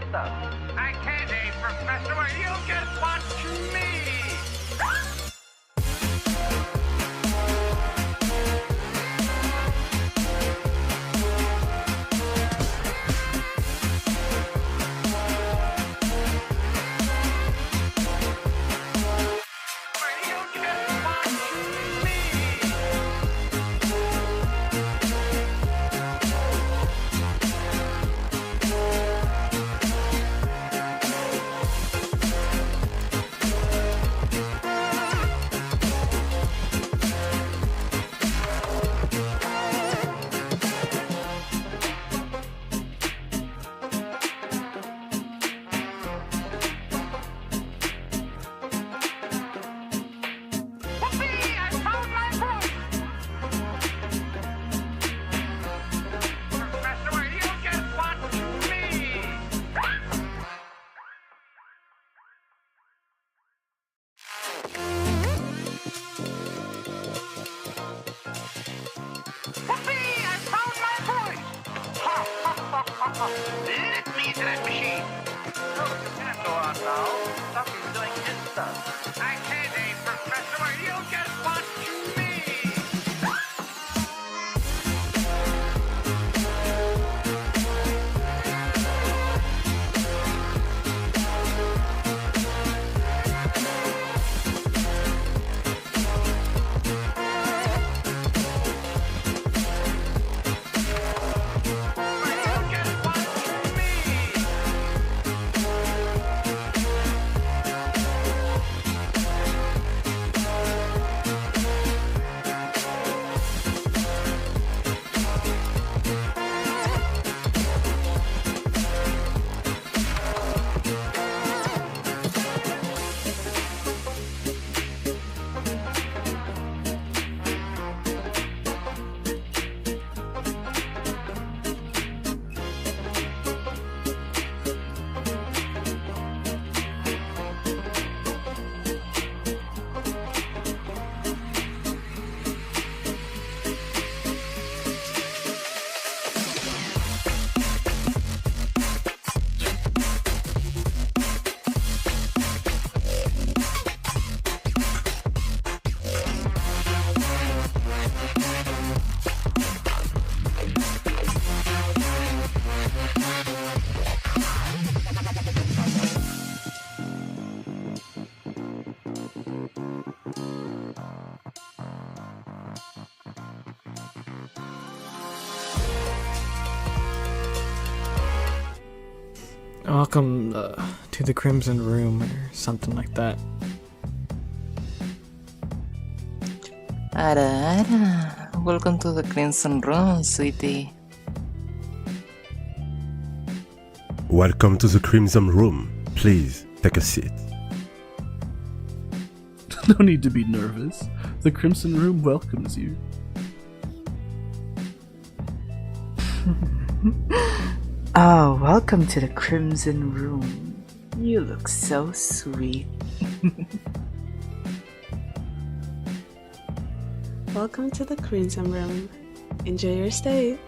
I can't, Professor, or you'll just watch me! Let me into that machine. Oh, you can't go on now. Something's doing his stuff. I can't, Professor, or you'll just watch me. Welcome to the Crimson Room or something like that. Ara. Welcome to the Crimson Room, sweetie. Welcome to the Crimson Room. Please take a seat. No need to be nervous. The Crimson Room welcomes you. Oh, welcome to the Crimson Room. You look so sweet. Welcome to the Crimson Room. Enjoy your stay.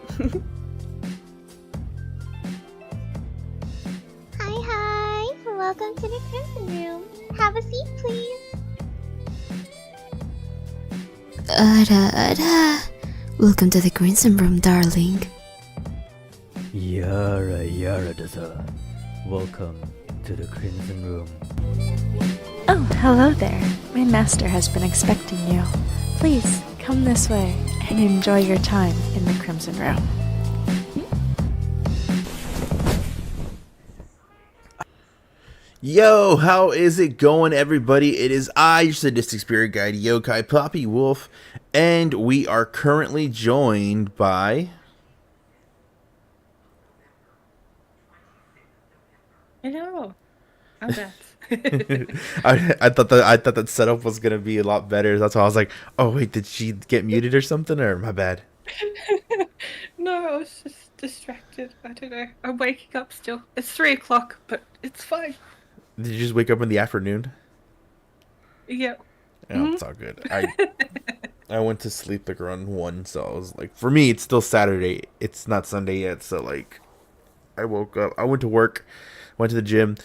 Hi, welcome to the Crimson Room. Have a seat, please. Welcome to the Crimson Room, darling. Yara da. Welcome to the Crimson Room. Oh, hello there. My master has been expecting you. Please, come this way and enjoy your time in the Crimson Room. Yo, how is it going, everybody? It is I, your sadistic spirit guide, Yokai Poppy Wolf, and we are currently joined by... Hello, I'm Batz. I thought that setup was gonna be a lot better. That's why I was like, oh wait, did she get muted or something? Or my bad. No, I was just distracted. I don't know. I'm waking up still. It's 3 o'clock, but it's fine. Did you just wake up in the afternoon? Yeah. Yeah, it's all good. I went to sleep like around 1, so I was like, for me, it's still Saturday. It's not Sunday yet, so like, I woke up. I went to work. went to the gym,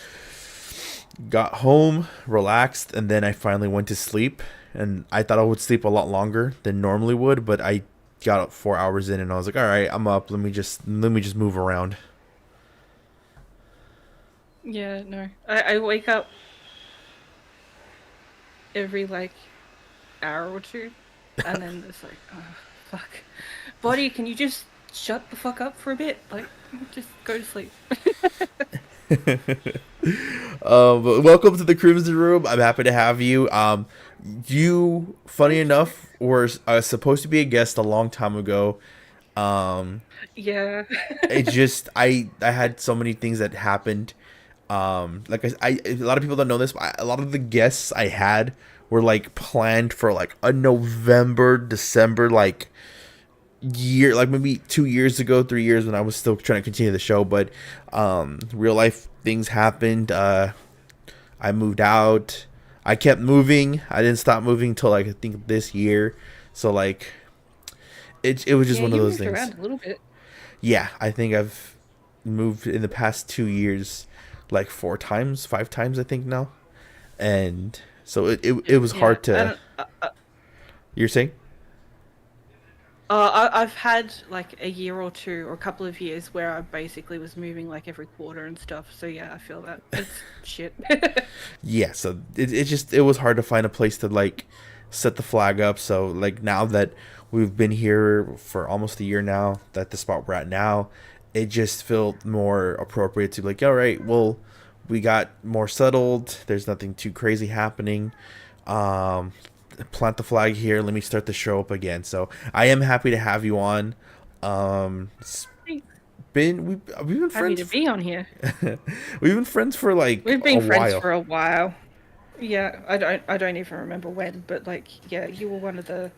got home, relaxed, and then I finally went to sleep. And I thought I would sleep a lot longer than normally would, but I got up 4 hours in, and I was like, all right, I'm up. Let me just move around. Yeah, no. I wake up every like hour or two, and then it's like, oh fuck, body, can you just shut the fuck up for a bit? Like, just go to sleep. Welcome to the Crimson Room. I'm happy to have you. You, funny enough, were supposed to be a guest a long time ago. Yeah. I had so many things that happened. Like a lot of people don't know this, but a lot of the guests I had were like planned for like a November, December, like year, like maybe 2 years ago, 3 years, when I was still trying to continue the show. But real life things happened. I moved out. I kept moving. I didn't stop moving until like I think this year. So like it was just one of those things. Around a little bit. Yeah, I think I've moved in the past 2 years like 4 times, 5 times I think now. And so it was hard to You're saying? I've had like a year or two or a couple of years where I basically was moving like every quarter and stuff. So yeah, I feel that. It's shit. Yeah, so it was hard to find a place to like set the flag up. So like now that we've been here for almost a year now, at the spot we're at now, it just felt more appropriate to be like, all right, well, we got more settled. There's nothing too crazy happening. Plant the flag here. Let me start the show up again. So I am happy to have you on. We've been friends. Happy to be on here. We've been friends for like We've been friends while. for a while. Yeah, I don't even remember when, but like yeah, you were one of the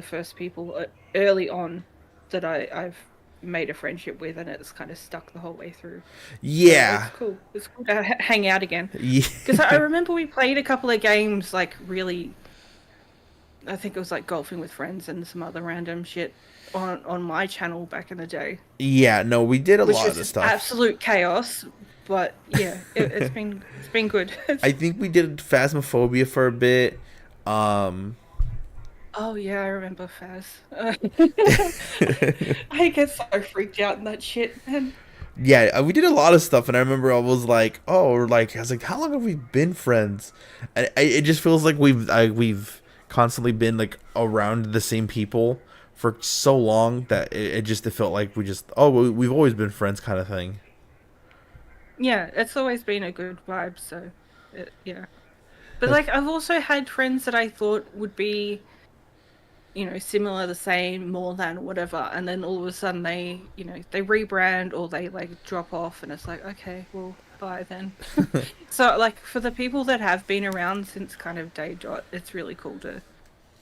first people early on that I've made a friendship with, and it's kind of stuck the whole way through. Yeah, so it's cool. It's cool to hang out again. Yeah, because I remember we played a couple of games like really. I think it was like golfing with friends and some other random shit on my channel back in the day. Yeah, no, we did a lot of the stuff. Absolute chaos, but yeah, it's been good. I think we did Phasmophobia for a bit. Oh yeah, I remember Phas. I get so freaked out in that shit, man. Yeah, we did a lot of stuff, and I remember I was like, I was like, how long have we been friends? And it just feels like we've constantly been like around the same people for so long that it felt like we've always been friends kind of thing. Yeah, it's always been a good vibe. So, yeah. But like, I've also had friends that I thought would be, similar, the same, more than, whatever, and then all of a sudden they rebrand or they like drop off, and it's like, okay, well, bye then. So like for the people that have been around since kind of day dot, it's really cool to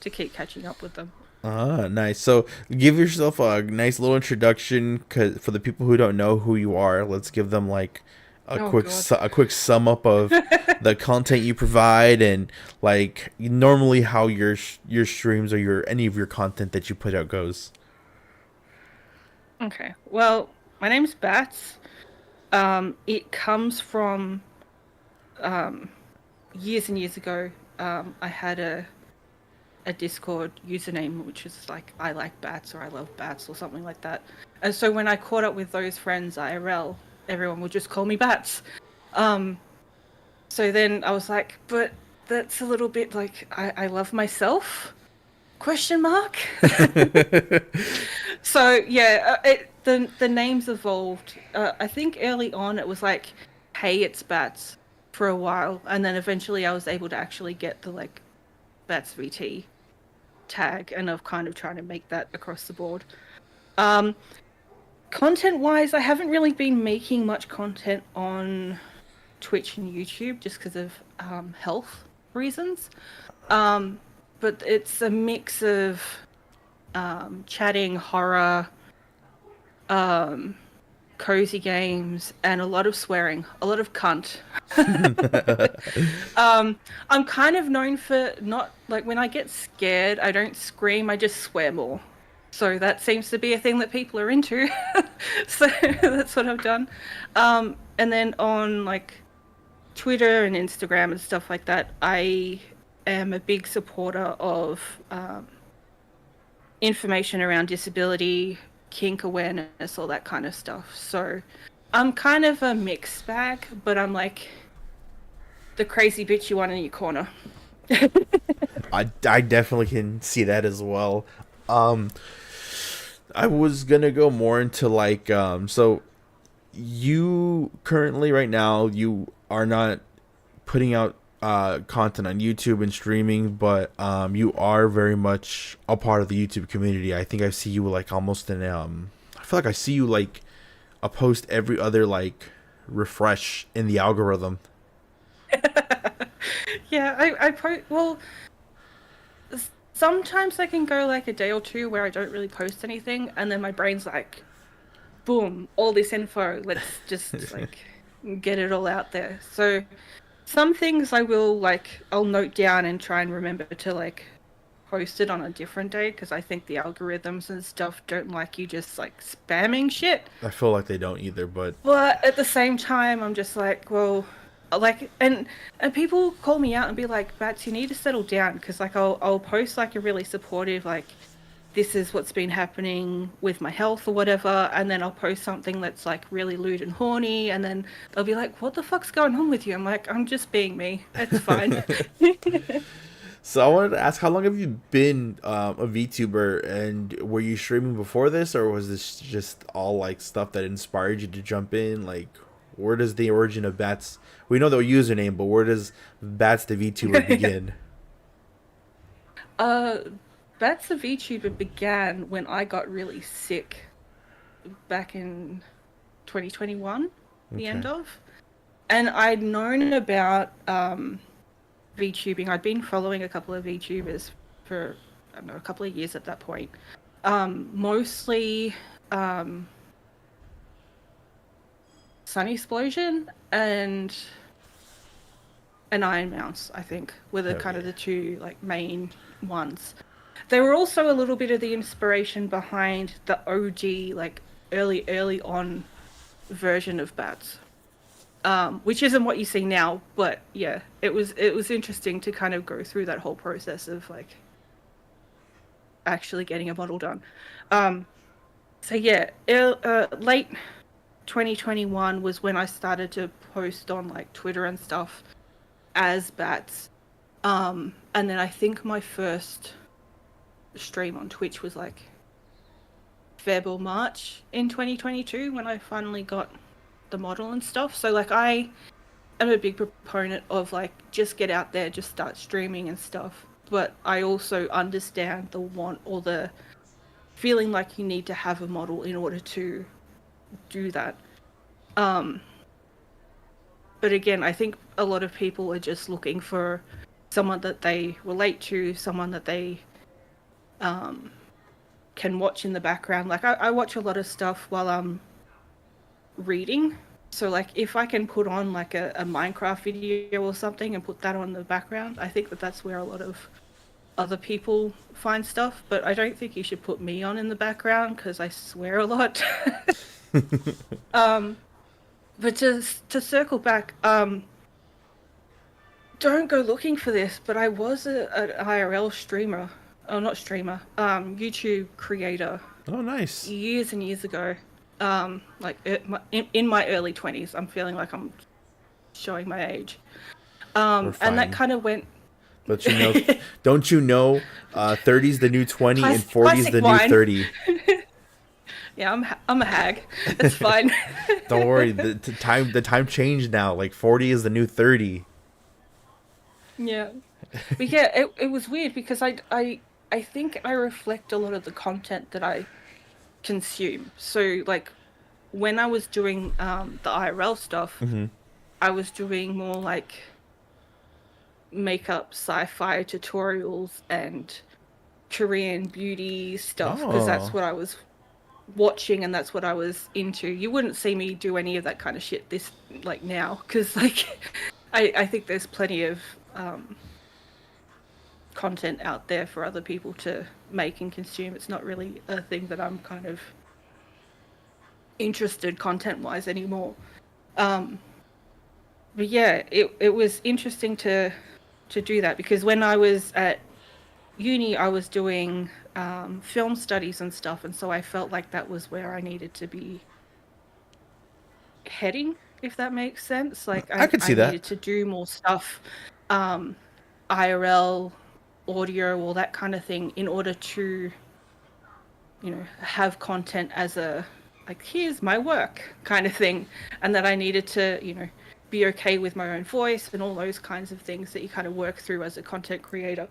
keep catching up with them. Nice. So give yourself a nice little introduction, cause for the people who don't know who you are, let's give them like a quick sum up of the content you provide, and like normally how your streams or any of your content that you put out goes. Okay. Well, my name's Batz. It comes from years and years ago. I had a Discord username which is like I like bats or I love bats or something like that. And so when I caught up with those friends IRL, everyone would just call me Batz. So then I was like, but that's a little bit like I love myself? ? So yeah, the names evolved. I think early on it was like, hey, it's Batz for a while, and then eventually I was able to actually get the like BatzVT tag, and I've kind of trying to make that across the board. Content wise, I haven't really been making much content on Twitch and YouTube just because of health reasons. But it's a mix of chatting, horror, cozy games, and a lot of swearing, a lot of cunt. I'm kind of known for not, like, when I get scared, I don't scream, I just swear more. So that seems to be a thing that people are into. So that's what I've done. And then on like Twitter and Instagram and stuff like that, I am a big supporter of information around disability, kink awareness, all that kind of stuff. So I'm kind of a mixed bag, but I'm like the crazy bitch you want in your corner. I definitely can see that as well. I was gonna go more into like so you currently right now you are not putting out content on YouTube and streaming, but you are very much a part of the YouTube community. I think I see you like almost in I feel like I see you like a post every other like refresh in the algorithm. Yeah, I well, sometimes I can go like a day or two where I don't really post anything, and then my brain's like, boom, all this info, let's just like get it all out there. So some things I will like, I'll note down and try and remember to like post it on a different day, because I think the algorithms and stuff don't like you just like spamming shit. I feel like they don't either, but at the same time, I'm just like, well, like, and people call me out and be like, Batz, you need to settle down, because like I'll post like a really supportive, like, this is what's been happening with my health or whatever, and then I'll post something that's like really lewd and horny, and then they'll be like, what the fuck's going on with you? I'm like, I'm just being me, it's fine. So I wanted to ask, how long have you been a VTuber, and were you streaming before this, or was this just all like stuff that inspired you to jump in? Like, where does the origin of Batz? We know the username, but where does Batz the VTuber begin? Batz the VTuber began when I got really sick back in 2021, the end of. And I'd known about VTubing. I'd been following a couple of VTubers for, I don't know, a couple of years at that point. Mostly Sun Explosion and an Iron Mouse, I think, were the kind of the two like main ones. They were also a little bit of the inspiration behind the OG, like early on version of Batz, which isn't what you see now. But yeah, it was interesting to kind of go through that whole process of like actually getting a model done. So yeah, late 2021 was when I started to post on like Twitter and stuff as Batz, and then I think my first stream on Twitch was like Feb or March in 2022 when I finally got the model and stuff. So like I am a big proponent of like just get out there, just start streaming and stuff, but I also understand the want or the feeling like you need to have a model in order to do that. But again, I think a lot of people are just looking for someone that they relate to, someone that they can watch in the background. Like I watch a lot of stuff while I'm reading, so like if I can put on like a Minecraft video or something and put that on the background, I think that's where a lot of other people find stuff. But I don't think you should put me on in the background because I swear a lot. But to circle back, don't go looking for this, but I was an IRL streamer. Oh, not streamer. YouTube creator. Oh, nice. Years and years ago. Like in my early 20s. I'm feeling like I'm showing my age. And that kind of went. But you know, don't you know, 30's the new 20 and 40's the new 30. Yeah, I'm a hag. It's fine. Don't worry, the time changed now. Like 40 is the new 30. Yeah, but yeah, it was weird because I think I reflect a lot of the content that I consume. So like when I was doing the IRL stuff, I was doing more like makeup sci-fi tutorials and Korean beauty stuff because that's what I was watching and that's what I was into. You wouldn't see me do any of that kind of shit this like now because like I think there's plenty of content out there for other people to make and consume. It's not really a thing that I'm kind of interested content-wise anymore. But yeah, it was interesting to do that, because when I was at uni, I was doing film studies and stuff, and so I felt like that was where I needed to be heading, if that makes sense. Like I could see that. needed to do more stuff, IRL, audio, all that kind of thing, in order to, you know, have content as a, like, here's my work kind of thing, and that I needed to, you know, be okay with my own voice and all those kinds of things that you kind of work through as a content creator.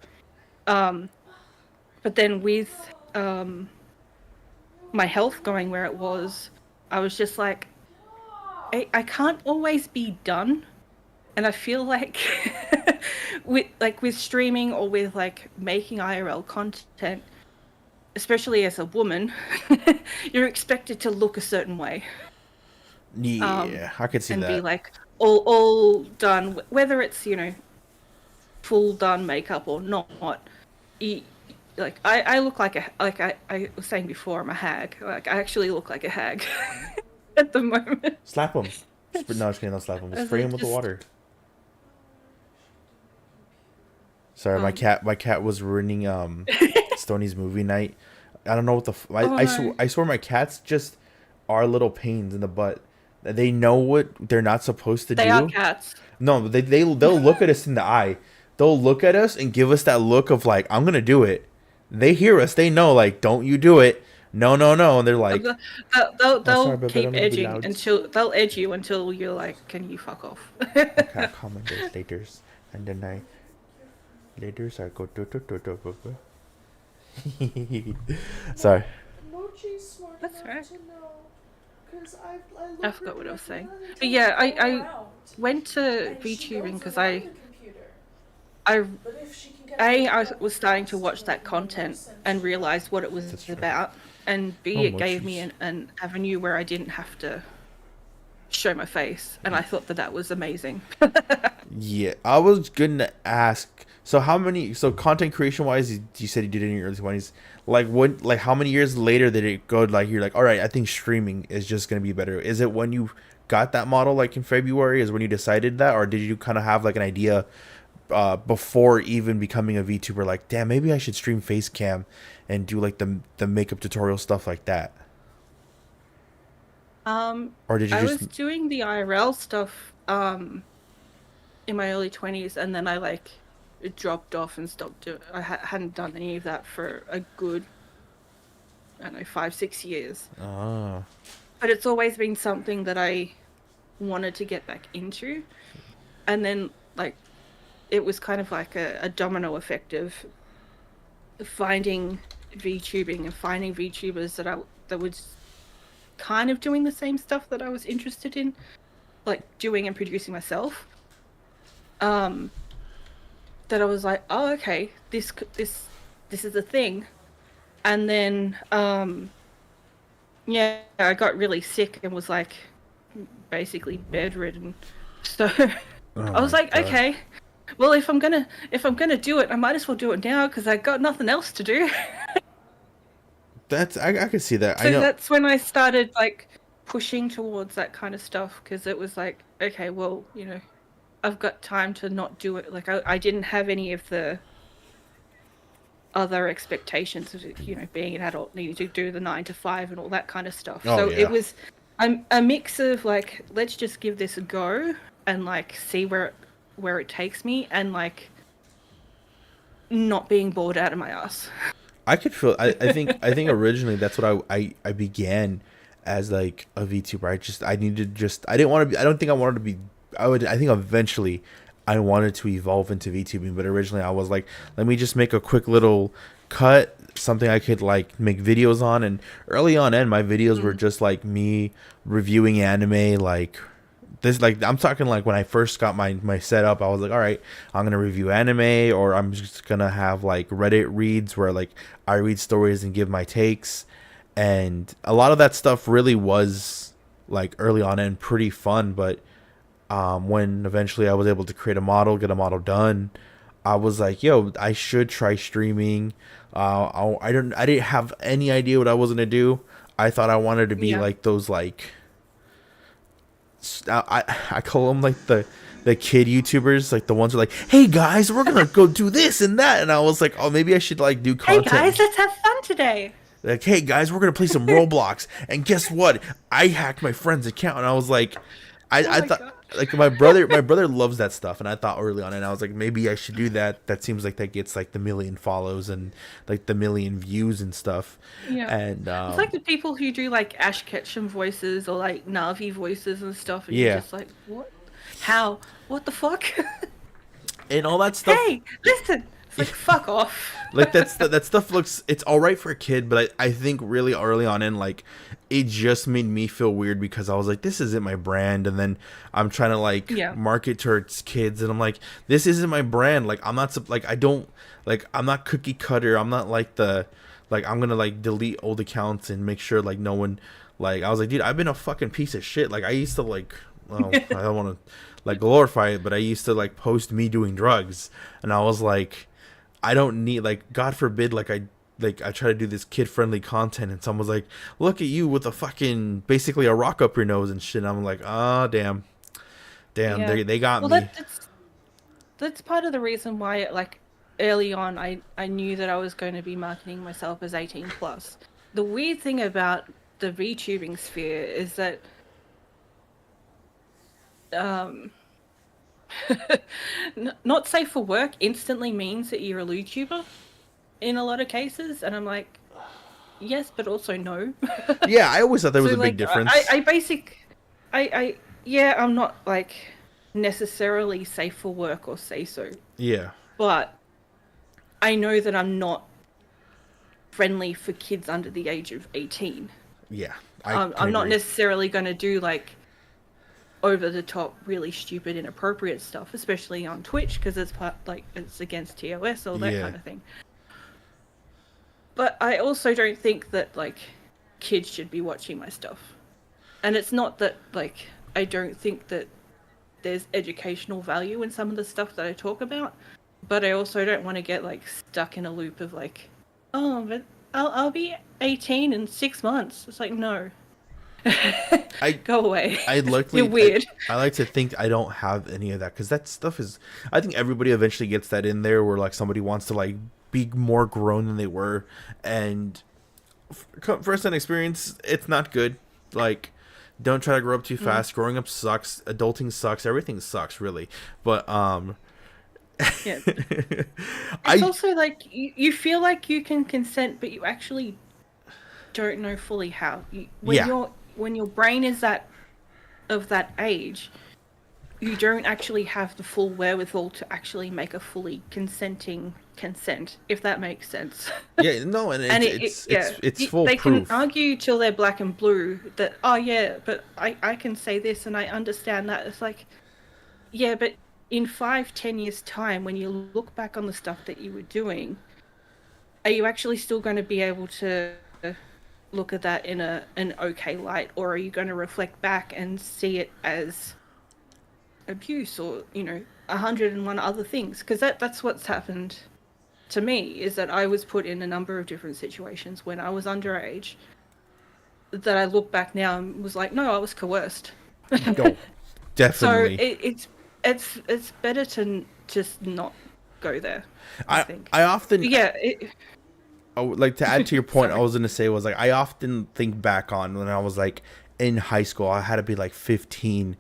But then with my health going where it was, I was just like, I can't always be done. And I feel like with streaming or with like making IRL content, especially as a woman, you're expected to look a certain way. Yeah, I could see and that. And be like all done, whether it's, you know, full done makeup or not. Like I look like I was saying before, I'm a hag. Like I actually look like a hag at the moment. Slap him. No, just kidding, don't slap him. Just spray him with the water. Sorry, my cat was ruining Stoney's movie night. I don't know what I swear my cats just are little pains in the butt. They know what they're not supposed to do. They are cats. No, they'll look at us in the eye. They'll look at us and give us that look of like, I'm gonna do it. They hear us. They know, like, don't you do it. No. And they're like, they'll keep edging until they'll edge you until you're like, can you fuck off? Okay, I'll comment those laters, and then laters I go Sorry. That's right. I forgot what I was saying. But yeah, I went to VTubing because I was starting to watch that content and realized what it was about, and B, it gave me an avenue where I didn't have to show my face, and I thought that was amazing. Yeah, I was gonna ask. So content creation wise, you said you did it in your early 20s. Like how many years later did it go? Like you're like, all right, I think streaming is just gonna be better. Is it when you got that model, like in February, is when you decided that, or did you kind of have like an idea before even becoming a VTuber? Like, damn, maybe I should stream face cam and do like the makeup tutorial stuff like that. Or did you I was doing the IRL stuff in my early 20s, and then I it dropped off and stopped doing. I hadn't done any of that for a good, I don't know, 5-6 years. But it's always been something that I wanted to get back into, and then it was kind of like a domino effect of finding VTubing and finding VTubers that was kind of doing the same stuff that I was interested in, like doing and producing myself. That I was like, oh, okay, this is a thing. And then yeah, I got really sick and was like basically bedridden. So I was like, God. Okay, well, if I'm gonna do it, I might as well do it now because I got nothing else to do. I could see that. So I know. That's when I started pushing towards that kind of stuff, because it was like, okay, well, you know, I've got time to not do it. Like I didn't have any of the other expectations of, you know, being an adult, needing to do the 9 to 5 and all that kind of stuff. So yeah. It was a mix of let's just give this a go and see where it takes me, and not being bored out of my ass. I could feel. I think originally that's what I began as a VTuber. I didn't want to be. I don't think I wanted to be. I think eventually I wanted to evolve into VTubing, but originally I was like, let me just make a quick little cut, something I could make videos on. And early on, my videos were just me reviewing anime, this. I'm talking when I first got my setup, I was like, all right, I'm gonna review anime, or I'm just gonna have Reddit reads where I read stories and give my takes. And a lot of that stuff really was early on and pretty fun, but when eventually I was able to create a model, get a model done, I was like, yo, I should try streaming. I didn't have any idea what I was gonna do. I thought I wanted to be like those like I call them like the kid YouTubers, like the ones who are like, hey guys, we're gonna go do this and that, and I was like, oh, maybe I should like do content. Hey guys, let's have fun today. Like, hey guys, we're gonna play some Roblox, and guess what? I hacked my friend's account, and I was like, I thought God. Like my brother loves that stuff, and I thought early on, and I was like, maybe I should do that. That seems like that gets like the million follows and like the million views and stuff. Yeah, and it's like the people who do like Ash Ketchum voices or like Navi voices and stuff. And you're just like, what? How? What the fuck? And all that stuff. Hey, listen. It's like, fuck off. Like that stuff looks, it's all right for a kid, but I think really early on in, like, it just made me feel weird because I was like, this isn't my brand, and then I'm trying to like market towards kids, and I'm like, this isn't my brand. Like, I'm not like, I'm not cookie cutter. I'm not like I'm gonna like delete old accounts and make sure like no one, like, I was like, dude, I've been a fucking piece of shit. Like, I used to like, well, I don't want to like glorify it, but I used to like post me doing drugs, and I was like, I don't need, like, God forbid, like I try to do this kid friendly content, and someone's like, look at you with a fucking basically a rock up your nose and shit. And I'm like, oh damn, yeah. they got me. That's part of the reason why, like, early on I knew that I was going to be marketing myself as 18 plus. The weird thing about the VTubing sphere is that not safe for work instantly means that you're a YouTuber in a lot of cases, and I'm like, yes, but also no. Yeah, I always thought there was a big difference. I'm not like necessarily safe for work or say so. Yeah. But I know that I'm not friendly for kids under the age of 18. Yeah. I'm not necessarily going to do like over the top, really stupid, inappropriate stuff, especially on Twitch, because it's it's against TOS, all that kind of thing. But I also don't think that like kids should be watching my stuff, and it's not that like I don't think that there's educational value in some of the stuff that I talk about, but I also don't want to get like stuck in a loop of like, oh, but I'll be 18 in 6 months. It's like, no. Go away. You're weird. I like to think I don't have any of that, because that stuff is, I think everybody eventually gets that in there where like somebody wants to like be more grown than they were, and first-hand experience, it's not good. Like, don't try to grow up too fast. Growing up sucks. Adulting sucks. Everything sucks, really. But yeah. It's also like you feel like you can consent, but you actually don't know fully how. When your brain is of that age, you don't actually have the full wherewithal to actually make a fully consenting consent, if that makes sense. Yeah, no, and it's full they proof. Can argue till they're black and blue that, oh yeah, but I can say this and I understand that. It's like, yeah, but in 5-10 years time, when you look back on the stuff that you were doing, are you actually still going to be able to look at that in an okay light, or are you going to reflect back and see it as abuse, or 101 other things? Because that's what's happened to me, is that I was put in a number of different situations when I was underage that I look back now and was like, no, I was coerced. No, definitely. So it's better to just not go there, I think. I often like to add to your point, I was gonna say was like, I often think back on when I was like in high school. I had to be like 15,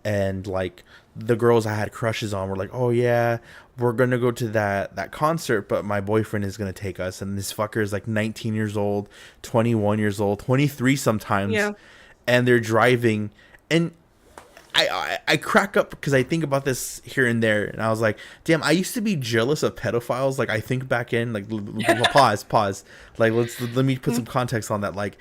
and like the girls I had crushes on were like, oh yeah, we're gonna go to that concert, but my boyfriend is gonna take us, and this fucker is like 19 years old, 21 years old, 23 sometimes, and they're driving, and I crack up because I think about this here and there, and I was like, damn, I used to be jealous of pedophiles. Like, I think back in, like, pause. Like, let me put some context on that. Like,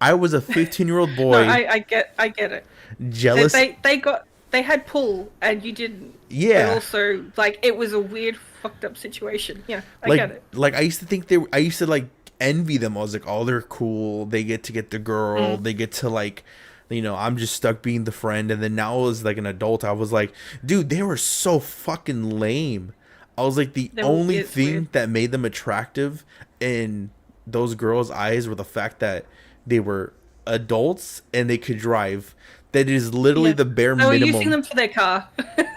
I was a 15-year-old boy. No, I get it. Jealous. They had pull and you didn't. Yeah. But also, like, it was a weird, fucked up situation. Yeah, I get it. Like, I used to think I used to like envy them. I was like, oh, they're cool. They get to get the girl. They get to like. I'm just stuck being the friend. And then now as like an adult, I was like, dude, they were so fucking lame. I was like, the They're only it's thing weird. that made them attractive in those girls' eyes were the fact that they were adults and they could drive. That is literally Yeah. the bare They were minimum. using them for their car.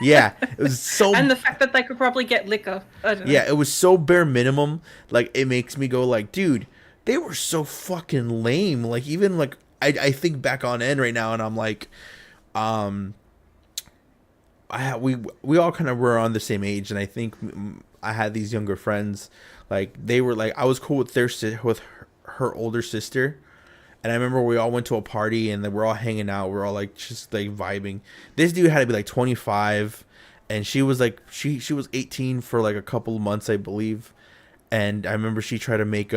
Yeah, it was so. And the fact that they could probably get liquor. I don't know. Yeah, it was so bare minimum. Like, it makes me go like, dude, they were so fucking lame. Like, even like I think back on end right now, and I'm like, we all kind of were on the same age, and I think I had these younger friends. Like, they were like, I was cool with her older sister. And I remember we all went to a party and then we're all hanging out. We're all like just like vibing. This dude had to be like 25, and she was like she was 18 for like a couple of months, I believe. And I remember she tried to make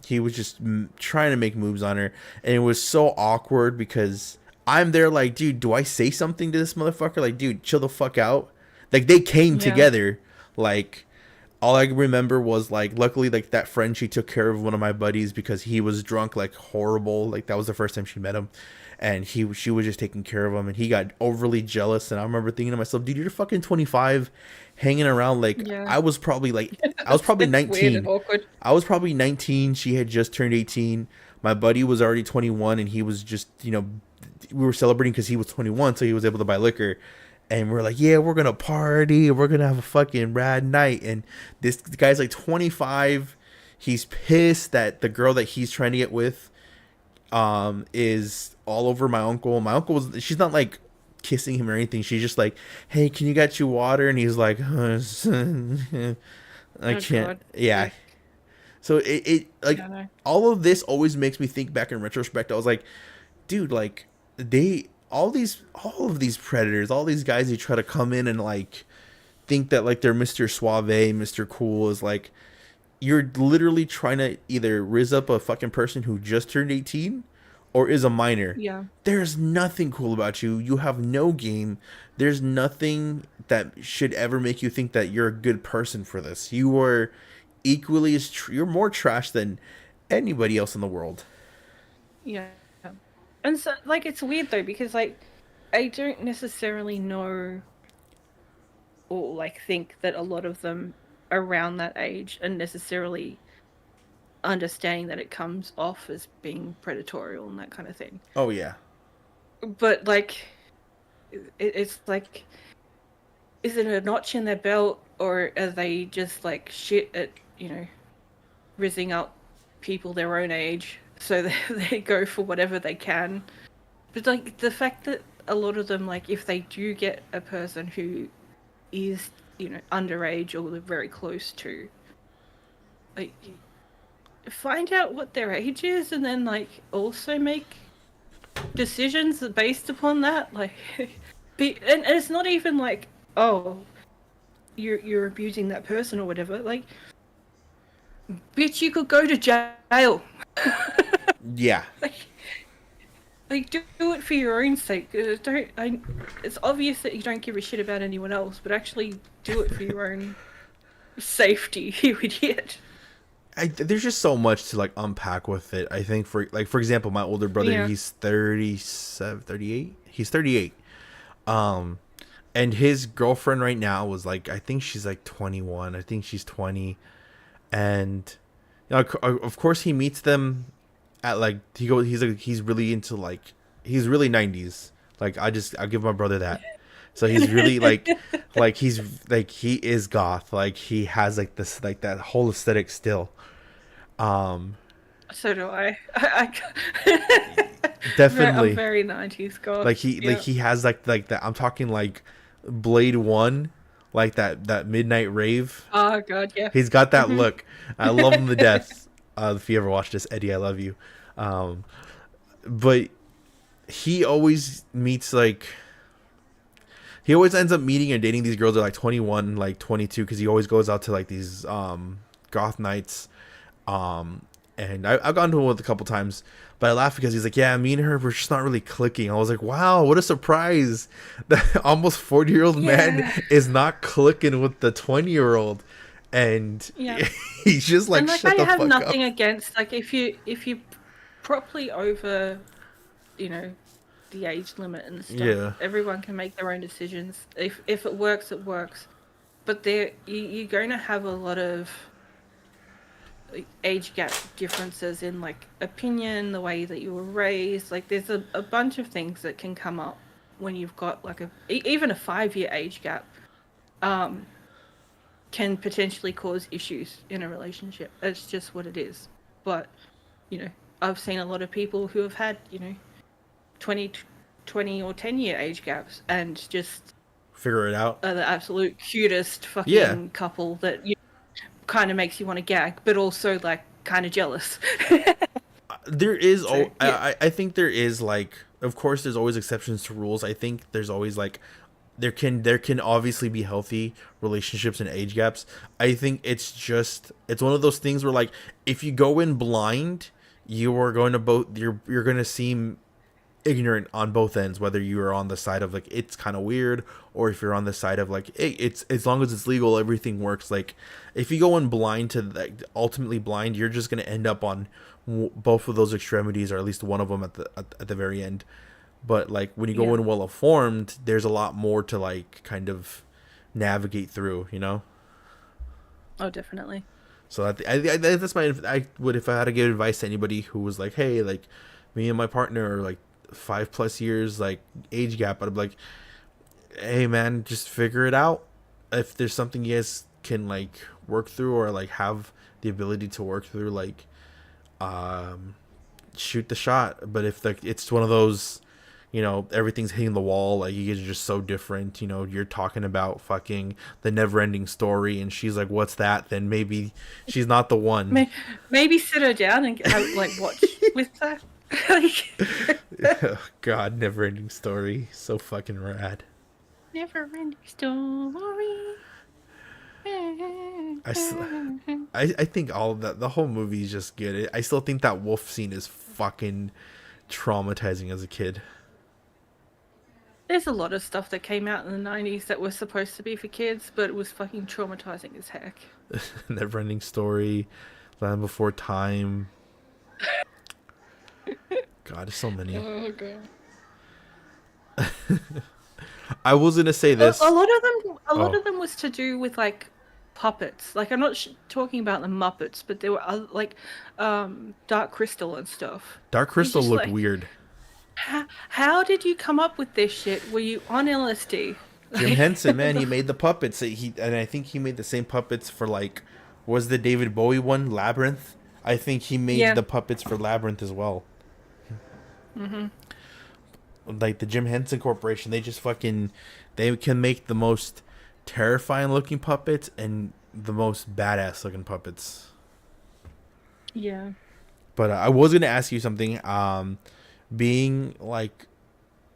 he was just trying to make moves on her, and it was so awkward because I'm there like, dude, do I say something to this motherfucker? Like, dude, chill the fuck out. Like, they came together. Like, all I remember was like, luckily, like, that friend, she took care of one of my buddies because he was drunk like horrible. Like, that was the first time she met him, and she was just taking care of him, and he got overly jealous. And I remember thinking to myself, dude, you're fucking 25, hanging around. Like, I was probably like, I was probably 19. Weird and awkward. I was probably 19. She had just turned 18. My buddy was already 21, and he was just, you know, we were celebrating because he was 21, so he was able to buy liquor. And we're like, yeah, we're gonna party, we're gonna have a fucking rad night. And this guy's like 25. He's pissed that the girl that he's trying to get with is all over my uncle. My uncle was, she's not like kissing him or anything. She's just like, hey, can you get you water? And he's like, I can't. God. Yeah. So it like, all of this always makes me think back in retrospect. I was like, dude, like, all of these predators, all these guys who try to come in and like think that like they're Mr. Suave, Mr. Cool, is like, you're literally trying to either riz up a fucking person who just turned 18 or is a minor. Yeah. There's nothing cool about you. You have no game. There's nothing that should ever make you think that you're a good person for this. You are equally as you're more trash than anybody else in the world. Yeah. And so, like, it's weird though, because like, I don't necessarily know or like think that a lot of them around that age are necessarily understanding that it comes off as being predatory and that kind of thing. Oh yeah. But like, it's like, is it a notch in their belt, or are they just like shit at, you know, rizzing up people their own age? So they go for whatever they can. But like, the fact that a lot of them, like, if they do get a person who is, you know, underage or they're very close to, like, find out what their age is and then like also make decisions based upon that. Like, and it's not even like, oh, you're abusing that person or whatever. Like, bitch, you could go to jail. Yeah. Like, do it for your own sake. It's obvious that you don't give a shit about anyone else, but actually do it for your own safety, you idiot. There's just so much to like unpack with it. I think for example, my older brother, he's 37, 38. He's 38. And his girlfriend right now was like, I think she's like 21. I think she's 20. And you know, of course he meets them at like, he's really into like, he's really 90s. Like, I'll give my brother that. So he's really like he's like, he is goth. Like, he has like this, like that whole aesthetic still. So do I. Definitely. I'm very 90s goth. Like he has like that. I'm talking like Blade 1, like that midnight rave. Oh god, yeah. He's got that look. I love him to death. If you ever watch this, Eddie, I love you. But he always meets like, he always ends up meeting and dating these girls that are like 21, like 22, because he always goes out to like these goth nights. And I've gone to him with a couple times, but I laugh because he's like, yeah, me and her, we're just not really clicking. I was like, wow, what a surprise. The almost 40-year-old man is not clicking with the 20-year-old. And he's just like, and like, shut the fuck up. I have nothing against, like, if you properly over, you know, the age limit and stuff, everyone can make their own decisions. If it works, it works. but you're going to have a lot of age gap differences in like opinion, the way that you were raised. Like there's a bunch of things that can come up when you've got like even a 5-year age gap can potentially cause issues in a relationship. It's just what it is. But you know, I've seen a lot of people who have had 20 or 10-year age gaps and just figure it out. Are the absolute cutest fucking couple that kind of makes you want to gag, but also like kind of jealous. There is, I think there is, like, of course, there's always exceptions to rules. I think there's always like, there can obviously be healthy relationships and age gaps. I think it's one of those things where like, if you go in blind, you are going to you're going to seem ignorant on both ends, whether you are on the side of like it's kind of weird, or if you're on the side of like, hey, it's as long as it's legal, everything works. Like if you go in blind to like ultimately blind, you're just going to end up on both of those extremities, or at least one of them at the very end. But like when you go in well informed, there's a lot more to like kind of navigate through, you know. Oh, definitely. So that's I would, if I had to give advice to anybody who was like, hey, like me and my partner are like 5+ years like age gap, I'd be like, hey man, just figure it out. If there's something you guys can like work through, or like have the ability to work through, like shoot the shot. But if like it's one of those, everything's hitting the wall, like you guys are just so different, you're talking about fucking The Never-Ending Story and she's like, what's that? Then maybe she's not the one. Maybe sit her down and like watch with her. Oh, God, Never-Ending Story, so fucking rad. Never-Ending Story. I think all of that, the whole movie is just good. I still think that wolf scene is fucking traumatizing as a kid. There's a lot of stuff that came out in the 90s that was supposed to be for kids, but it was fucking traumatizing as heck. Never-Ending Story, Land Before Time. God, there's so many. Oh, God. I was gonna say this. A lot of them was to do with like puppets. Like I'm not talking about the Muppets, but there were other, like Dark Crystal and stuff. Dark Crystal looked weird. How did you come up with this shit? Were you on LSD? Jim Henson, man, he made the puppets. And I think he made the same puppets for like, was the David Bowie one, Labyrinth? I think he made the puppets for Labyrinth as well. Mm-hmm. Like the Jim Henson Corporation, they just they can make the most terrifying looking puppets and the most badass looking puppets. Yeah. But I was gonna ask you something. Being like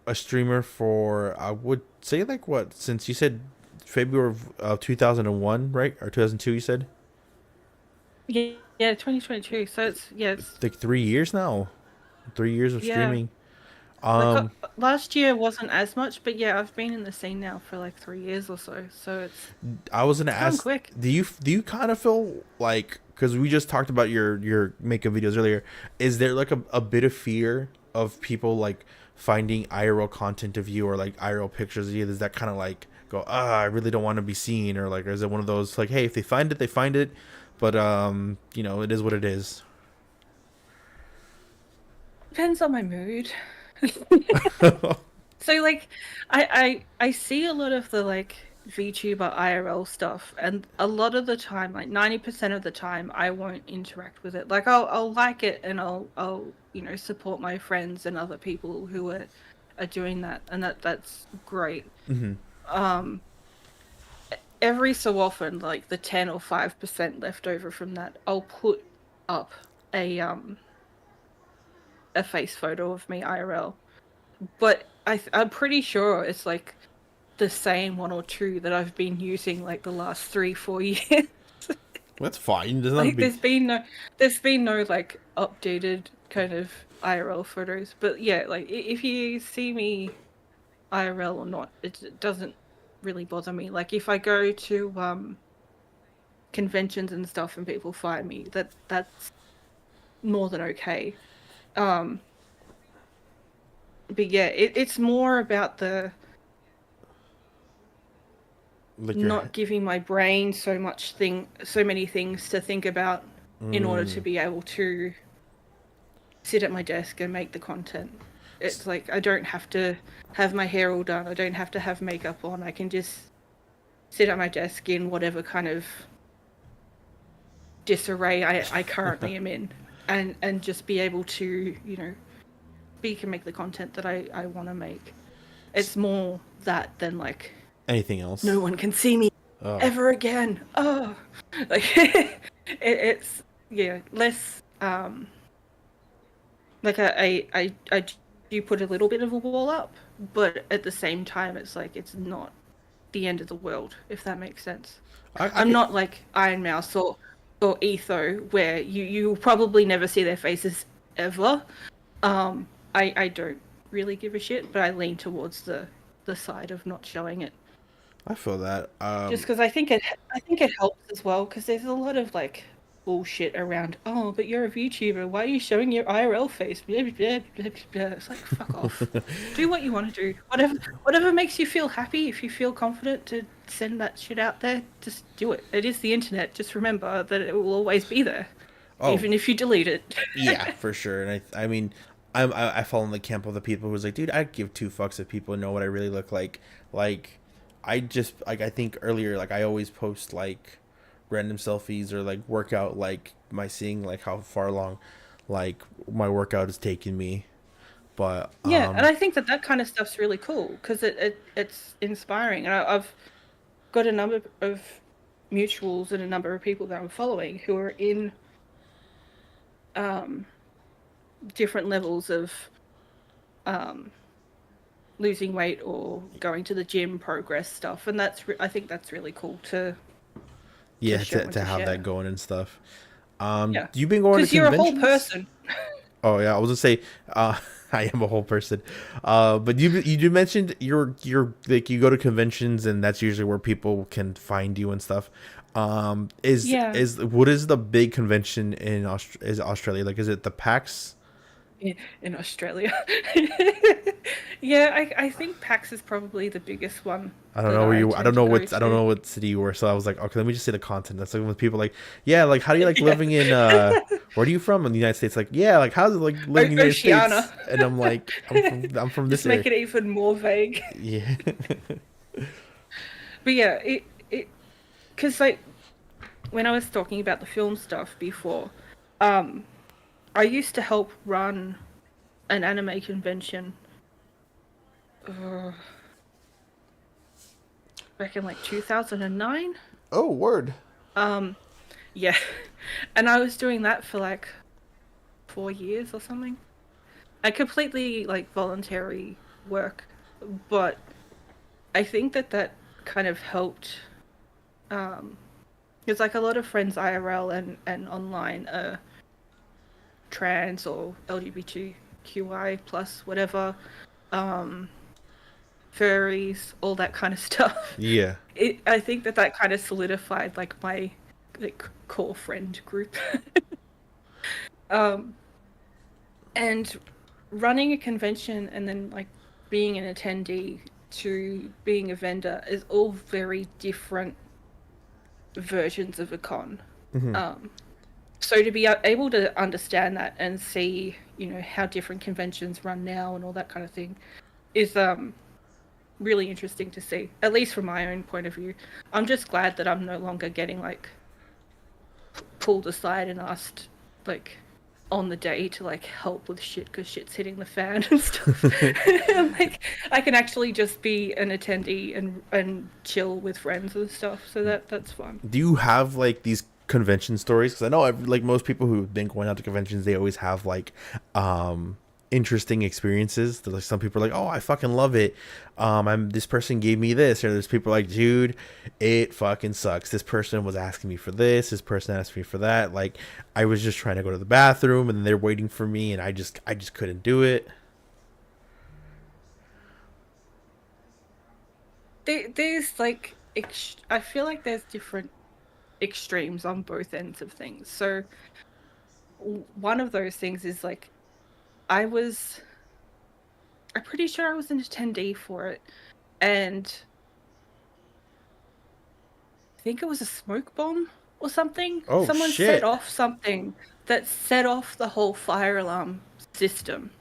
a streamer for, I would say like what, since you said February of 2001, right? Or 2002, you said? Yeah, 2022. So it's like 3 years now. 3 years of streaming. Like, last year wasn't as much, but yeah, I've been in the scene now for like 3 years or so. So it's. I was gonna ask, quick. do you kind of feel like, because we just talked about your makeup videos earlier, is there like a bit of fear of people like finding IRL content of you, or like IRL pictures of you? Does that kind of like go, I really don't want to be seen, or like, or is it one of those like, hey, if they find it, they find it, but it is what it is? Depends on my mood. So like I see a lot of the like VTuber IRL stuff, and a lot of the time, like 90% of the time, I won't interact with it. Like I'll like it, and I'll support my friends and other people who are doing that, and that's great. Mm-hmm. Every so often, like the 10 or 5% left over from that, I'll put up a face photo of me IRL, but I'm pretty sure it's like the same one or two that I've been using like the last 3-4 years. That's fine. Like, there's been no like updated kind of IRL photos, but yeah, like if you see me IRL or not, it doesn't really bother me. Like if I go to conventions and stuff and people find me, that's more than okay. But yeah, it's more about the Like not giving my brain so many things to think about in order to be able to sit at my desk and make the content. It's like I don't have to have my hair all done. I don't have to have makeup on. I can just sit at my desk in whatever kind of disarray I currently am in, and just be able to, you know, speak and make the content that I want to make. It's more that than like anything else. No one can see me ever again. Oh, like it's less. Like I do put a little bit of a wall up, but at the same time, it's like it's not the end of the world, if that makes sense. I'm not like Iron Mouse or Etho, where you'll probably never see their faces ever. I don't really give a shit, but I lean towards the side of not showing it. I feel that. Just because I think it helps as well, because there's a lot of like bullshit around. Oh, but you're a VTuber. Why are you showing your IRL face? Blah, blah, blah, blah, blah. It's like, fuck off. Do what you want to do. Whatever makes you feel happy. If you feel confident to send that shit out there, just do it. It is the internet. Just remember that it will always be there, even if you delete it. Yeah, for sure. And I mean, I fall in the camp of the people who's like, dude, I give two fucks if people know what I really look like. Like, I think earlier, like, I always post like random selfies or like workout, like my seeing like how far along like my workout is taking me. But yeah, and I think that kind of stuff's really cool because it's inspiring. And I've got a number of mutuals and a number of people that I'm following who are in different levels of losing weight or going to the gym progress stuff, and I think that's really cool to to have that going and stuff. Yeah. You've been going to conventions? Because you're a whole person. Oh yeah, I was gonna say I am a whole person. But you mentioned you're like you go to conventions and that's usually where people can find you and stuff. What is the big convention in Australia? Like, is it the PAX? In Australia. Yeah, I think PAX is probably the biggest one. I don't know where you. I don't know what city you were. So I was like, okay, let me just see the content. That's like when people like, yeah, like how do you like living in? Where are you from in the United States? Like, yeah, like how's it like living in the United States? And I'm like, I'm from this. Just make it even more vague. Yeah. But yeah, it because like when I was talking about the film stuff before, I used to help run an anime convention back in like 2009. Oh, word. Yeah. And I was doing that for like 4 years or something. I completely like voluntary work, but I think that kind of helped. Because like a lot of friends IRL and online are trans or LGBTQI plus whatever, furries, all that kind of stuff. Yeah. I think that kind of solidified like my like core friend group. And running a convention and then like being an attendee to being a vendor is all very different versions of a con. Mm-hmm. So to be able to understand that and see, you know, how different conventions run now and all that kind of thing is really interesting to see, at least from my own point of view. I'm just glad that I'm no longer getting like pulled aside and asked like on the day to like help with shit because shit's hitting the fan and stuff. Like I can actually just be an attendee and chill with friends and stuff, so that's fun. Do you have like these convention stories? Because I know like most people who've been going out to conventions, they always have like interesting experiences. Like some people are like, oh, I fucking love it, this person gave me this, or there's people like, dude, it fucking sucks, this person was asking me for this person asked me for that, like I was just trying to go to the bathroom and they're waiting for me and I just couldn't do it. There's like I feel like there's different extremes on both ends of things. So one of those things is like I'm pretty sure I was an attendee for it, and think it was a smoke bomb or something. Oh, Someone shit. set off something that set off the whole fire alarm system.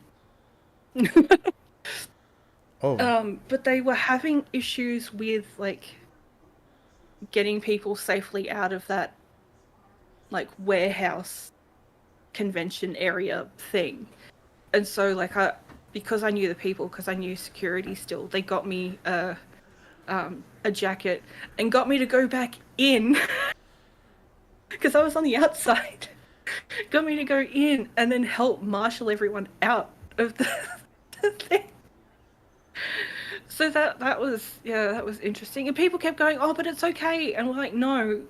But they were having issues with like getting people safely out of that like warehouse convention area thing. And so like because I knew the people, because I knew security still, they got me a jacket and got me to go back in because I was on the outside. Got me to go in and then help marshal everyone out of the thing. So that was interesting. And people kept going, oh, but it's okay. And we're like, no,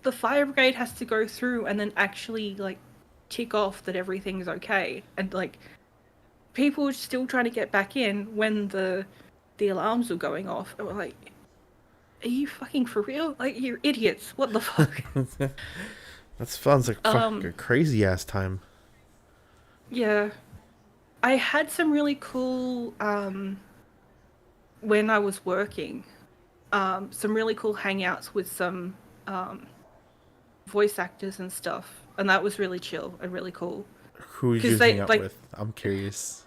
the fire brigade has to go through and then actually like tick off that everything's okay. And like people were still trying to get back in when the alarms were going off. And we're like, are you fucking for real? Like, you're idiots. What the fuck? That sounds like fucking a crazy ass time. Yeah. I had some really cool, when I was working, some really cool hangouts with some voice actors and stuff. And that was really chill and really cool. Who did you hang out with? I'm curious.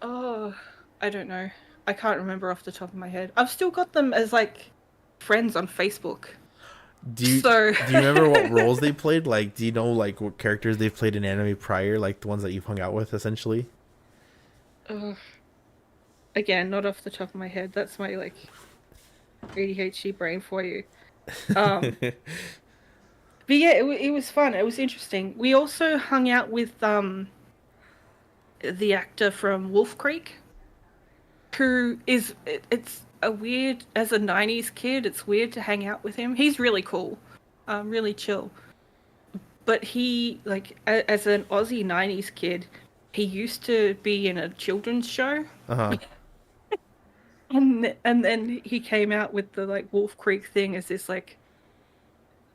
Oh, I don't know. I can't remember off the top of my head. I've still got them as like friends on Facebook. Do you remember what roles they played? Like, do you know like what characters they've played in anime prior? Like the ones that you've hung out with, essentially. Again, not off the top of my head. That's my like ADHD brain for you. But yeah, it was fun. It was interesting. We also hung out with the actor from Wolf Creek, who is it's a weird, as a 90s kid, it's weird to hang out with him. He's really cool, really chill. But he, like, as an Aussie 90s kid, he used to be in a children's show. And then he came out with the like Wolf Creek thing as this like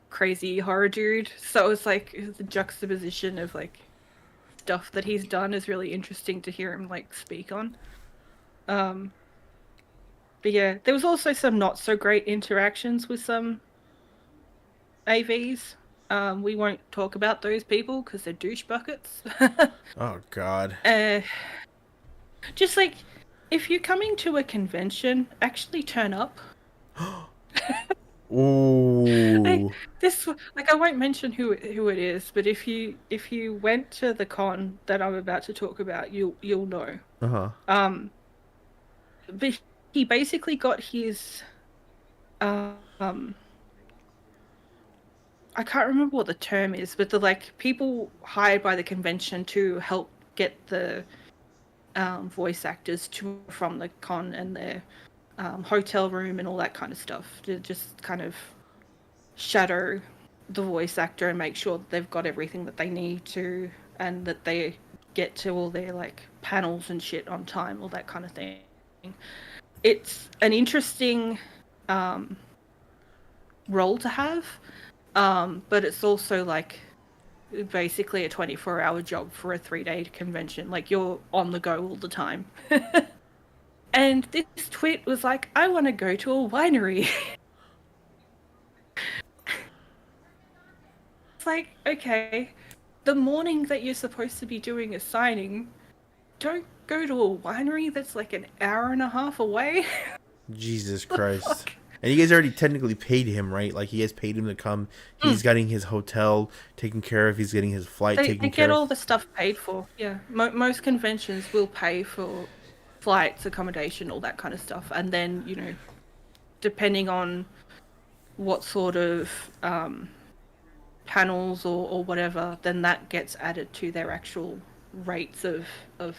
crazy horror dude. So it's like the juxtaposition of like stuff that he's done is really interesting to hear him like speak on. But yeah, there was also some not so great interactions with some AVs. We won't talk about those people because they're douche buckets. Oh God. Just like, if you're coming to a convention, actually turn up. Ooh. I won't mention who it is, but if you went to the con that I'm about to talk about, you'll know. But he basically got his I can't remember what the term is, but the like people hired by the convention to help get the voice actors to and from the con and their hotel room and all that kind of stuff, to just kind of shadow the voice actor and make sure that they've got everything that they need to, and that they get to all their like panels and shit on time, all that kind of thing. It's an interesting role to have, but it's also like basically a 24-hour job for a 3-day convention. Like, you're on the go all the time. And this tweet was like, I want to go to a winery. It's like, okay, the morning that you're supposed to be doing a signing, don't go to a winery that's like an hour and a half away. Jesus Christ. And you guys already technically paid him, right? Like, you guys paid him to come. He's getting his hotel taken care of. He's getting his flight taken care of. They get all the stuff paid for, yeah. Most conventions will pay for flights, accommodation, all that kind of stuff. And then, you know, depending on what sort of panels or whatever, then that gets added to their actual rates of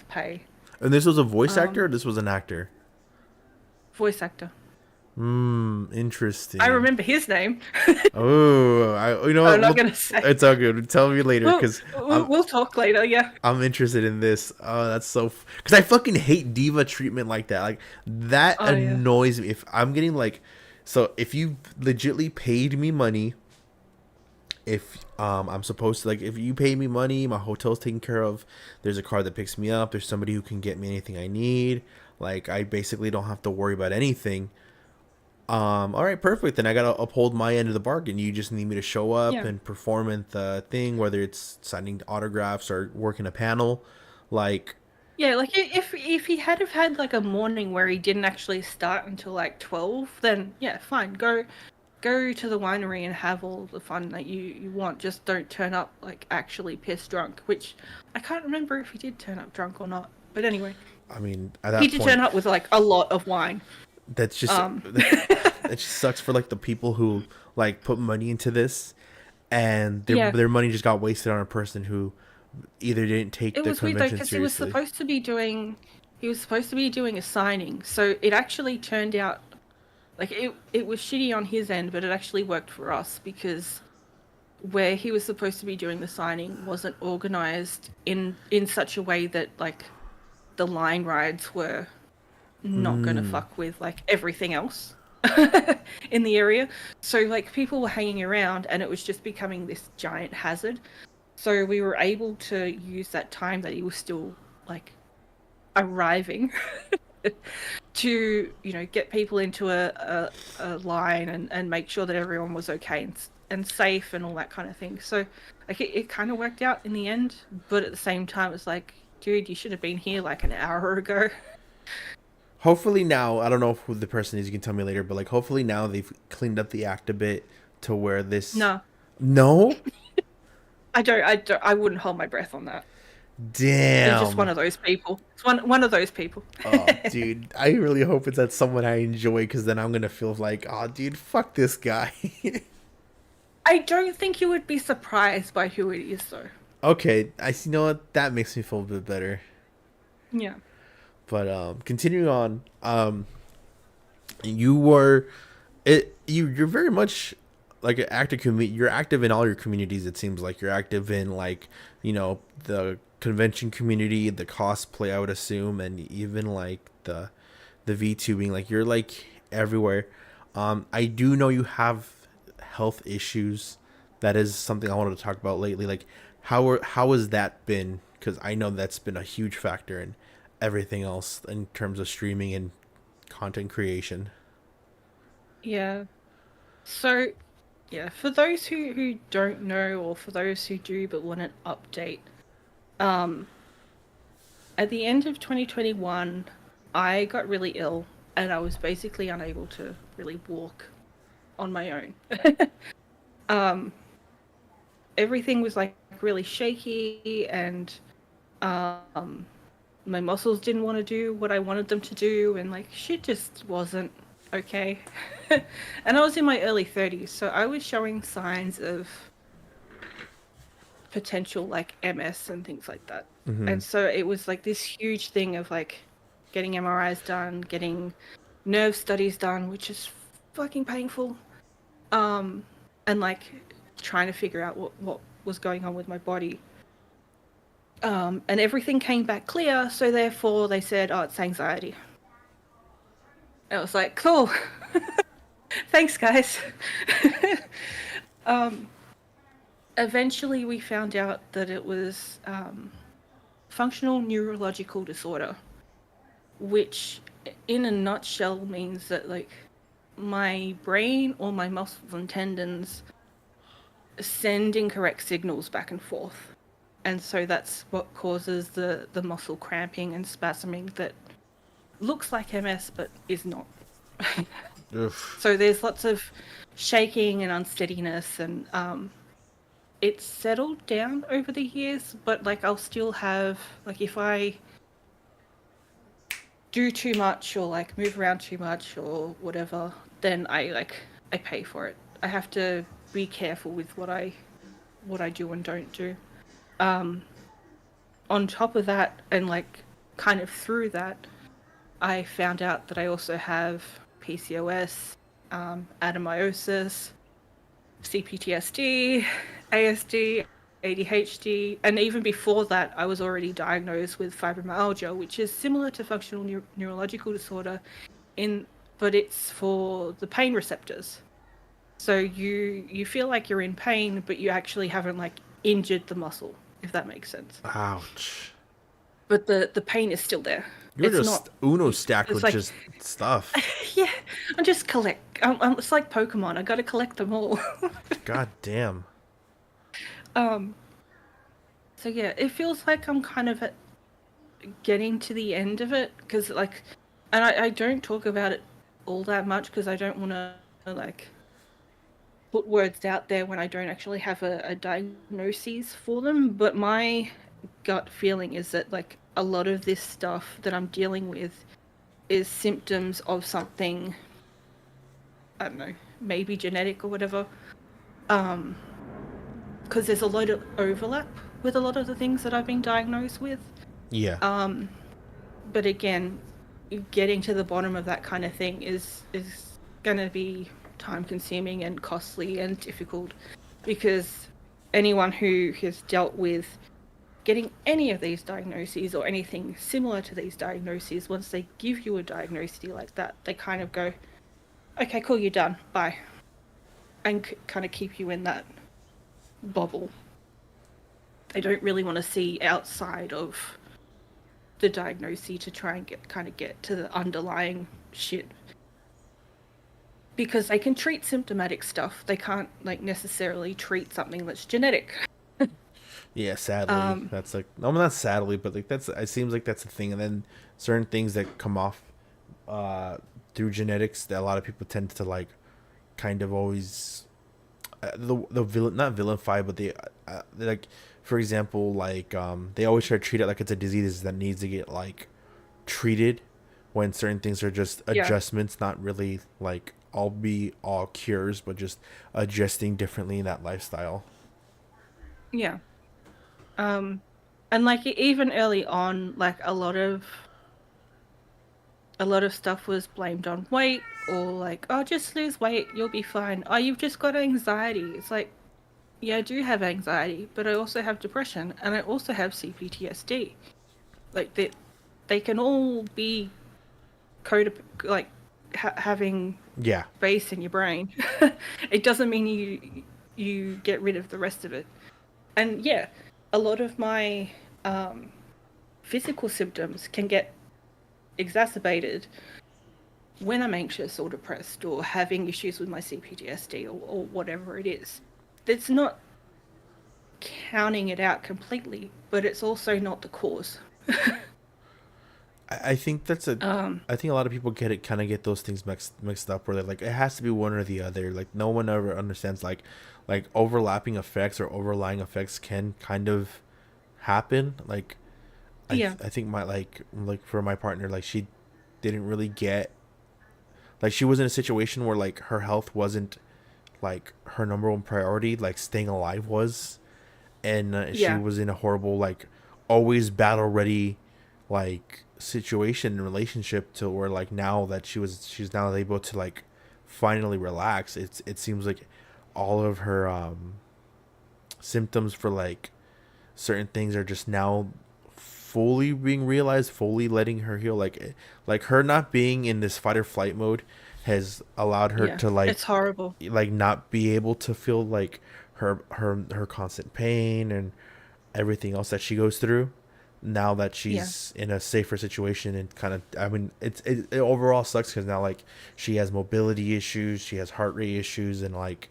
pay. And this was a voice actor, or this was an actor? Voice actor. Interesting. I remember his name. You know what? I'm not gonna say. It's all good. Tell me later, because we'll talk later. Yeah. I'm interested in this. Oh, that's so. Because I fucking hate diva treatment like that. Like, that annoys me. If I'm getting like, so if you legitly paid me money, if I'm supposed to, like, if you pay me money, my hotel's taken care of. There's a car that picks me up. There's somebody who can get me anything I need. Like, I basically don't have to worry about anything. All right, perfect. Then I gotta uphold my end of the bargain. You just need me to show up and perform in the thing, whether it's signing autographs or working a panel, like. Yeah, like if he had have had like a morning where he didn't actually start until like 12, then yeah, fine. Go to the winery and have all the fun that you want. Just don't turn up like actually pissed drunk, which I can't remember if he did turn up drunk or not. But anyway. I mean, at that he did turn up with like a lot of wine. That's just that just sucks for like the people who like put money into this, and their money just got wasted on a person who either didn't take the convention seriously. Because he was supposed to be doing a signing, so it actually turned out like it was shitty on his end, but it actually worked for us because where he was supposed to be doing the signing wasn't organized in such a way that like the line rides were not gonna fuck with like everything else in the area. So like people were hanging around and it was just becoming this giant hazard. So we were able to use that time that he was still like arriving to, you know, get people into a line and make sure that everyone was okay and safe and all that kind of thing. So like it kind of worked out in the end, but at the same time it's like, dude, you should have been here like an hour ago. Hopefully now, I don't know who the person is, you can tell me later, but like hopefully now they've cleaned up the act a bit to where this... No? I wouldn't hold my breath on that. Damn. It's just one of those people. It's one of those people. Oh, dude. I really hope it's that someone I enjoy, because then I'm going to feel like, oh, dude, fuck this guy. I don't think you would be surprised by who it is, though. Okay. You know what? That makes me feel a bit better. Yeah. But continuing on, you're very much like an active you're active in all your communities. It seems like you're active in like, you know, the convention community, the cosplay, I would assume, and even like the VTubing. Like you're like everywhere. I do know you have health issues. That is something I wanted to talk about lately. Like how has that been? Because I know that's been a huge factor in everything else in terms of streaming and content creation. Yeah. So, yeah, for those who don't know, or for those who do but want an update, at the end of 2021, I got really ill and I was basically unable to really walk on my own. Everything was like really shaky and my muscles didn't want to do what I wanted them to do, and like shit just wasn't okay. And I was in my early 30s, so I was showing signs of potential like MS and things like that. And so it was like this huge thing of like getting MRIs done, getting nerve studies done, which is fucking painful, and like trying to figure out what was going on with my body. And everything came back clear, so therefore they said, oh, it's anxiety. And I was like, cool. Thanks, guys. Eventually we found out that it was functional neurological disorder, which in a nutshell means that like my brain or my muscles and tendons send incorrect signals back and forth. And so that's what causes the muscle cramping and spasming that looks like MS but is not. So there's lots of shaking and unsteadiness, and it's settled down over the years, but like I'll still have, like if I do too much or like move around too much or whatever, then I pay for it. I have to be careful with what I do and don't do. On top of that, and like kind of through that, I found out that I also have PCOS, adenomyosis, CPTSD, ASD, ADHD, and even before that, I was already diagnosed with fibromyalgia, which is similar to functional neurological disorder, but it's for the pain receptors. So you feel like you're in pain, but you actually haven't like injured the muscle, if that makes sense. Ouch. But the pain is still there. You're just Uno stacked with like, just stuff. Yeah, I'm just it's like Pokemon. I gotta collect them all. God damn. So yeah, it feels like I'm kind of getting to the end of it because like, and I don't talk about it all that much because I don't want to like put words out there when I don't actually have a diagnosis for them. But my gut feeling is that like a lot of this stuff that I'm dealing with is symptoms of something, I don't know, maybe genetic or whatever. Because there's a lot of overlap with a lot of the things that I've been diagnosed with. Yeah. But again, getting to the bottom of that kind of thing is gonna be time consuming and costly and difficult, because anyone who has dealt with getting any of these diagnoses or anything similar to these diagnoses, once they give you a diagnosis like that, they kind of go, okay, cool, you're done, bye, and kind of keep you in that bubble. They don't really want to see outside of the diagnosis to try and get to the underlying shit, because they can treat symptomatic stuff. They can't like necessarily treat something that's genetic. Yeah, sadly, that's like, no, not sadly, but like it seems like that's a thing. And then certain things that come off through genetics that a lot of people tend to like kind of always the villain, not vilify, but they like, for example, like they always try to treat it like it's a disease that needs to get like treated, when certain things are just adjustments, not really like all cures, but just adjusting differently in that lifestyle. Yeah. And like even early on, like a lot of stuff was blamed on weight, or like, oh, just lose weight, you'll be fine. Oh, you've just got anxiety. It's like, yeah, I do have anxiety, but I also have depression, and I also have CPTSD. Like they can all be having space in your brain. It doesn't mean you get rid of the rest of it. And yeah, a lot of my physical symptoms can get exacerbated when I'm anxious or depressed or having issues with my CPTSD or whatever it is. It's not counting it out completely, but it's also not the cause. I think that's I think a lot of people get those things mixed up, where they're like, it has to be one or the other. Like no one ever understands like overlapping effects or overlying effects can kind of happen. Like I think my like for my partner, like she didn't really get, like she was in a situation where like her health wasn't like her number one priority, like staying alive was, and she was in a horrible like always battle ready like situation and relationship, to where like now that she's now able to like finally relax, it seems like all of her symptoms for like certain things are just now fully being realized, fully letting her heal. Like her not being in this fight or flight mode has allowed her to like, it's horrible, like not be able to feel like her constant pain and everything else that she goes through, now that she's in a safer situation. And kind of, I mean, it overall sucks, because now like she has mobility issues, she has heart rate issues, and like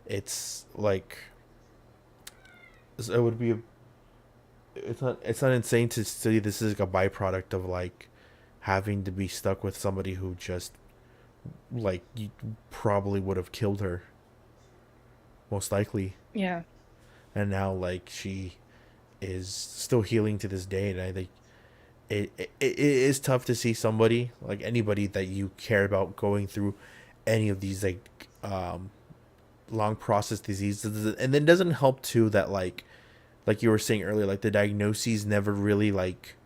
it's like it would be it's not insane to see this is like a byproduct of like having to be stuck with somebody who just like you probably would have killed her, most likely. Yeah. And now like she is still healing to this day, and I think it is tough to see somebody, like anybody that you care about, going through any of these like long process diseases. And then it doesn't help too that like you were saying earlier, like the diagnoses never really like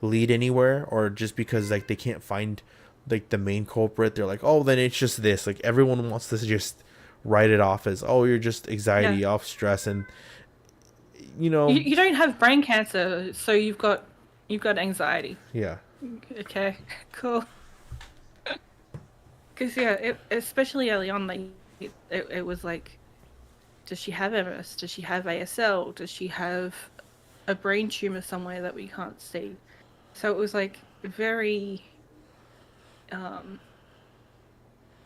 lead anywhere, or just because like they can't find like the main culprit, they're like, oh, then it's just this. Like everyone wants to just write it off as, oh, you're just anxiety off stress, and you know, you don't have brain cancer, so you've got anxiety. Yeah. Okay, cool. Because especially early on, like it was like, does she have MS? Does she have ASL? Does she have a brain tumor somewhere that we can't see? So it was like very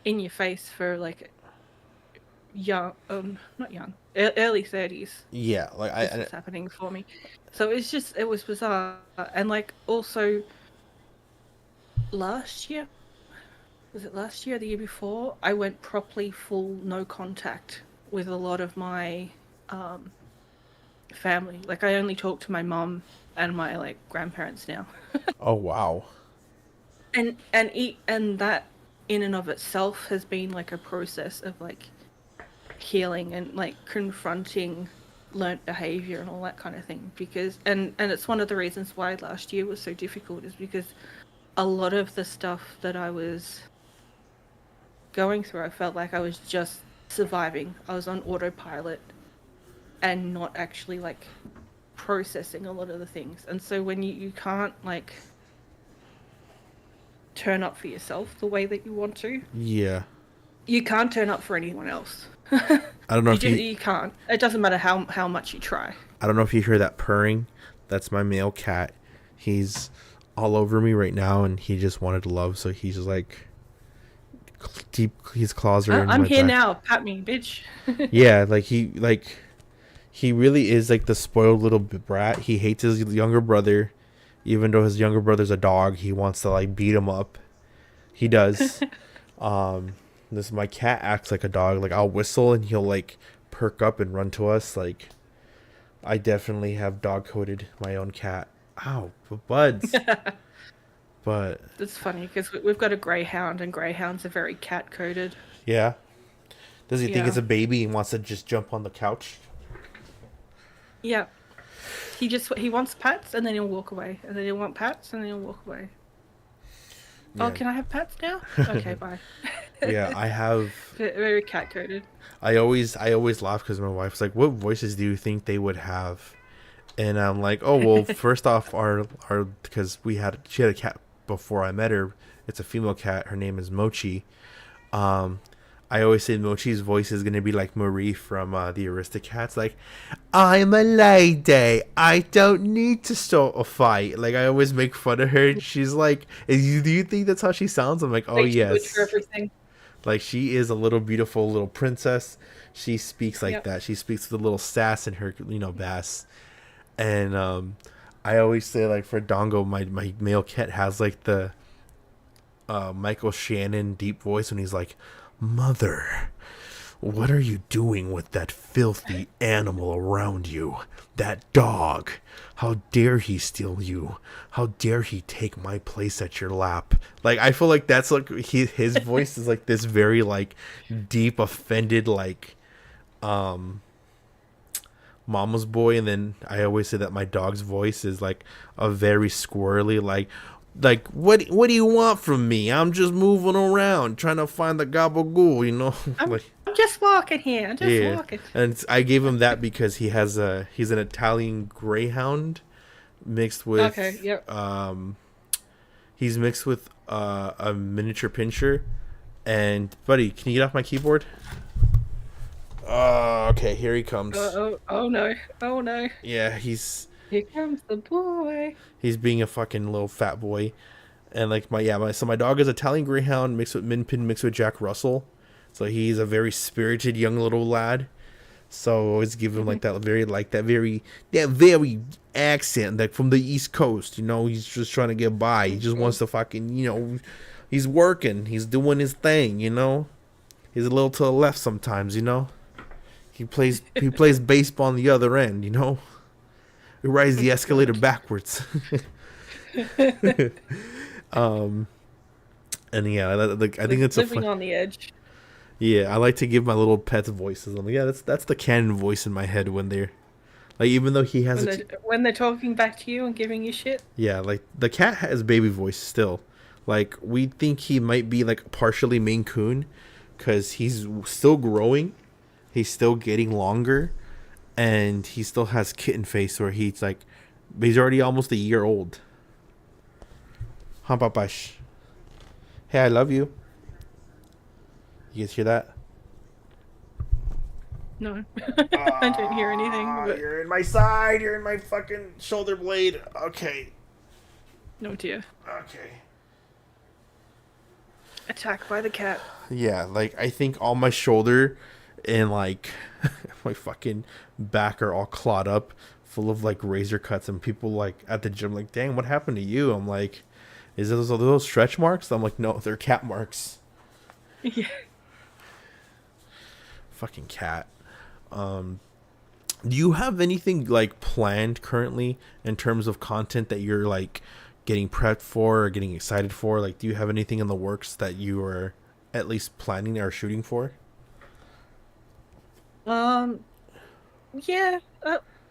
in your face for like young, not young, early 30s. Yeah, like This was happening for me. So it was bizarre. And like also last year, was it last year or the year before, I went properly full no contact with a lot of my family. Like I only talk to my mum and my like grandparents now. Oh wow. And that in and of itself has been like a process of like healing and like confronting learnt behavior and all that kind of thing, because and it's one of the reasons why last year was so difficult, is because a lot of the stuff that I was going through, I felt like I was just surviving. I was on autopilot and not actually like processing a lot of the things. And so when you can't like turn up for yourself the way that you want to, Yeah. you can't turn up for anyone else. I don't know if you can't. It doesn't matter how much you try. I don't know if you hear that purring. That's my male cat. He's all over me right now, and he just wanted love, so he's just like deep. His claws are in I'm my here back. now. Pat me, bitch. Yeah, he really is like the spoiled little brat. He hates his younger brother, even though his younger brother's a dog. He wants to like beat him up. He does. My cat acts like a dog. Like I'll whistle and he'll like perk up and run to us. Like I definitely have dog coded my own cat. Ow, buds. But it's funny because we've got a greyhound, and greyhounds are very cat coded. Yeah. Does he think Yeah. it's a baby and wants to just jump on the couch? Yeah. He wants pats and then he'll walk away, and then he'll want pats and then he'll walk away. Yeah. Oh, can I have pats now? Okay, bye. Yeah, I have. Very cat coded. I always laugh because my wife's like, "What voices do you think they would have?" And I'm like, "Oh well, first off, our because she had a cat before I met her. It's a female cat. Her name is Mochi. I always say Mochi's voice is gonna be like Marie from the Aristocats, like, "I'm a lady. I don't need to start a fight." Like I always make fun of her. She's like, "Do you think that's how she sounds?" I'm like, "Oh Way too good yes." for everything. Like she is a little beautiful little princess. She speaks like Yep. that. She speaks with a little sass in her, bass. And I always say like for Dongo, my male cat has like the Michael Shannon deep voice when he's like, "Mother, what are you doing with that filthy animal around you? That dog. How dare he steal you? How dare he take my place at your lap?" Like I feel like that's like his voice is like this very like deep offended like mama's boy. And then I always say that my dog's voice is like a very squirrely like what do you want from me? I'm just moving around trying to find the gabagool, I'm just walking here. I'm just walking. And I gave him that because he's an Italian greyhound mixed with he's mixed with a miniature pinscher. And buddy, can you get off my keyboard? Okay, here he comes. Oh no. Yeah, Here comes the boy. He's being a fucking little fat boy. And like my dog is Italian greyhound mixed with Min Pin mixed with Jack Russell. So he's a very spirited young little lad. So I always give him like that very accent like from the East Coast, he's just trying to get by. He just wants to fucking, he's working, he's doing his thing, He's a little to the left sometimes, He plays baseball on the other end, He rides the escalator backwards. And yeah, I think it's living on the edge. Yeah, I like to give my little pets voices. I'm like, yeah, that's the canon voice in my head when they're like, even though he has when they're talking back to you and giving you shit. Yeah, like the cat has baby voice still. Like we think he might be like partially Maine Coon because he's still growing, he's still getting longer, and he still has kitten face where he's already almost a year old. Huh, papash? Hey, I love you. You guys hear that? No. I don't hear anything. But... You're in my side. You're in my fucking shoulder blade. Okay. No dear. Okay. Attacked by the cat. Yeah, like I think all my shoulder and like my fucking back are all clawed up, full of like razor cuts, and people like at the gym like, "Dang, what happened to you?" I'm like, "Is those stretch marks?" I'm like, "No, they're cat marks." Yeah. Fucking cat. Do you have anything like planned currently in terms of content that you're like getting prepped for or getting excited for? Like, do you have anything in the works that you are at least planning or shooting for? Yeah.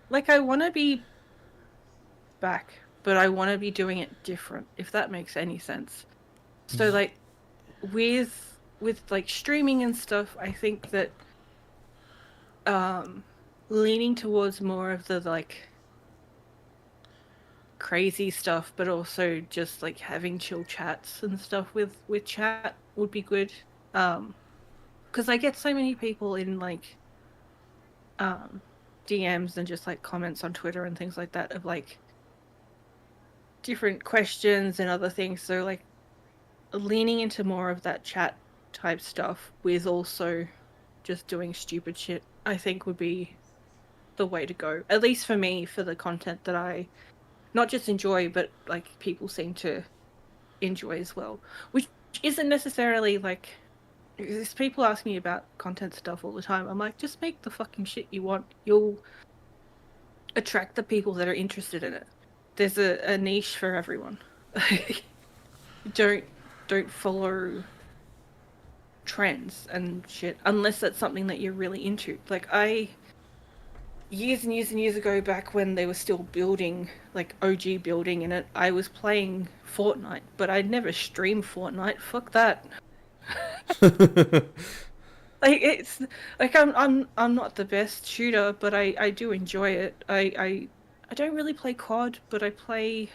Like I want to be back, but I want to be doing it different, if that makes any sense. So like with like streaming and stuff, I think that leaning towards more of the like crazy stuff, but also just like having chill chats and stuff with chat would be good. Because I get so many people in like DMs and just like comments on Twitter and things like that of like different questions and other things. So like leaning into more of that chat type stuff with also just doing stupid shit, I think would be the way to go. At least for me, for the content that I not just enjoy, but like people seem to enjoy as well. Which isn't necessarily like, because people ask me about content stuff all the time. I'm like, just make the fucking shit you want. You'll attract the people that are interested in it. There's a niche for everyone. Don't follow trends and shit unless that's something that you're really into. Like I years and years and years ago, back when they were still building, like OG building in it, I was playing Fortnite, but I'd never streamed Fortnite. Fuck that. Like it's like I'm not the best shooter, but I do enjoy it. I don't really play COD, but I play.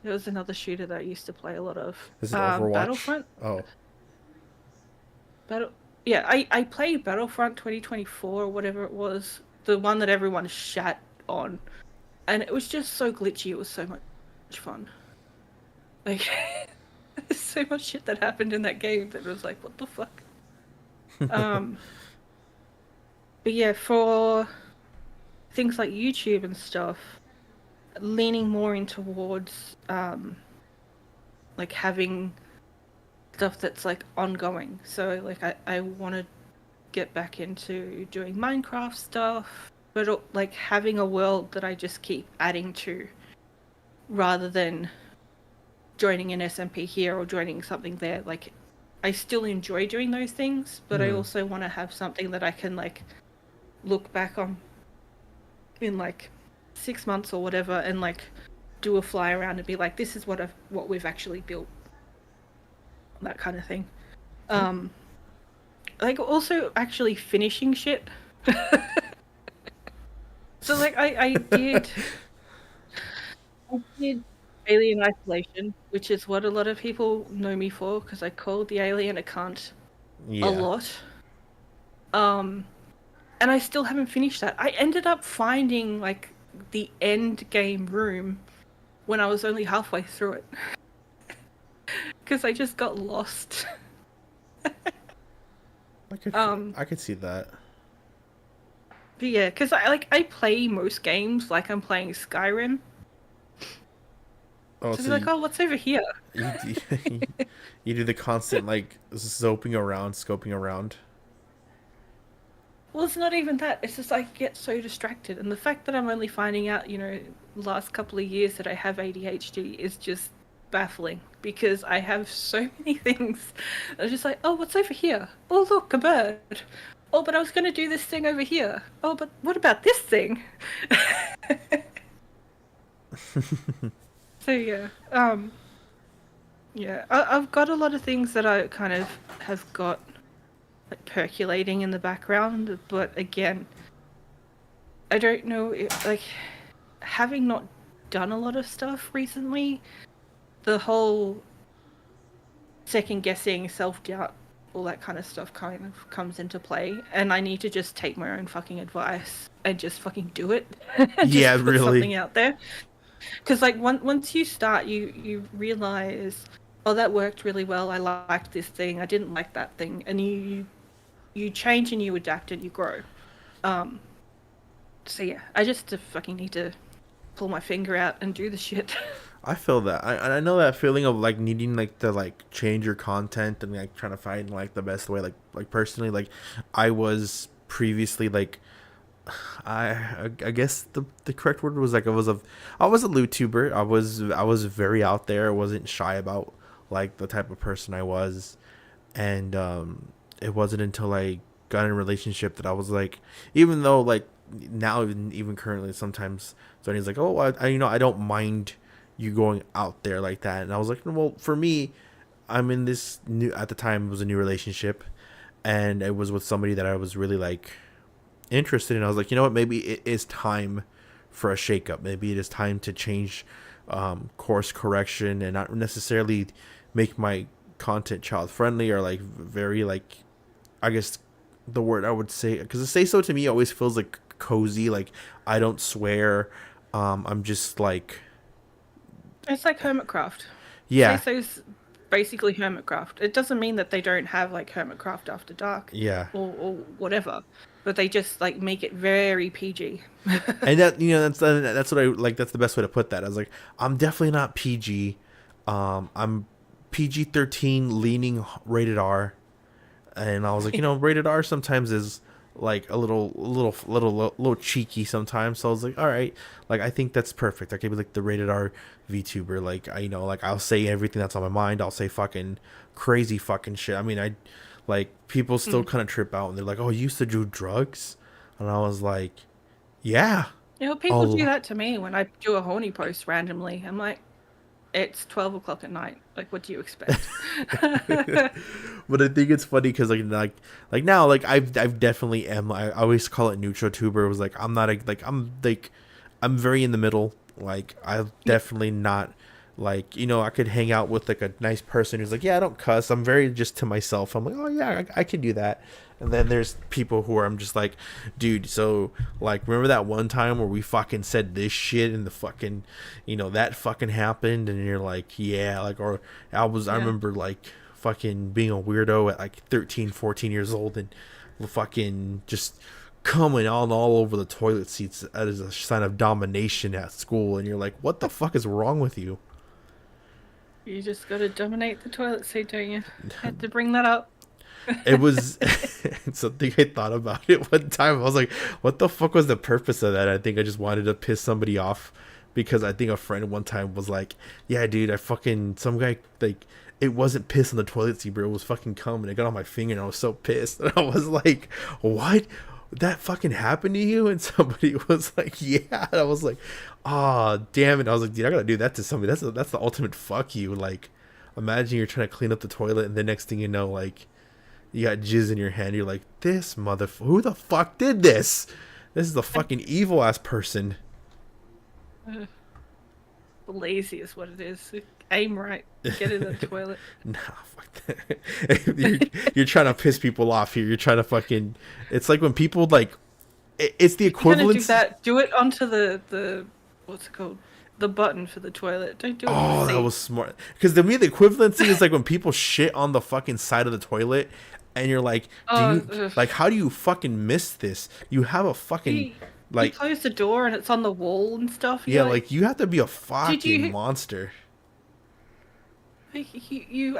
There was another shooter that I used to play a lot of. Is it Overwatch? Battlefront. Oh. Yeah, I played Battlefront 2024 or whatever it was, the one that everyone shat on, and it was just so glitchy. It was so much fun. Like, there's so much shit that happened in that game that was like, what the fuck? But yeah, for things like YouTube and stuff, leaning more in towards like having stuff that's like ongoing. So like I want to get back into doing Minecraft stuff, but like having a world that I just keep adding to rather than joining an SMP here or joining something there. Like I still enjoy doing those things, but I also want to have something that I can like look back on in like 6 months or whatever and like do a fly around and be like, this is what we've actually built. That kind of thing. Like also actually finishing shit. So like I did Alien Isolation, which is what a lot of people know me for, because I called the alien a cunt a lot. And I still haven't finished that. I ended up finding like the end game room when I was only halfway through it. Because I just got lost. I could see that. But yeah, because I play most games like I'm playing Skyrim. Oh, so like, oh, what's over here? You do the constant like scoping around. Well, it's not even that. It's just I get so distracted, and the fact that I'm only finding out, last couple of years that I have ADHD is just baffling, because I have so many things. I'm just like, oh, what's over here? Oh, look, a bird. Oh, but I was going to do this thing over here. Oh, but what about this thing? So yeah, I've got a lot of things that I kind of have got like percolating in the background, but again, I don't know if, like, having not done a lot of stuff recently, the whole second guessing, self-doubt, all that kind of stuff kind of comes into play, and I need to just take my own fucking advice and just fucking do it. Yeah, put really. something out there. Because like once you start, you realize oh, that worked really well. I liked this thing. I didn't like that thing. And you change and you adapt and you grow. So yeah, I just fucking need to pull my finger out and do the shit. I feel that. I know that feeling of like needing like to like change your content and like trying to find like the best way. Like personally, like I was previously like I guess the correct word was like I was a YouTuber. I was very out there. I wasn't shy about like the type of person I was, and it wasn't until I got in a relationship that I was like, even though like now even currently sometimes Sonny's like, oh, I you know, I don't mind you going out there like that. And I was like, well, for me, I'm in this new, at the time it was a new relationship, and it was with somebody that I was really like interested in. I was like, you know what, maybe it is time for a shakeup. Maybe it is time to change course correction and not necessarily make my content child friendly or like very like, I guess the word I would say, because to say so to me always feels like cozy. Like I don't swear. I'm just like, It's like Hermitcraft. yeah. Say-so's basically Hermitcraft. It doesn't mean that they don't have like Hermitcraft After Dark. Yeah. Or whatever. But they just like make it very PG. And that, you know, that's what I like. That's the best way to put that. I was like, I'm definitely not PG. I'm PG-13 leaning rated R. And I was like, you know, rated R sometimes is like a little cheeky sometimes. So I was like, all right, like I think that's perfect. I could be like the rated R VTuber. Like I, you know, like I'll say everything that's on my mind. I'll say fucking crazy fucking shit. I mean, I like people still kind of trip out and they're like, oh, you used to do drugs, and I was like, yeah. You know, people do that to me when I do a horny post randomly. I'm like, it's 12 o'clock at night. Like, what do you expect? But I think it's funny because like now, like I've definitely am. I always call it neutral tuber. It was like I'm not I'm very in the middle. Like I'm definitely not like, you know, I could hang out with like a nice person who's like, yeah, I don't cuss. I'm very just to myself. I'm like, oh yeah, I can do that. And then there's people who are, I'm just like, dude, so like, remember that one time where we fucking said this shit and the fucking, you know, that fucking happened, and you're like, yeah, like, or I remember like fucking being a weirdo at like 13, 14 years old and fucking just coming on all over the toilet seats as a sign of domination at school, and you're like, what the fuck is wrong with you? You just gotta dominate the toilet seat, don't you? Had to bring that up. It was something I thought about it one time. I was like, what the fuck was the purpose of that? I think I just wanted to piss somebody off, because I think a friend one time was like, yeah, dude, some guy, like, it wasn't piss on the toilet seat, bro. It was fucking cum, and it got on my finger, and I was so pissed. And I was like, what? That fucking happened to you? And somebody was like, yeah. And I was like, oh, damn it. I was like, dude, I gotta do that to somebody. That's the ultimate fuck you. Like, imagine you're trying to clean up the toilet, and the next thing you know, like, you got jizz in your hand. You're like, who the fuck did this? This is the fucking evil ass person. Lazy is what it is. Aim right. Get in the toilet. Nah, fuck that. you're trying to piss people off here. You're trying to fucking. It's like when people like. It's the equivalent. Do that. Do it onto the what's it called? The button for the toilet. Don't do it. Oh, that was smart. Because to me, the equivalency is like when people shit on the fucking side of the toilet, and you're like, like, how do you fucking miss this? You have a fucking like. You close the door and it's on the wall and stuff. Yeah, like you have to be a fucking monster. You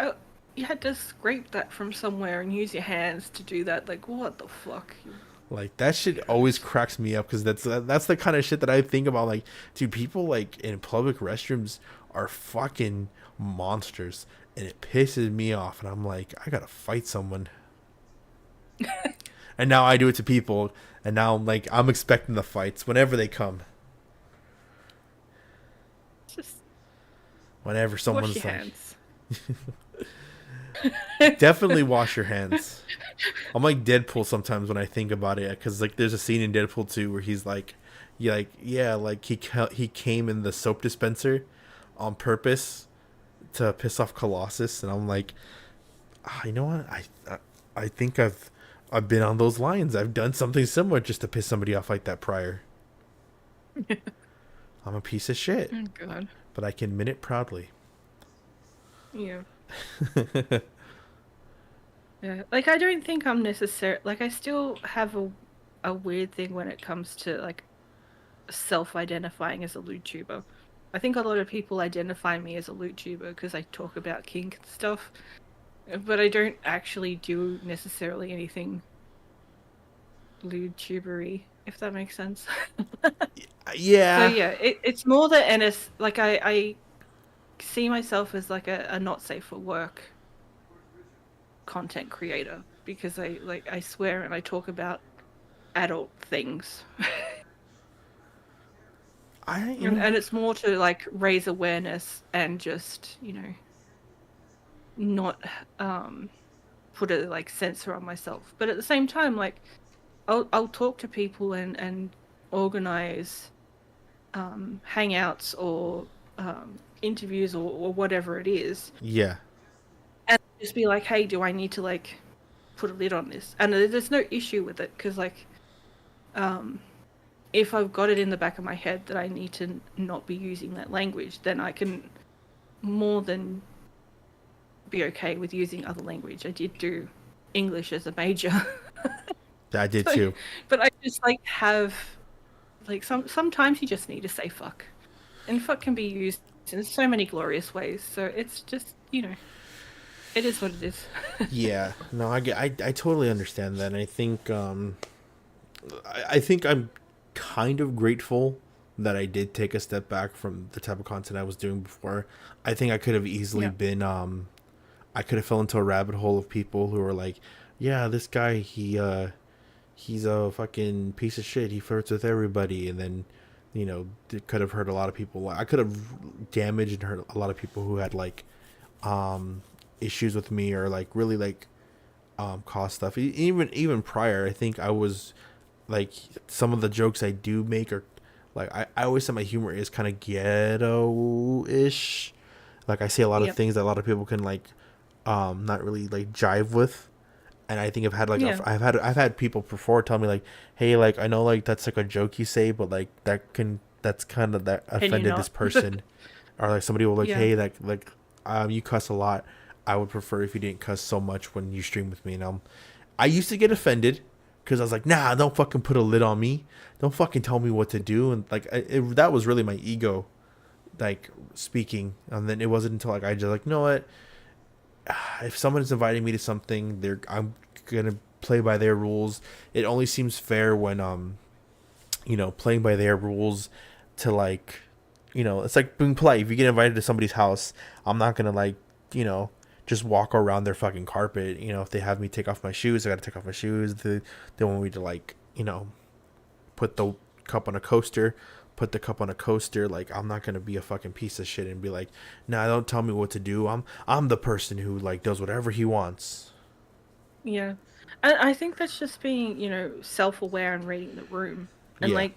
had to scrape that from somewhere and use your hands to do that. Like, what the fuck? Like, that shit always cracks me up, because that's the kind of shit that I think about. Like, dude, people like in public restrooms are fucking monsters, and it pisses me off. And I'm like, I gotta fight someone. And now I do it to people, and now I'm like, I'm expecting the fights whenever they come. Just whenever someone's wash your like. hands. Definitely wash your hands. I'm like Deadpool sometimes when I think about it, because like there's a scene in Deadpool 2 where he's like, he came in the soap dispenser on purpose to piss off Colossus, and I'm like, you know what? I think I've been on those lines. I've done something similar just to piss somebody off like that prior. I'm a piece of shit. Oh, God. But I can admit it proudly. Yeah. Yeah, like I don't think I'm necessary. Like I still have a weird thing when it comes to like self-identifying as a YouTuber. I think a lot of people identify me as a YouTuber because I talk about kink and stuff, but I don't actually do necessarily anything YouTubery, if that makes sense. Yeah. So yeah, it's more the NS. Like I see myself as like a not safe for work content creator because I swear and I talk about adult things. And it's more to like raise awareness and just, you know, not put a like censor on myself. But at the same time, like I'll talk to people and organize hangouts or interviews or whatever it is. Yeah. And just be like, hey, do I need to like put a lid on this? And there's no issue with it because like if I've got it in the back of my head that I need to not be using that language, then I can more than be okay with using other language. I did do English as a major. I did too. But I just like have like sometimes you just need to say fuck. And fuck can be used in so many glorious ways. So it's just, you know, it is what it is. Yeah. No, I totally understand that. And I think I'm kind of grateful that I did take a step back from the type of content I was doing before. I think I could have easily been I could have fell into a rabbit hole of people who were like, yeah, this guy he's a fucking piece of shit, he flirts with everybody, and then, you know, it could have hurt a lot of people. I could have damaged and hurt a lot of people who had like issues with me or like really like caused stuff. Even prior, I think I was like, some of the jokes I do make are like, I always say my humor is kind of ghetto-ish. Like I say a lot of things that a lot of people can like not really like jive with. And I think I've had like I've had people before tell me like, hey, like I know like that's like a joke you say, but like that's kind of that offended this person. Or like somebody will like, hey, like you cuss a lot. I would prefer if you didn't cuss so much when you stream with me. And I used to get offended because I was like, nah, don't fucking put a lid on me. Don't fucking tell me what to do. And like that was really my ego, like speaking. And then it wasn't until like I just like, you know what? If someone is inviting me to something, I'm gonna play by their rules. It only seems fair when you know, playing by their rules to like, you know, it's like being polite. If you get invited to somebody's house, I'm not gonna like, you know, just walk around their fucking carpet. You know, if they have me take off my shoes, I gotta take off my shoes. They want me to like, you know, put the cup on a coaster. Like I'm not gonna be a fucking piece of shit and be like, nah, don't tell me what to do. I'm the person who like does whatever he wants. Yeah, and I think that's just being, you know, self-aware and reading the room and like,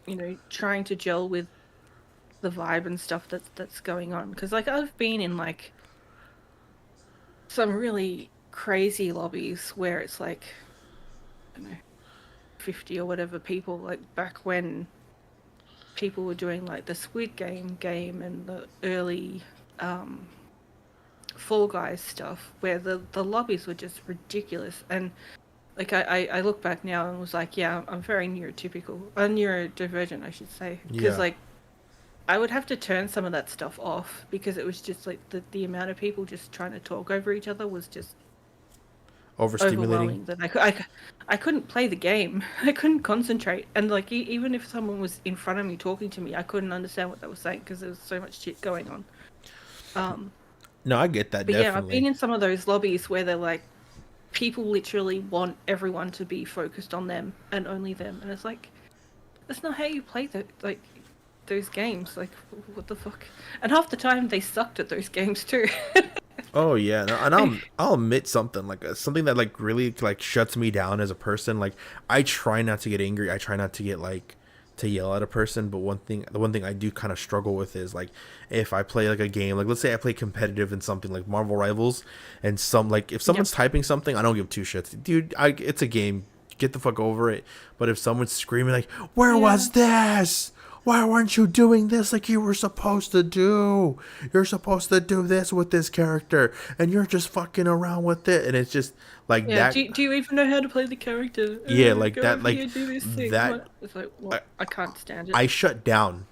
you know, trying to gel with the vibe and stuff that's going on. Because like I've been in like some really crazy lobbies where it's like, I don't know, 50 or whatever people, like back when people were doing like the Squid Game and the early Fall Guys stuff, where the lobbies were just ridiculous. And like I look back now and was like, yeah, I'm very neurodivergent, I should say, because like I would have to turn some of that stuff off because it was just like the amount of people just trying to talk over each other was just overstimulating. That I couldn't play the game. I couldn't concentrate, and like even if someone was in front of me talking to me, I couldn't understand what they were saying because there was so much shit going on. No, I get that. But definitely. Yeah, I've been in some of those lobbies where they're like, people literally want everyone to be focused on them and only them, and it's like, that's not how you play those games. Like, what the fuck? And half the time they sucked at those games too. Oh yeah, no, and I'll admit something like something that like really like shuts me down as a person. Like I try not to get angry. I try not to get like to yell at a person. But the one thing I do kind of struggle with is like if I play like a game, like let's say I play competitive in something like Marvel Rivals, and if someone's typing something, I don't give two shits, dude. It's a game. Get the fuck over it. But if someone's screaming like, "Where was this? why weren't you doing this like you were supposed to do? You're supposed to do this with this character, and you're just fucking around with it. And it's just like that. Do you even know how to play the character? Yeah, like Go that, over like here, do this thing. that. It's like, what? I can't stand it. I shut down.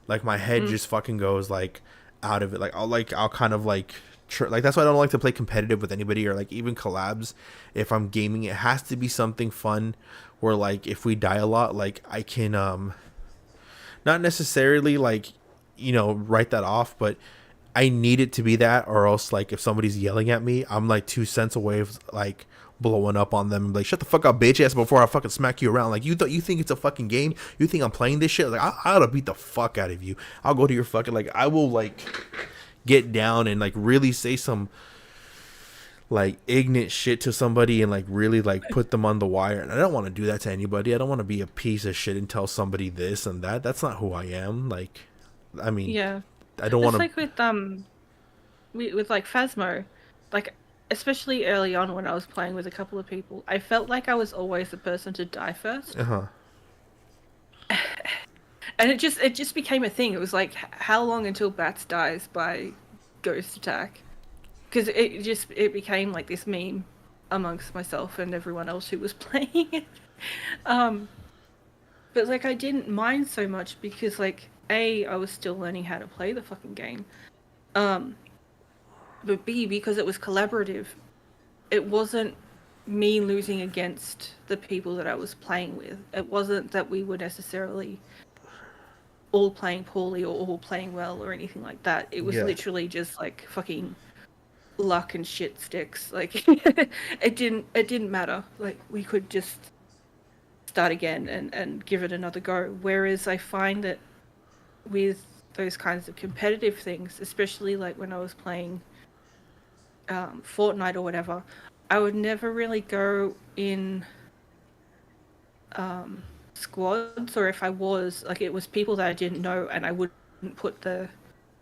Like my head just fucking goes like out of it. I'll kind of like like that's why I don't like to play competitive with anybody or like even collabs. If I'm gaming, it has to be something fun where like if we die a lot, like I can not necessarily like, you know, write that off, but I need it to be that, or else like if somebody's yelling at me, I'm like 2 cents away of like blowing up on them and like, shut the fuck up, bitch ass, before I fucking smack you around. Like you think it's a fucking game? You think I'm playing this shit? Like I ought to beat the fuck out of you. I'll go to your fucking, like I will like get down and like really say some like ignorant shit to somebody and like really like put them on the wire. And I don't want to do that to anybody. I don't want to be a piece of shit and tell somebody this and that. That's not who I am. Like, I mean, yeah, I don't want to. It's like with like Phasmo, like especially early on when I was playing with a couple of people, I felt like I was always the person to die first. And it just became a thing. It was like, how long until Batz dies by ghost attack? Because it became like this meme amongst myself and everyone else who was playing it. But like I didn't mind so much because like I was still learning how to play the fucking game. But B, because it was collaborative, it wasn't me losing against the people that I was playing with. It wasn't that we were necessarily all playing poorly or all playing well or anything like that. It was literally just like fucking luck and shit sticks. Like it didn't matter. Like we could just start again and give it another go. Whereas I find that with those kinds of competitive things, especially like when I was playing Fortnite or whatever, I would never really go in squads, or if I was, like, it was people that I didn't know and I wouldn't put the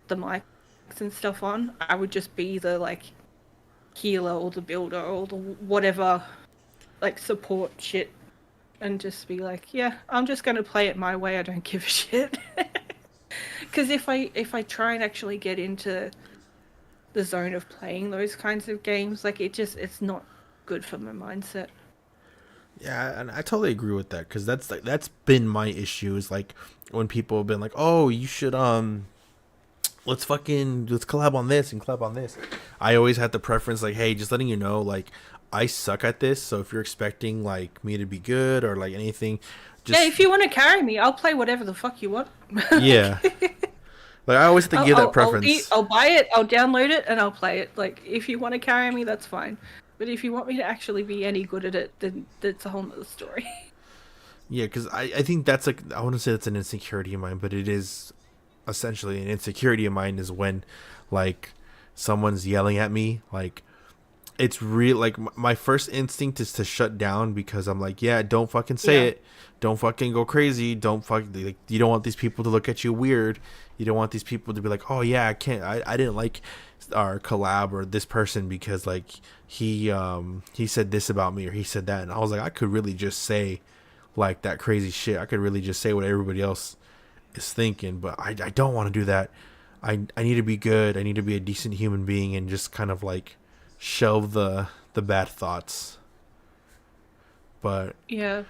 mics and stuff on. I would just be the like healer or the builder or the whatever, like support shit, and just be like, yeah, I'm just gonna play it my way, I don't give a shit. Because if I try and actually get into the zone of playing those kinds of games, like it's not good for my mindset. Yeah, and I totally agree with that, because that's been my issue, is like when people have been like, oh, you should let's collab on this and collab on this. I always had the preference like, hey, just letting you know, like I suck at this, so if you're expecting like me to be good or like anything, just... yeah, if you want to carry me, I'll play whatever the fuck you want. Yeah. Like I always have to give that preference. I'll buy it, I'll download it, and I'll play it. Like if you want to carry me, that's fine. But if you want me to actually be any good at it, then that's a whole nother story. Yeah, because I think that's like, I wouldn't say that's an insecurity of mine, but it is essentially an insecurity of mine, is when like someone's yelling at me. Like it's real. Like my first instinct is to shut down, because I'm like, yeah, don't fucking say it. Don't fucking go crazy. Don't like, you don't want these people to look at you weird. You don't want these people to be like, oh yeah, I didn't like our collab or this person because like he said this about me or he said that. And I was like, I could really just say like that crazy shit. I could really just say what everybody else is thinking, but I don't want to do that. I need to be good. I need to be a decent human being and just kind of like shelve the bad thoughts. But yeah,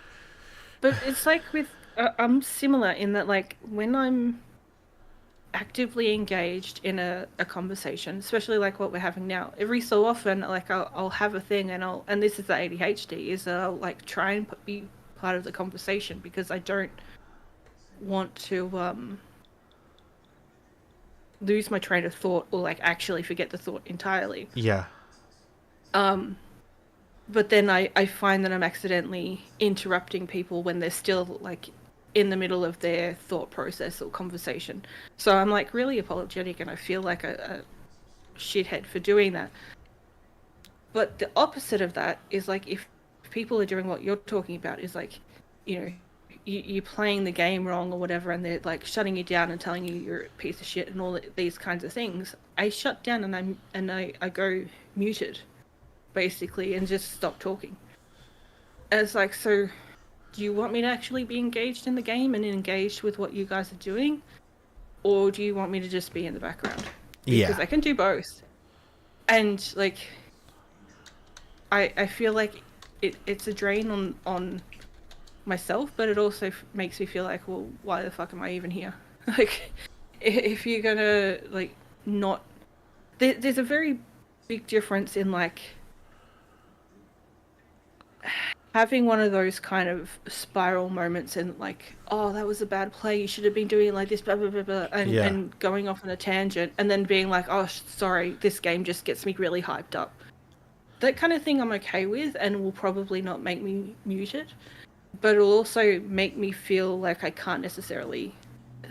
but it's like with I'm similar in that, like, when I'm actively engaged in a conversation, especially like what we're having now, every so often, like I'll have a thing and this is the ADHD, is that I'll like try and be part of the conversation, because I don't want to lose my train of thought or like actually forget the thought entirely. Yeah. But then I find that I'm accidentally interrupting people when they're still like in the middle of their thought process or conversation. So I'm like really apologetic, and I feel like a shithead for doing that. But the opposite of that is like, if people are doing what you're talking about, is like, you know, you're playing the game wrong or whatever, and they're like shutting you down and telling you you're a piece of shit and all these kinds of things. I shut down and I go muted, basically, and just stop talking. And it's like, so do you want me to actually be engaged in the game and engaged with what you guys are doing? Or do you want me to just be in the background? Because I can do both. And, like, I feel like it's a drain on myself, but it also makes me feel like, well, why the fuck am I even here? Like, if you're gonna, like, not... There's a very big difference in, like, having one of those kind of spiral moments and, like, oh, that was a bad play, you should have been doing it like this, blah, blah, blah, blah, and going off on a tangent, and then being like, oh, sorry, this game just gets me really hyped up. That kind of thing I'm okay with, and will probably not make me muted, but it'll also make me feel like I can't necessarily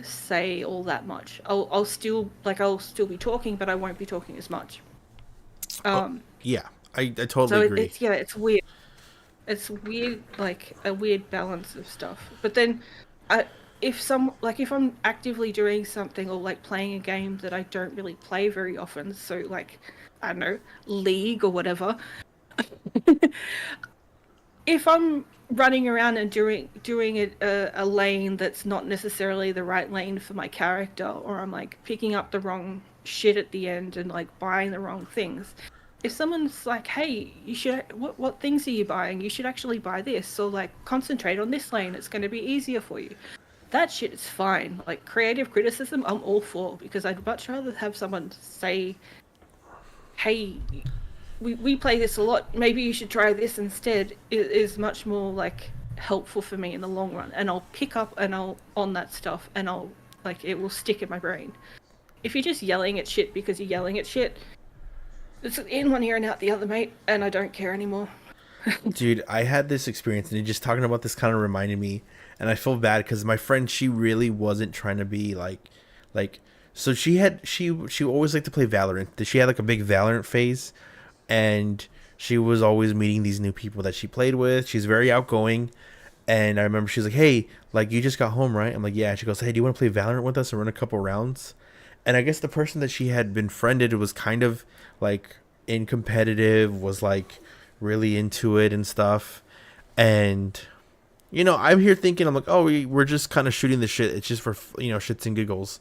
say all that much. I'll still be talking, but I won't be talking as much. Yeah, I totally agree. It's weird. It's weird, like a weird balance of stuff. But then, if I'm actively doing something or like playing a game that I don't really play very often, so like, I don't know, League or whatever. If I'm running around and doing a lane that's not necessarily the right lane for my character, or I'm like picking up the wrong shit at the end and like buying the wrong things. If someone's like, hey, you should, what things are you buying? You should actually buy this, or like concentrate on this lane, it's going to be easier for you. That shit is fine. Like, creative criticism, I'm all for, because I'd much rather have someone say, hey, we play this a lot, maybe you should try this instead. It is much more like helpful for me in the long run, and I'll pick up and I'll on that stuff, and I'll like, it will stick in my brain. If you're just yelling at shit because you're yelling at shit, it's in one ear and out the other, mate, and I don't care anymore. Dude, I had this experience, and just talking about this kind of reminded me, and I feel bad because my friend, she really wasn't trying to be like, so she always liked to play Valorant. She had like a big Valorant phase, and she was always meeting these new people that she played with. She's very outgoing, and I remember she's like, hey, like, you just got home, right? I'm like, yeah. She goes, hey, do you want to play Valorant with us and run a couple rounds? And I guess the person that she had been friended was kind of like in competitive, was like really into it and stuff. And, you know, I'm here thinking, I'm like, oh, we're just kind of shooting the shit. It's just for, you know, shits and giggles.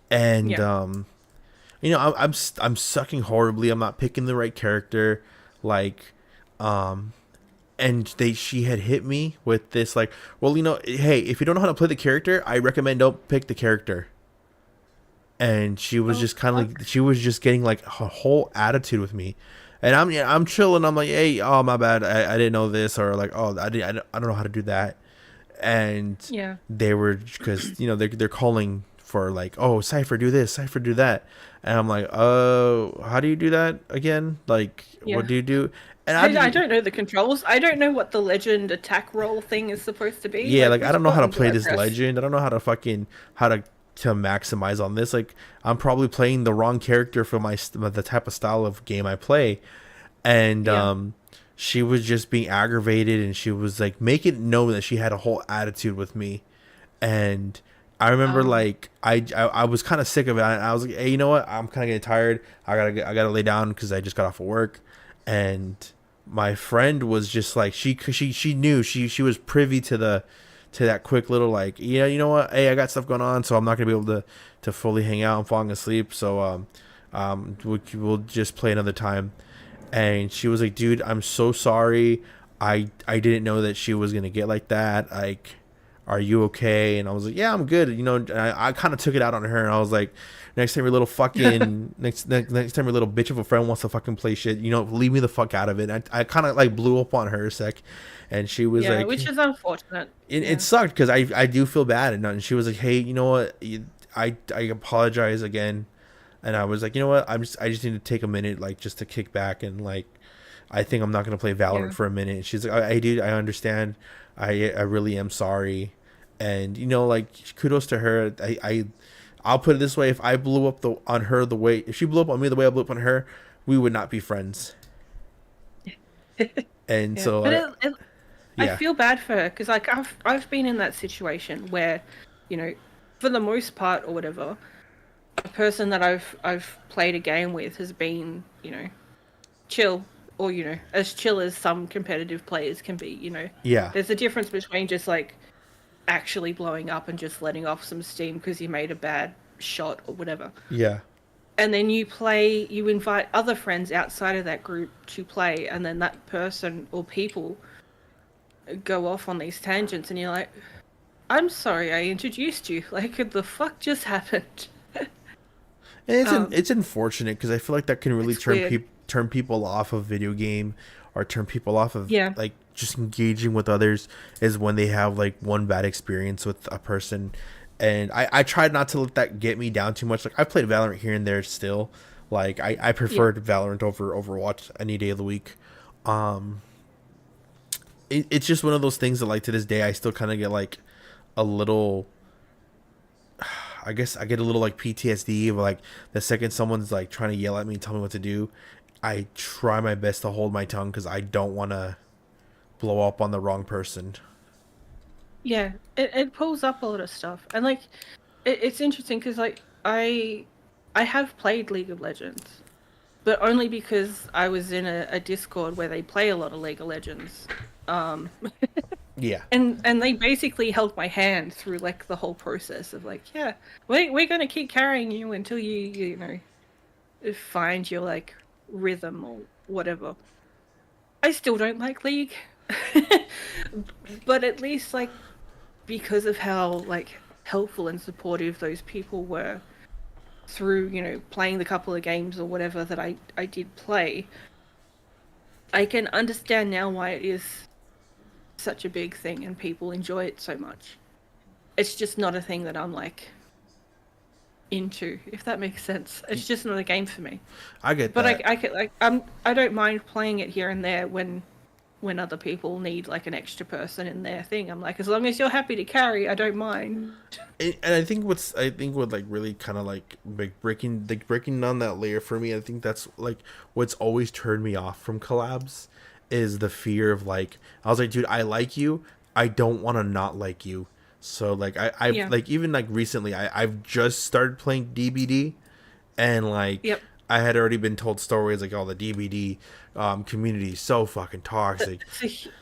And, you know, I'm sucking horribly. I'm not picking the right character. Like, and she had hit me with this, like, well, you know, hey, if you don't know how to play the character, I recommend don't pick the character. And she was just kind of like, she was just getting like a whole attitude with me. And I'm chilling. I'm like, hey, oh, my bad. I didn't know this, or like, oh, I don't know how to do that. And they were, because, you know, they're calling for like, oh, Cypher, do this, Cypher, do that. And I'm like, oh, how do you do that again? Like, what do you do? And I don't know the controls. I don't know what the legend attack roll thing is supposed to be. Yeah, like I don't know how to play this legend. I don't know how to maximize on this. Like, I'm probably playing the wrong character for the type of style of game I play. And she was just being aggravated, and she was like making it known that she had a whole attitude with me. And I remember like I was kind of sick of it. I was like, hey, you know what? I'm kind of getting tired. I gotta lay down because I just got off of work. And my friend was just like, she knew, she was privy to that quick little like, yeah, you know what? Hey, I got stuff going on, so I'm not gonna be able to fully hang out. I'm falling asleep, so we'll just play another time. And she was like, dude, I'm so sorry. I didn't know that she was gonna get like that. Like, are you okay? And I was like, yeah, I'm good. You know, and I kind of took it out on her, and I was like, next time your little fucking next time your little bitch of a friend wants to fucking play shit, you know, leave me the fuck out of it. And I kind of like blew up on her a sec, and she was like, which is unfortunate. It sucked because I do feel bad, and she was like, hey, you know what? I apologize again. And I was like, you know what? I just need to take a minute, like, just to kick back, and like, I think I'm not gonna play Valorant for a minute. And she's like, dude, I understand. I really am sorry. And, you know, like, kudos to her. I'll put it this way: if I blew up if she blew up on me the way I blew up on her, we would not be friends. And so, but I feel bad for her, because like I've been in that situation where, you know, for the most part or whatever, a person that I've played a game with has been, you know, chill or as chill as some competitive players can be. Yeah. There's a difference between just like actually blowing up and just letting off some steam because you made a bad shot or whatever. Yeah. And then you invite other friends outside of that group to play, and then that person or people go off on these tangents, and you're like, I'm sorry I introduced you. Like, what the fuck just happened? And it's unfortunate because I feel like that can really turn people off of video game, or turn people off of like just engaging with others, is when they have like one bad experience with a person. And I tried not to let that get me down too much. Like, I played Valorant here and there still. Like, I preferred Valorant over Overwatch any day of the week. It's just one of those things that, like, to this day I still kind of get like a little, I guess I get a little like PTSD of like the second someone's like trying to yell at me and tell me what to do, I try my best to hold my tongue because I don't want to blow up on the wrong person. Yeah, it pulls up a lot of stuff, and like it's interesting because like I have played League of Legends, but only because I was in a Discord where they play a lot of League of Legends. Yeah. And they basically held my hand through like the whole process of like, yeah, we're gonna keep carrying you until you find your like rhythm or whatever. I still don't like League, but at least like because of how like helpful and supportive those people were through playing the couple of games or whatever that I did play, I can understand now why it is such a big thing and people enjoy it so much. It's just not a thing that I'm like into, if that makes sense. It's just not a game for me. I get that. But I could like I don't mind playing it here and there when other people need like an extra person in their thing. I'm like, as long as you're happy to carry, I don't mind. And I think what like really kind of like breaking down that layer for me, I think that's like what's always turned me off from collabs, is the fear of like, I was like, dude, I like you, I don't want to not like you. So like I've like even like recently I've just started playing DBD, and like I had already been told stories like, oh, the DBD community is so fucking toxic.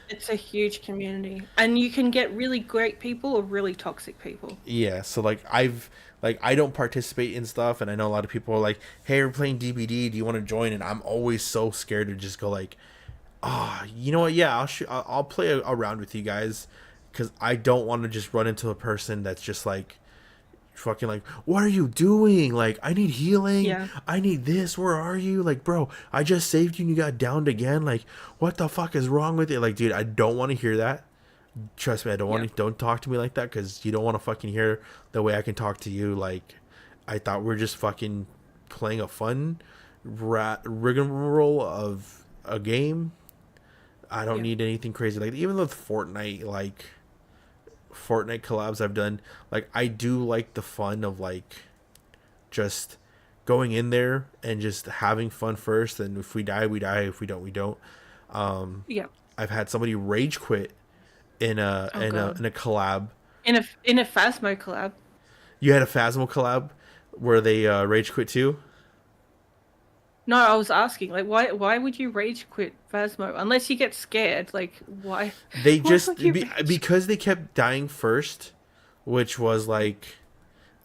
It's a huge community, and you can get really great people or really toxic people. Yeah, so like I don't participate in stuff, and I know a lot of people are like, hey, we're playing DBD, do you want to join? And I'm always so scared to just go like, oh, you know what, yeah, I'll play a round with you guys, because I don't want to just run into a person that's just like fucking like, what are you doing? Like, I need healing, I need this, where are you? Like, bro, I just saved you and you got downed again. Like, what the fuck is wrong with it? Like, dude, I don't want to hear that. Trust me, I don't want to. Don't talk to me like that, because you don't want to fucking hear the way I can talk to you. Like, I thought we're just fucking playing a fun rigmarole of a game. I don't need anything crazy. Like, even with Fortnite collabs I've done, like, I do like the fun of like just going in there and just having fun first, and if we die, we die, if we don't, we don't. I've had somebody rage quit in a collab. In a Phasmo collab. You had a Phasmo collab where they rage quit too? No, I was asking, like, why would you rage quit Phasmo? Unless you get scared, like, why? They just, because they kept dying first, which was, like...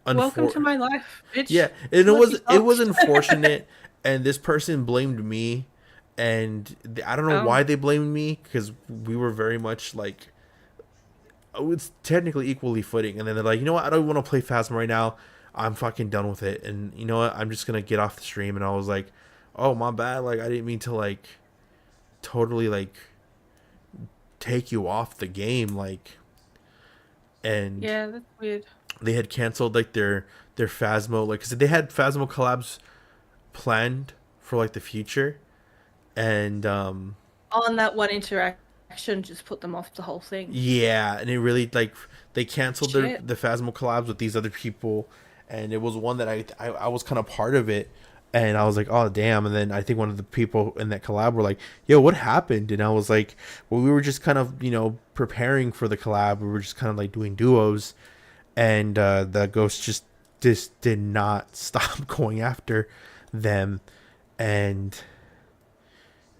Welcome to my life, bitch. Yeah, and it was unfortunate, and this person blamed me, and I don't know why they blamed me, because we were very much, like... It's technically equally footing, and then they're like, you know what, I don't want to play Phasmo right now, I'm fucking done with it, and you know what, I'm just gonna get off the stream. And I was like, oh, my bad, like, I didn't mean to, like, totally, like, take you off the game, like. And yeah, that's weird. They had canceled, like, their Phasmo, like, because they had Phasmo collabs planned for, like, the future, and on that one interaction just put them off the whole thing. Yeah, and it really, like, they canceled the Phasmo collabs with these other people, and it was one that I was kind of part of it, and I was like, oh, damn. And then I think one of the people in that collab were like, yo, what happened? And I was like, well, we were just kind of, preparing for the collab. We were just kind of like doing duos, and the ghost just did not stop going after them, and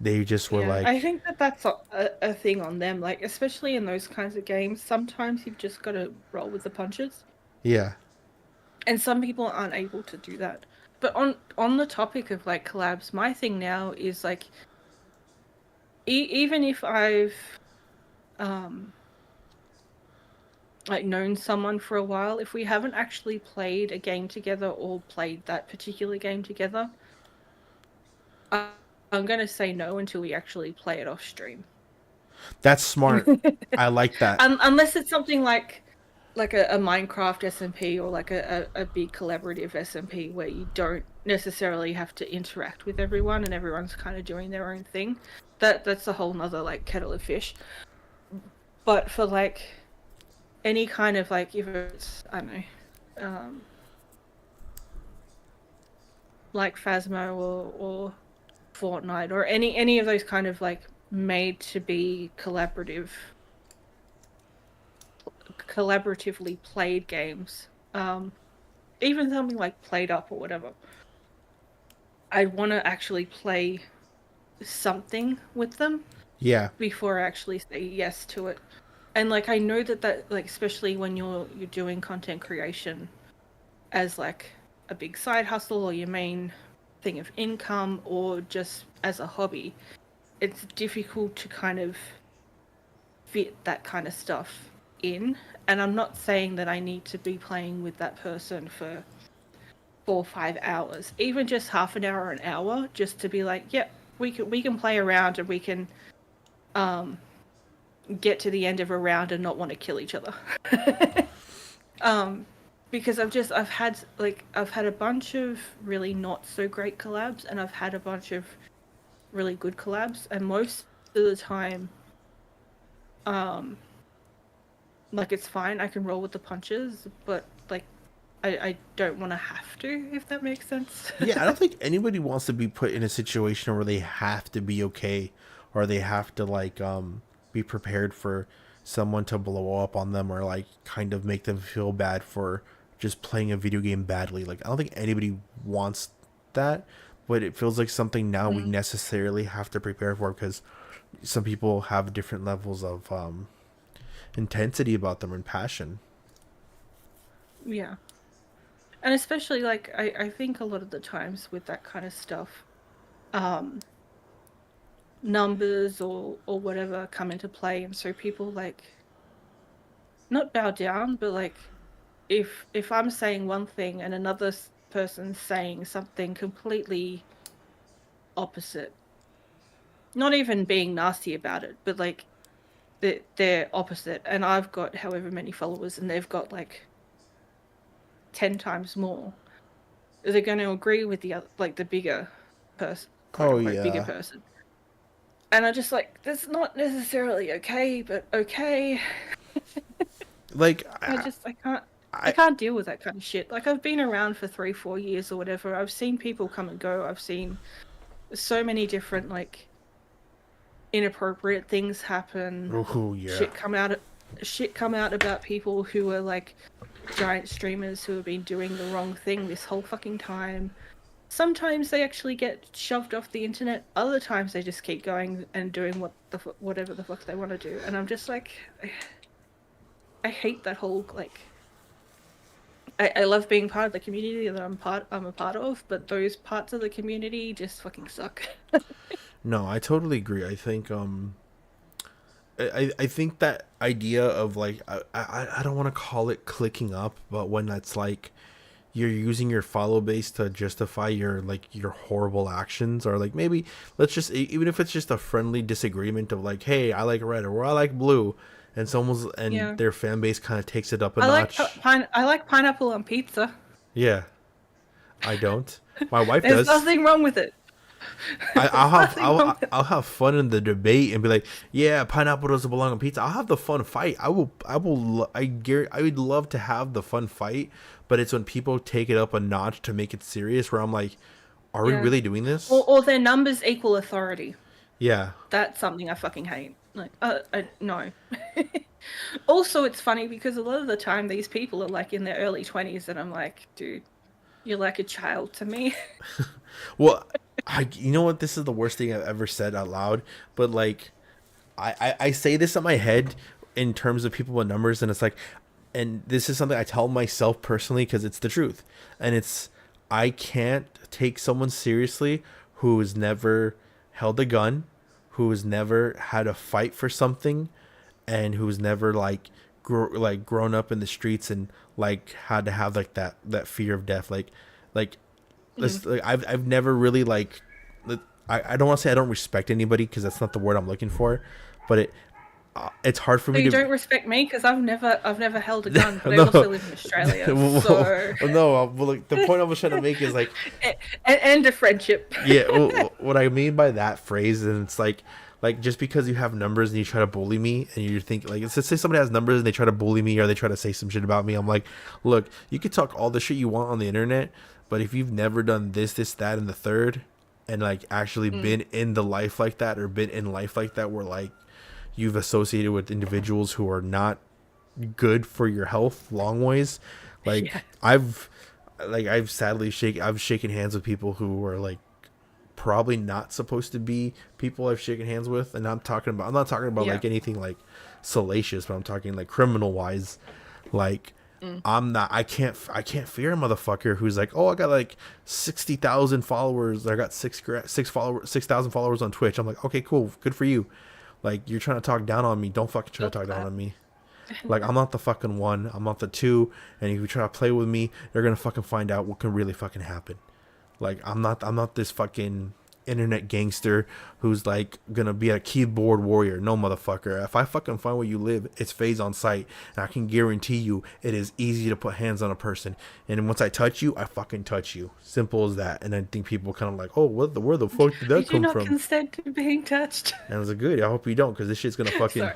They just were like, I think that's a thing on them. Like, especially in those kinds of games, sometimes you've just got to roll with the punches. yeah, And some people aren't able to do that. But on the topic of like collabs, my thing now is like, even if I've like known someone for a while, if we haven't actually played a game together or played that particular game together, I'm gonna say no until we actually play it off stream. that's smart. I like that. Unless it's something like a Minecraft SMP or like a big collaborative SMP where you don't necessarily have to interact with everyone and everyone's kind of doing their own thing. That's a whole nother like kettle of fish. But for like any kind of like, if it's, I don't know, like Phasmo or Fortnite or any of those kind of like made to be collaboratively played games, even something like Played Up or whatever, I'd want to actually play something with them before I actually say yes to it. And like I know that like, especially when you're doing content creation as like a big side hustle or your main thing of income or just as a hobby, it's difficult to kind of fit that kind of stuff in. And I'm not saying that I need to be playing with that person for 4 or 5 hours, even just half an hour or an hour, just to be like, yep, we can play around and we can get to the end of a round and not want to kill each other. Because I've had a bunch of really not so great collabs, and I've had a bunch of really good collabs, and most of the time, like it's fine, I can roll with the punches, but like I don't want to have to, if that makes sense. Yeah, I don't think anybody wants to be put in a situation where they have to be okay, or they have to like be prepared for someone to blow up on them, or like kind of make them feel bad for just playing a video game badly. Like I don't think anybody wants that, but it feels like something now we necessarily have to prepare for, because some people have different levels of intensity about them and passion. Yeah. And especially like I think a lot of the times with that kind of stuff, numbers or whatever come into play, and so people like not bow down, but like if I'm saying one thing and another person's saying something completely opposite, not even being nasty about it, but like they're opposite, and I've got however many followers and they've got like 10 times more, they're going to agree with the other, like the bigger person, bigger person. And I just like, that's not necessarily okay, but okay. Like I can't deal with that kind of shit. Like I've been around for 3-4 years or whatever. I've seen people come and go. I've seen so many different like inappropriate things happen. Oh yeah. Shit come out about people who are like giant streamers who have been doing the wrong thing this whole fucking time. Sometimes they actually get shoved off the internet. Other times they just keep going and doing whatever the fuck they want to do. And I'm just like, I hate that whole like. I love being part of the community that I'm a part of, but those parts of the community just fucking suck. No, I totally agree. I think I think that idea of like I don't want to call it clicking up, but when that's like you're using your follow base to justify your horrible actions, or like maybe let's just, even if it's just a friendly disagreement of like, hey, I like red or I like blue, and their fan base kind of takes it up a notch. I like pineapple on pizza. Yeah, I don't. My wife There's does. There's nothing wrong with it. I'll have fun in the debate and be like, yeah, pineapple doesn't belong on pizza. I'll have the fun fight. I would love to have the fun fight, but it's when people take it up a notch to make it serious, where I'm like, are we really doing this? Or their numbers equal authority. Yeah. That's something I fucking hate. Like, no. Also, it's funny because a lot of the time these people are like in their early 20s, and I'm like, dude, you're like a child to me. Well, You know what? This is the worst thing I've ever said out loud. But like, I say this in my head in terms of people with numbers, and it's like, and this is something I tell myself personally because it's the truth, and it's I can't take someone seriously who has never held a gun, who has never had a fight for something, and who's never like grown up in the streets and like had to have like that fear of death, like I've never really like I don't want to say I don't respect anybody because that's not the word I'm looking for, but it's hard for So me you to. don't respect me because I've never held a gun, but No. I also live in Australia. So No, well, like, the point I was trying to make is like, and a friendship. yeah, well, what I mean by that phrase, and it's like just because you have numbers and you try to bully me, and you think like, let's say somebody has numbers and they try to bully me or they try to say some shit about me, I'm like, look, you can talk all the shit you want on the internet, but if you've never done this, that, and the third, and like actually been in the life like that, or been in life like that, where like you've associated with individuals who are not good for your health long ways, like yeah. I've sadly shaken hands with people who are like probably not supposed to be people I've shaken hands with, and I'm not talking about yeah. like anything like salacious, but I'm talking like criminal wise, like I can't fear a motherfucker who's like, oh, I got like 60,000 followers, I got 6,000 followers on Twitch. I'm like, okay, cool, good for you. Like, you're trying to talk down on me, don't fucking try to talk down on me. Like, I'm not the fucking one, I'm not the two, and if you try to play with me, you're gonna fucking find out what can really fucking happen. Like, I'm not this fucking internet gangster who's like gonna be a keyboard warrior. No, motherfucker. If I fucking find where you live, it's phase on site, and I can guarantee you it is easy to put hands on a person, and once I touch you, I fucking touch you. Simple as that. And I think people kind of like, oh, where the fuck did that come from? You do not consent to being touched. And I was like, good, I hope you don't, because this shit's gonna fucking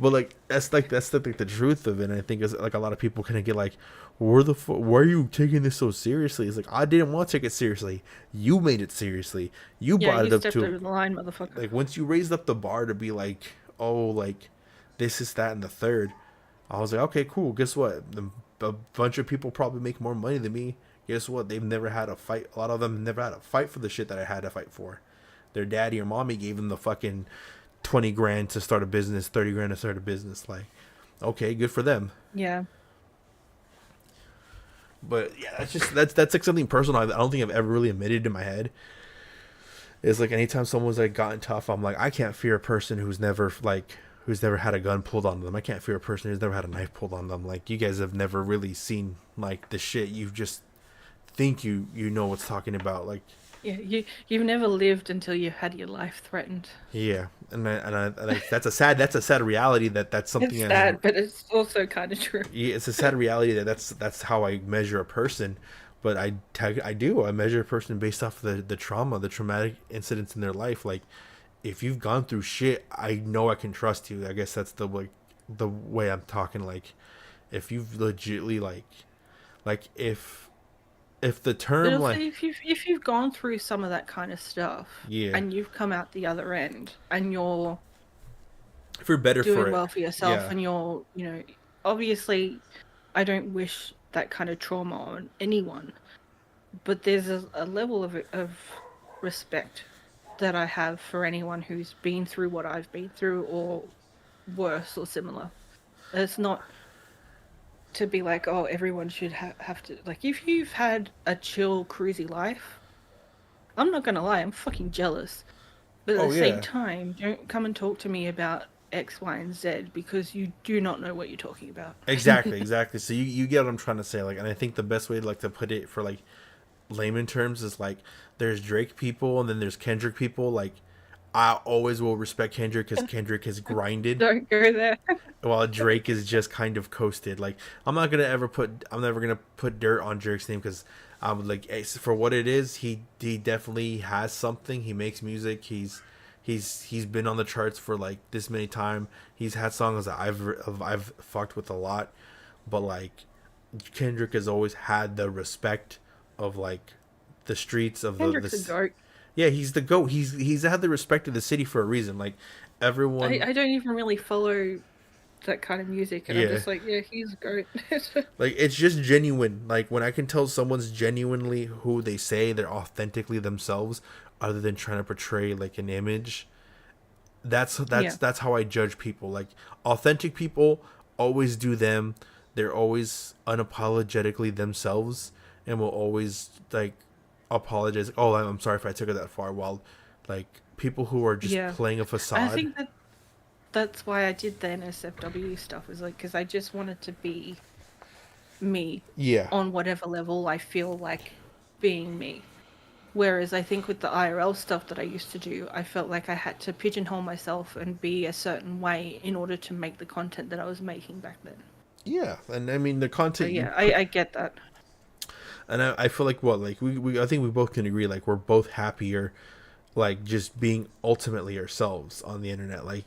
but like that's the truth of it. And I think it's like a lot of people kind of get like, why are you taking this so seriously? It's like, I didn't want to take it seriously. You made it seriously. You brought it up to over the line, motherfucker. Like, once you raised up the bar to be like, oh, like this is that and the third, I was like, okay, cool. Guess what? A bunch of people probably make more money than me. Guess what? They've never had a fight. A lot of them never had a fight for the shit that I had to fight for. Their daddy or mommy gave them the fucking 20 grand to start a business, 30 grand to start a business. Like, okay, good for them. Yeah. But yeah, that's like something personal. I don't think I've ever really admitted in my head. It's like anytime someone's like gotten tough, I'm like, I can't fear a person who's never had a gun pulled on them. I can't fear a person who's never had a knife pulled on them. Like, you guys have never really seen like the shit. You just think you know what's talking about. Like, yeah, you've never lived until you had your life threatened. Yeah, and I like that's a sad reality that's something. It's sad, but it's also kind of true. Yeah, it's a sad reality that's how I measure a person. But I measure a person based off the trauma, the traumatic incidents in their life. Like, if you've gone through shit, I know I can trust you. I guess that's the way I'm talking. Like, if you've legitly like if the term like if you've gone through some of that kind of stuff, yeah, and you've come out the other end, and if you're better doing for well it, for yourself, yeah. and you're obviously, I don't wish that kind of trauma on anyone, but there's a level of respect that I have for anyone who's been through what I've been through, or worse or similar. It's not to be like, oh, everyone should have to, like, if you've had a chill, cruisy life, I'm not gonna lie, I'm fucking jealous. But at the same time, don't come and talk to me about X, Y, and Z, because you do not know what you're talking about. Exactly. So you get what I'm trying to say. Like, and I think the best way to put it for like layman terms is like, there's Drake people and then there's Kendrick people. Like, I always will respect Kendrick because Kendrick has grinded. Don't go there. While Drake is just kind of coasted. Like, I'm never gonna put dirt on Drake's name, because I'm like, for what it is, he definitely has something. He makes music. He's been on the charts for like this many time. He's had songs that I've fucked with a lot, but like, Kendrick has always had the respect of like the streets of Kendrick's the goat. Yeah, he's the GOAT. He's had the respect of the city for a reason. Like, everyone. I don't even really follow that kind of music, and Yeah. I'm just like, yeah, he's great. Like, it's just genuine. Like, when I can tell someone's genuinely who they say they're authentically themselves, other than trying to portray like an image. That's how I judge people. Like, authentic people always do them. They're always unapologetically themselves, and will always like apologize. Oh, I'm sorry if I took it that far. While like people who are just playing a facade. I think that's why I did the NSFW stuff, is like because I just wanted to be me. Yeah. On whatever level I feel like being me. Whereas I think with the IRL stuff that I used to do, I felt like I had to pigeonhole myself and be a certain way in order to make the content that I was making back then. Yeah, and I mean the content. So yeah, I get that. And I feel like I think we both can agree, like we're both happier, like just being ultimately ourselves on the internet. Like,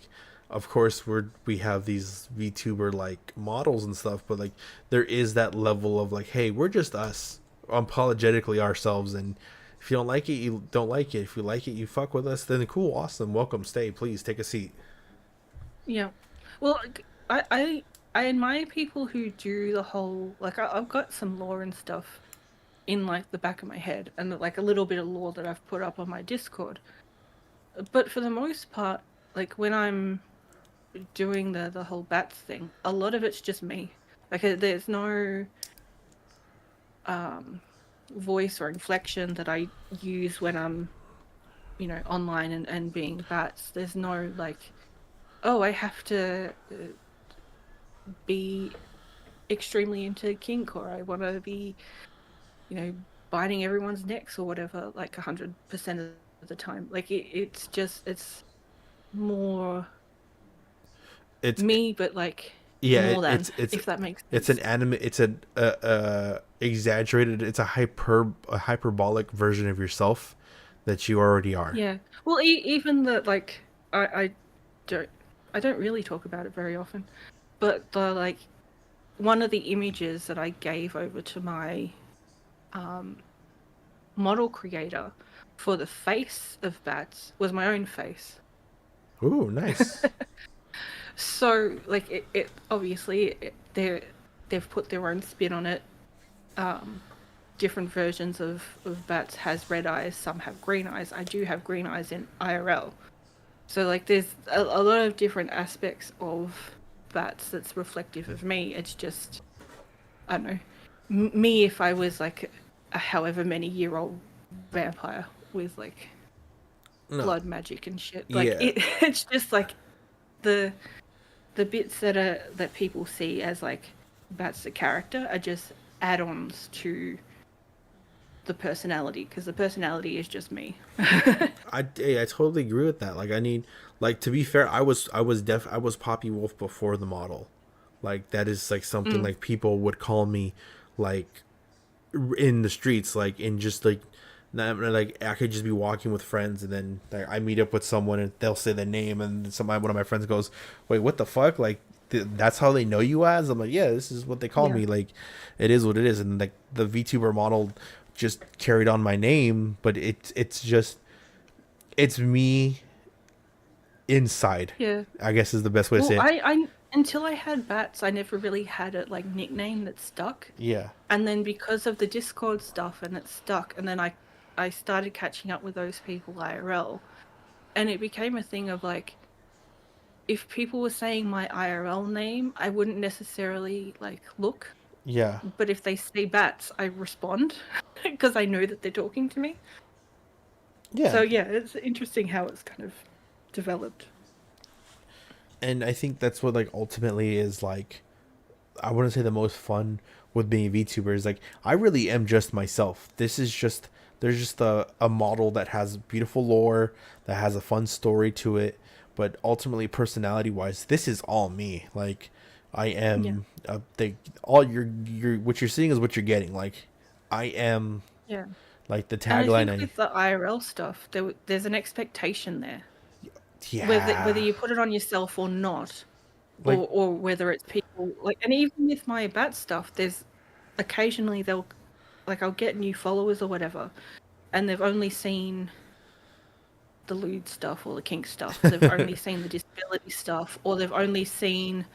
of course we have these VTuber like models and stuff, but like there is that level of like, hey, we're just us, unapologetically ourselves, and if you don't like it, you don't like it. If you like it, you fuck with us, then cool, awesome, welcome, stay, please take a seat. Yeah, well, I admire people who do the whole like I've got some lore and stuff in like the back of my head, and like a little bit of lore that I've put up on my Discord. But for the most part, like when I'm doing the whole Batz thing, a lot of it's just me. Like there's no voice or inflection that I use when I'm, you know, online and being Batz. There's no like, oh, I have to be extremely into kink, or I want to be, you know, biting everyone's necks or whatever, like 100% of the time. Like it's more it's me, but like more than, it's if that makes sense. It's an anime. It's an exaggerated. It's a hyperbolic version of yourself that you already are. Yeah. Well, even the like, I don't really talk about it very often, but the like, one of the images that I gave over to my model creator for the face of Batz was my own face. Ooh, nice. So like it obviously they've put their own spin on it. Different versions of Batz has red eyes, some have green eyes. I do have green eyes in IRL. So like there's a lot of different aspects of Batz that's reflective of me. It's just, I don't know, me if I was like a however many year old vampire with like blood magic and shit. Like it's just like the bits that people see as like Batz the character are just add-ons to the personality, because the personality is just me. I totally agree with that. Like I need, like, to be fair, I was Poppy Wolf before the model. Like that is like something like people would call me like in the streets, like in just like like I could just be walking with friends and then like, I meet up with someone and they'll say the name and one of my friends goes, wait, what the fuck? Like that's how they know you as? I'm like, yeah, this is what they call me. Like it is what it is. And like the VTuber model just carried on my name, but it's me inside. Yeah, I guess is the best way to say it. I until I had Batz, I never really had a like nickname that stuck. Yeah. And then because of the Discord stuff, and it stuck, and then I started catching up with those people IRL, and it became a thing of like, if people were saying my IRL name, I wouldn't necessarily like look. Yeah. But if they say Batz, I respond because I know that they're talking to me. Yeah. So yeah, it's interesting how it's kind of developed. And I think that's what like ultimately is like, I wouldn't say the most fun with being a VTuber is like, I really am just myself. This is just, there's just a model that has beautiful lore, that has a fun story to it, but ultimately personality wise, this is all me. Like I am, all your what you're seeing is what you're getting. Like I am, like the tagline. And I think with the IRL stuff, there's an expectation there. Yeah. Whether you put it on yourself or not, like, or whether it's people like, and even with my Batz stuff, there's occasionally I'll get new followers or whatever, and they've only seen the lewd stuff or the kink stuff. They've only seen the disability stuff, or they've only seen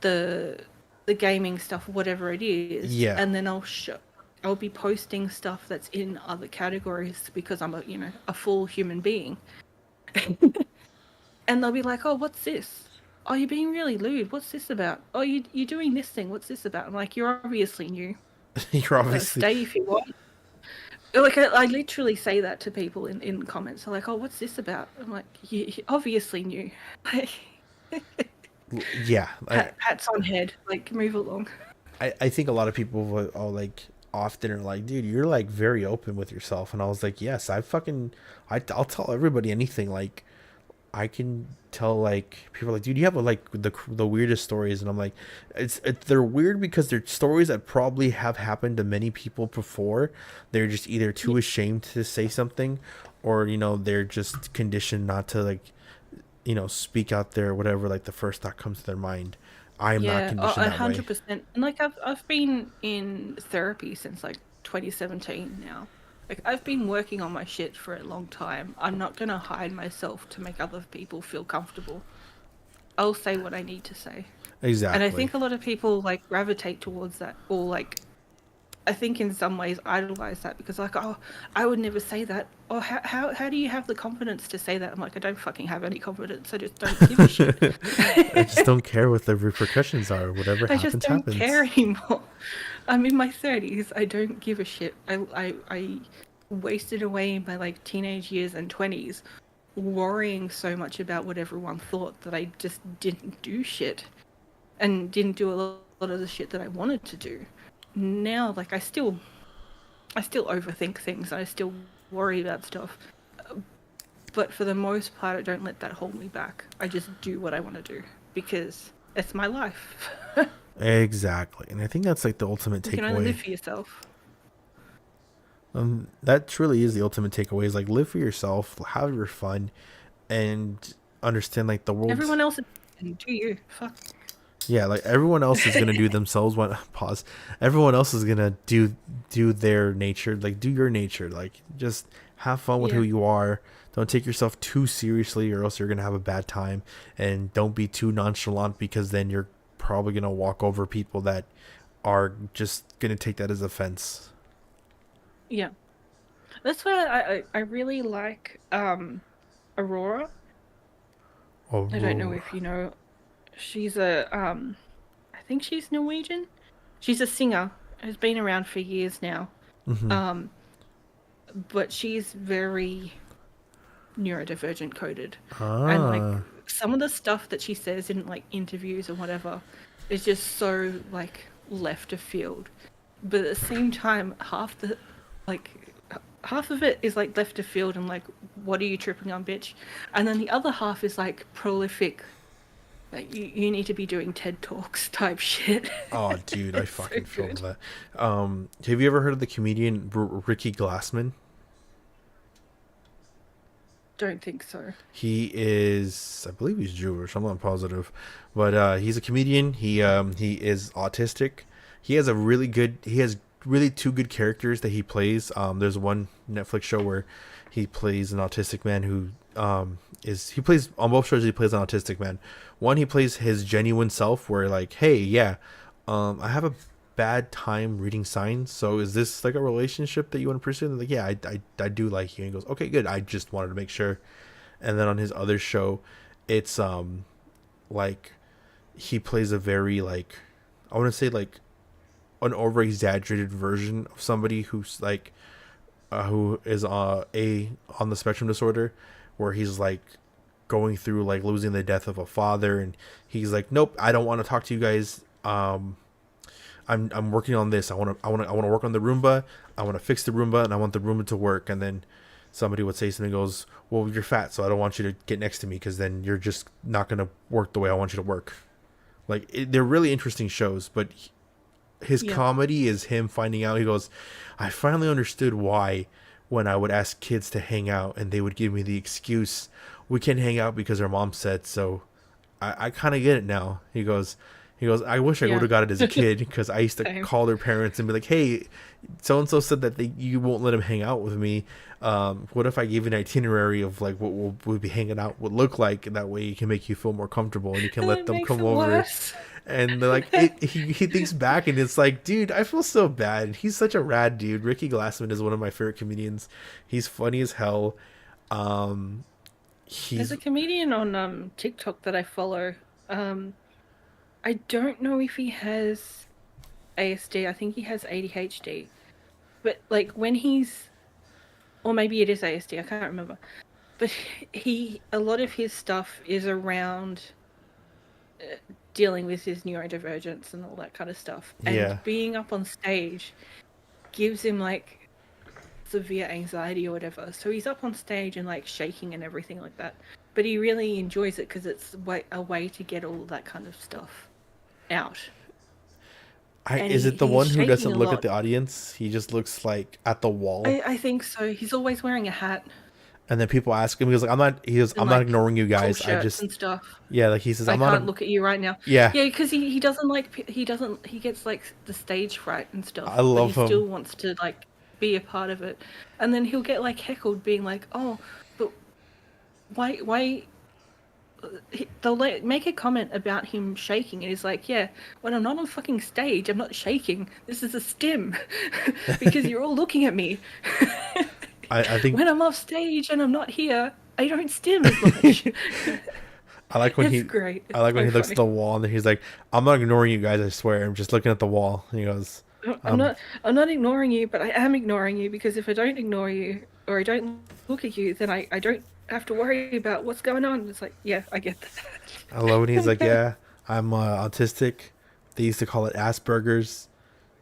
the gaming stuff, whatever it is. Yeah. And then I'll be posting stuff that's in other categories because I'm a full human being. And they'll be like, "Oh, what's this? Oh, you're being really lewd. What's this about? Oh, you're doing this thing. What's this about?" I'm like, "You're obviously new. You're obviously Stay if you want." Like I literally say that to people in comments. They're like, "Oh, what's this about?" I'm like, "You obviously new." Yeah. Pats on head. Like, move along. I think a lot of people will like often are like, dude, you're like very open with yourself, and I was like, yes, I'll tell everybody anything. Like, I can tell, like, people are like, dude, you have like the weirdest stories, and I'm like, they're weird because they're stories that probably have happened to many people before. They're just either too ashamed to say something, or they're just conditioned not to, like, speak out there or whatever, like the first thought comes to their mind. I am not conditioned that way. 100%. And like I've been in therapy since like 2017 now. Like, I've been working on my shit for a long time. I'm not gonna hide myself to make other people feel comfortable. I'll say what I need to say. Exactly. And I think a lot of people like gravitate towards that, or like, I think in some ways idolize that because, like, oh, I would never say that. Or how do you have the confidence to say that? I'm like, I don't fucking have any confidence. I just don't give a shit. I just don't care what the repercussions are. Whatever happens, I just don't happens. care anymore. I'm in my 30s. I don't give a shit. I wasted away my like teenage years and 20s worrying so much about what everyone thought that I just didn't do shit and didn't do a lot of the shit that I wanted to do. Now, like, I still overthink things. I still worry about stuff, but for the most part, I don't let that hold me back. I just do what I want to do because it's my life. Exactly, and I think that's like the ultimate takeaway. You can only live for yourself. That truly is the ultimate takeaway. Is like, live for yourself, have your fun, and understand like the world. Everyone else is do you fuck. Yeah, like everyone else is gonna do themselves. Pause. Everyone else is gonna do their nature. Like, do your nature. Like, just have fun with who you are. Don't take yourself too seriously, or else you're gonna have a bad time. And don't be too nonchalant, because then you're probably gonna walk over people that are just gonna take that as offense. Yeah, that's why I really like Aurora. I don't know if you know. She's I think she's Norwegian. She's a singer. Has been around for years now. Mm-hmm. But she's very neurodivergent coded. And like some of the stuff that she says in like interviews or whatever is just so like left of field. But at the same time, half of it is like left of field and like, what are you tripping on, bitch? And then the other half is like prolific. Like, you need to be doing TED Talks type shit. Oh, dude, I fucking feel that. Have you ever heard of the comedian Ricky Glassman? Don't think so. He is, I believe he's Jewish. I'm not positive, but he's a comedian. He is autistic. He has really two good characters that he plays. There's one Netflix show where he plays an autistic man who he plays on both shows. He plays an autistic man. One, he plays his genuine self, where like, hey, yeah, I have a bad time reading signs. So is this like a relationship that you want to pursue? And like, yeah, I do like you. And he goes, okay, good. I just wanted to make sure. And then on his other show, it's like he plays a very like, I want to say like an over exaggerated version of somebody who's like who is on the spectrum disorder, where he's like going through like losing the death of a father, and he's like, nope, I don't want to talk to you guys. I'm working on this. I want to work on the Roomba. I want to fix the Roomba, and I want the Roomba to work. And then somebody would say something, goes, well, you're fat, so I don't want you to get next to me, because then you're just not going to work the way I want you to work. Like, they're really interesting shows, but his comedy is him finding out. He goes, I finally understood why when I would ask kids to hang out and they would give me the excuse, we can't hang out because our mom said so. I kind of get it now. He goes, He goes, I wish I would have got it as a kid because I used to Same. call their parents and be like, hey, so and so said that you won't let him hang out with me. What if I gave you an itinerary of like what we'll be hanging out would look like, and that way it can make you feel more comfortable and you can let them come over. Worse. And they're like, he thinks back and it's like, dude, I feel so bad. He's such a rad dude. Ricky Glassman is one of my favorite comedians. He's funny as hell. There's a comedian on TikTok that I follow. I don't know if he has ASD. I think he has ADHD. But like when or maybe it is ASD. I can't remember. But a lot of his stuff is around dealing with his neurodivergence and all that kind of stuff. And being up on stage gives him like severe anxiety or whatever. So he's up on stage and like shaking and everything like that. But he really enjoys it because it's a way to get all that kind of stuff out. Is it the one who doesn't look at the audience? He just looks like at the wall. I think so. He's always wearing a hat. And then people ask him, he goes like, I'm not ignoring you guys. Cool shirts and stuff. Yeah, like he says, I can't look at you right now. Yeah. Yeah, because he gets like the stage fright and stuff. I love him. He still wants to like be a part of it. And then he'll get like heckled being like, oh, but why they'll make a comment about him shaking and he's like, yeah, when I'm not on fucking stage, I'm not shaking. This is a stim because you're all looking at me. I think when I'm off stage and I'm not here, I don't stim as much. I like when great. I like when he looks at the wall and he's like, I'm not ignoring you guys, I swear. I'm just looking at the wall. And he goes, I'm not ignoring you, but I am ignoring you because if I don't ignore you or I don't look at you, then I don't have to worry about what's going on. It's like, yeah, I get that. I love when he's like, yeah, I'm autistic. They used to call it Asperger's.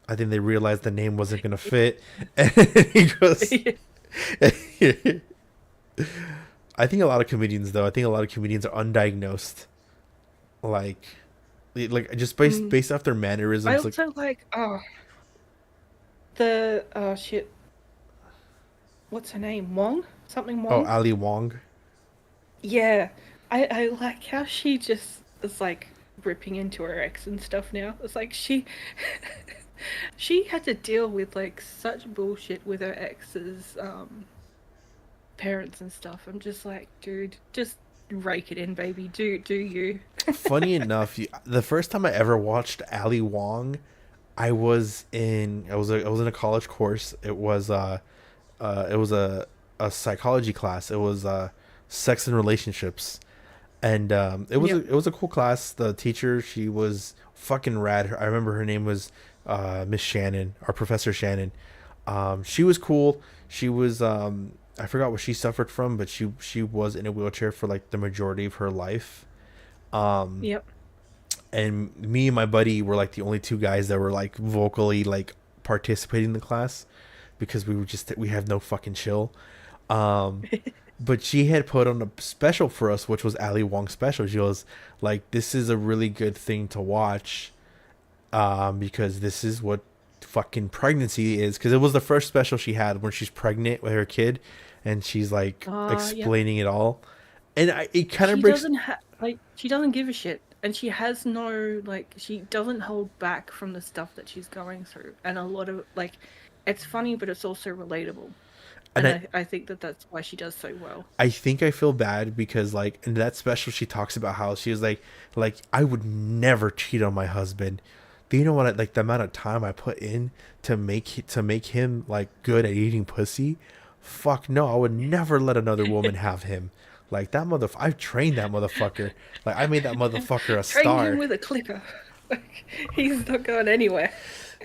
I think they realized the name wasn't gonna fit. And he goes, I think a lot of comedians are undiagnosed. Like just based off their mannerisms. I also shit. What's her name? Wong? Something Wong? Oh, Ali Wong. Yeah. I like how she just is like ripping into her ex and stuff now. It's like she had to deal with like such bullshit with her ex's parents and stuff. I'm just like, dude, just rake it in, baby. Do you? Funny enough, the first time I ever watched Ali Wong, I was in a college course. It was a psychology class. It was sex and relationships, and it was a cool class. The teacher, she was fucking rad. I remember her name was Miss Shannon, or Professor Shannon. She was cool. She was I forgot what she suffered from, but she was in a wheelchair for like the majority of her life. Yep. And me and my buddy were like the only two guys that were like vocally like participating in the class because we have no fucking chill. But she had put on a special for us, which was Ali Wong's special. She goes like, this is a really good thing to watch, because this is what fucking pregnancy is. Because it was the first special she had when she's pregnant with her kid, and she's like explaining it all, and it kind of breaks. She doesn't give a shit, and she has no she doesn't hold back from the stuff that she's going through, and a lot of it's funny, but it's also relatable. And I think that's why she does so well. I think I feel bad because in that special she talks about how she was like I would never cheat on my husband. Do you know what the amount of time I put in to make him good at eating pussy? Fuck no, I would never let another woman have him. That I've trained that motherfucker. I made that motherfucker a star. Trained him with a clicker. He's not going anywhere.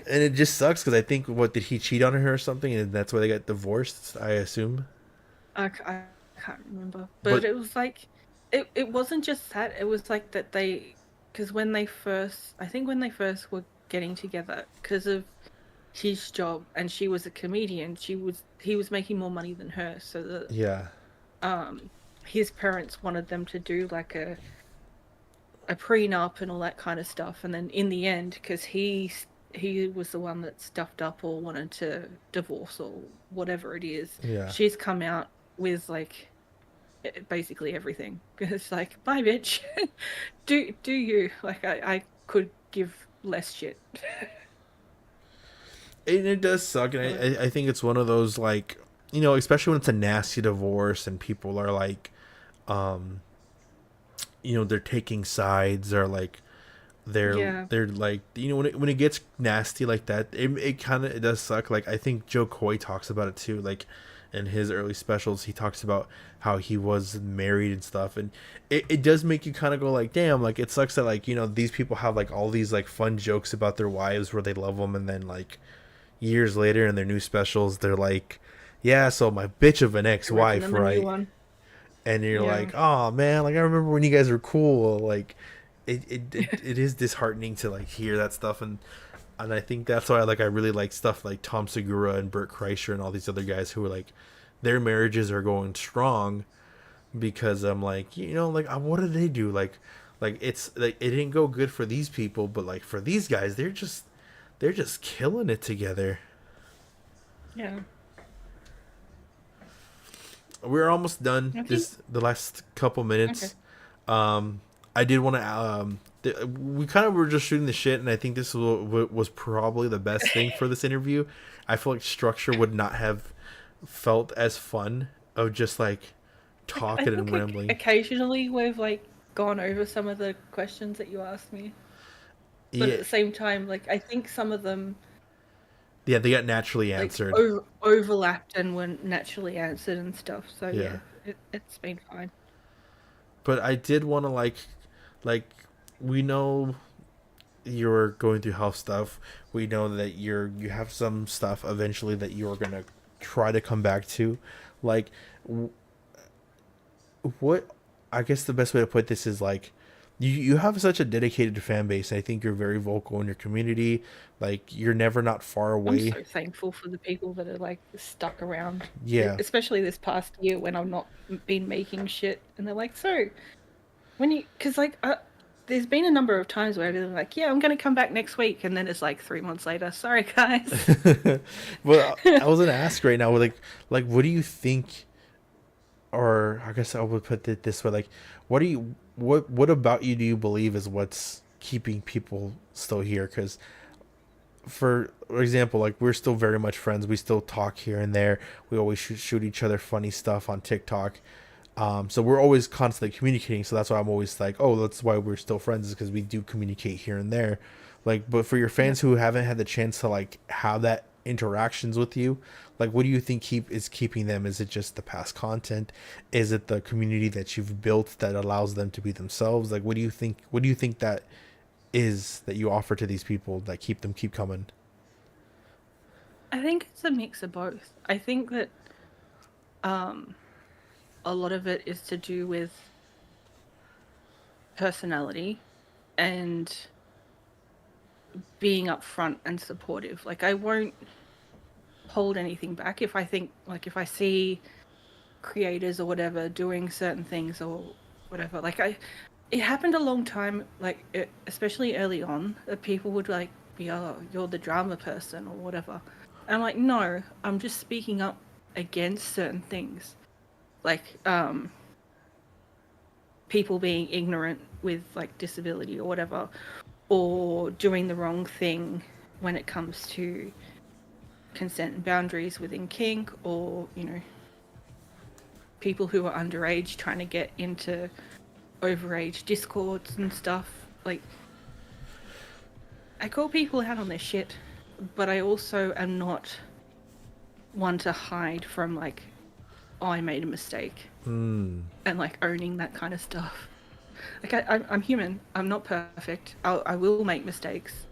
And it just sucks because I think did he cheat on her or something, and that's why they got divorced, I assume. I can't remember, but it was it wasn't just that. It was that because when they first were getting together, because of his job, and she was a comedian, he was making more money than her, so that his parents wanted them to do a prenup and all that kind of stuff, and then in the end, because he was the one that stuffed up or wanted to divorce or whatever it is. Yeah. She's come out with basically everything. It's bye bitch. do you. I could give less shit. It does suck, and I think it's one of those, like, you know, especially when it's a nasty divorce and people are like, you know, they're taking sides, or like they're like, you know, when it gets nasty like that, it kind of, it does suck. Like, I think Joe Coy talks about it too, like in his early specials, he talks about how he was married and stuff, and it does make you kind of go like, damn, like, it sucks that, like, you know, these people have like all these like fun jokes about their wives where they love them, and then like years later in their new specials they're like, yeah, so my bitch of an ex-wife, right? And you're like, oh man, like, I remember when you guys were cool. Like, it is disheartening to like hear that stuff, and I think that's why, like, I really like stuff like Tom Segura and Bert Kreischer and all these other guys who are like, their marriages are going strong, because I'm like, you know, like, what did they do? Like it's like, it didn't go good for these people, but like for these guys, they're just killing it together. Yeah. We're almost done. The last couple minutes. Okay. I did want to. We kind of were just shooting the shit, and I think this was probably the best thing for this interview. I feel like structure would not have felt as fun of just like talking and rambling. Occasionally, we've like gone over some of the questions that you asked me, but at the same time, like, I think some of them. Yeah, they got naturally answered. Overlapped and were naturally answered and stuff. So yeah, it's been fine. But I did want to like, we know you're going through health stuff. We know that you have some stuff eventually that you're gonna try to come back to. Like, what? I guess the best way to put this is like, you have such a dedicated fan base. I think you're very vocal in your community. Like, you're never not far away. I'm so thankful for the people that are like stuck around. Yeah. Especially this past year when I've not been making shit, and they're like, so when you, because like there's been a number of times where they're like, yeah, I'm gonna come back next week, and then it's like 3 months later. Sorry, guys. Well, I was gonna ask right now, like what do you think? Or I guess I would put it this way, like, what about you do you believe is what's keeping people still here? Because, for example, like, we're still very much friends. We still talk here and there. We always shoot each other funny stuff on TikTok. So we're always constantly communicating. So that's why I'm always like, oh, that's why we're still friends, is because we do communicate here and there. Like, but for your fans who haven't had the chance to like have that interactions with you, like, what do you think is keeping them? Is it just the past content? Is it the community that you've built that allows them to be themselves? Like, what do you think that is that you offer to these people that keep coming? I think it's a mix of both. I think that a lot of it is to do with personality and being upfront and supportive. Like, I won't hold anything back if I think, like, if I see creators or whatever doing certain things or whatever, like, it happened a long time, like, especially early on, that people would like be, oh, you're the drama person or whatever, and I'm like, no, I'm just speaking up against certain things, like people being ignorant with like disability or whatever, or doing the wrong thing when it comes to consent and boundaries within kink, or, you know, people who are underage trying to get into overage discords and stuff. Like, I call people out on their shit, but I also am not one to hide from like, oh, I made a mistake, and like owning that kind of stuff. Like, I'm human. I'm not perfect. I will make mistakes.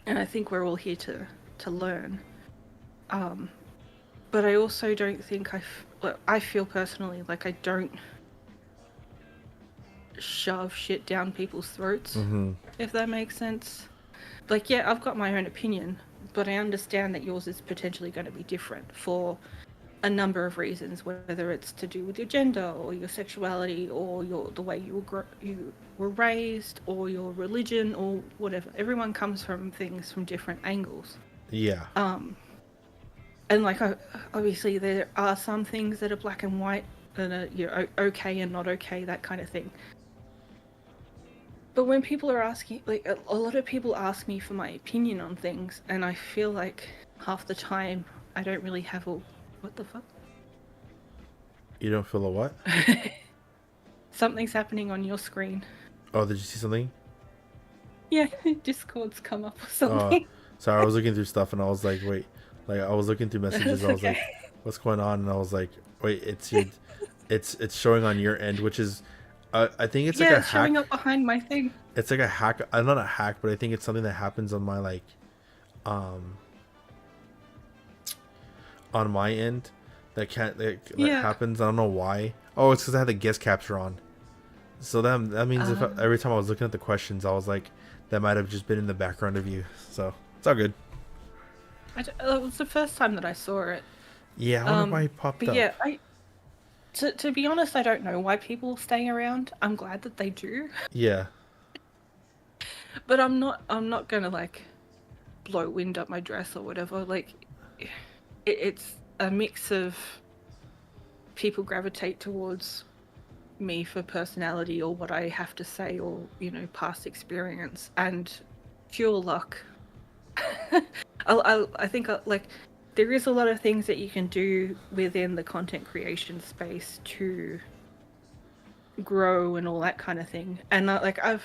And I think we're all here to learn. But I also don't think I feel personally like I don't shove shit down people's throats, if that makes sense. Like, yeah, I've got my own opinion, but I understand that yours is potentially going to be different for a number of reasons, whether it's to do with your gender or your sexuality or the way you were raised or your religion or whatever. Everyone comes from things from different angles. Yeah. And like, obviously there are some things that are black and white and are, you know, okay and not okay, that kind of thing. But when people are asking, like, a lot of people ask me for my opinion on things, and I feel like half the time I don't really have a... What the fuck? You don't feel a what? Something's happening on your screen. Oh, did you see something? Yeah, Discord's come up or something. Sorry, I was looking through stuff and I was like, wait. Like, I was looking through messages. I was like, what's going on? And I was like, wait, it's showing on your end, which is... I think it's like a hack. Yeah, showing up behind my thing. It's like a hack. Not a hack, but I think it's something that happens on my like, on my end, that happens. I don't know why. Oh, it's because I had the guest capture on. So that means if every time I was looking at the questions, I was like, that might have just been in the background of you. So it's all good. It was the first time that I saw it. Yeah, I wonder why it popped up. Yeah, To be honest, I don't know why people stay around. I'm glad that they do. Yeah. But I'm not gonna like blow wind up my dress or whatever. Like, it's a mix of people gravitate towards me for personality or what I have to say or, you know, past experience and pure luck. I think like there is a lot of things that you can do within the content creation space to grow and all that kind of thing. And like I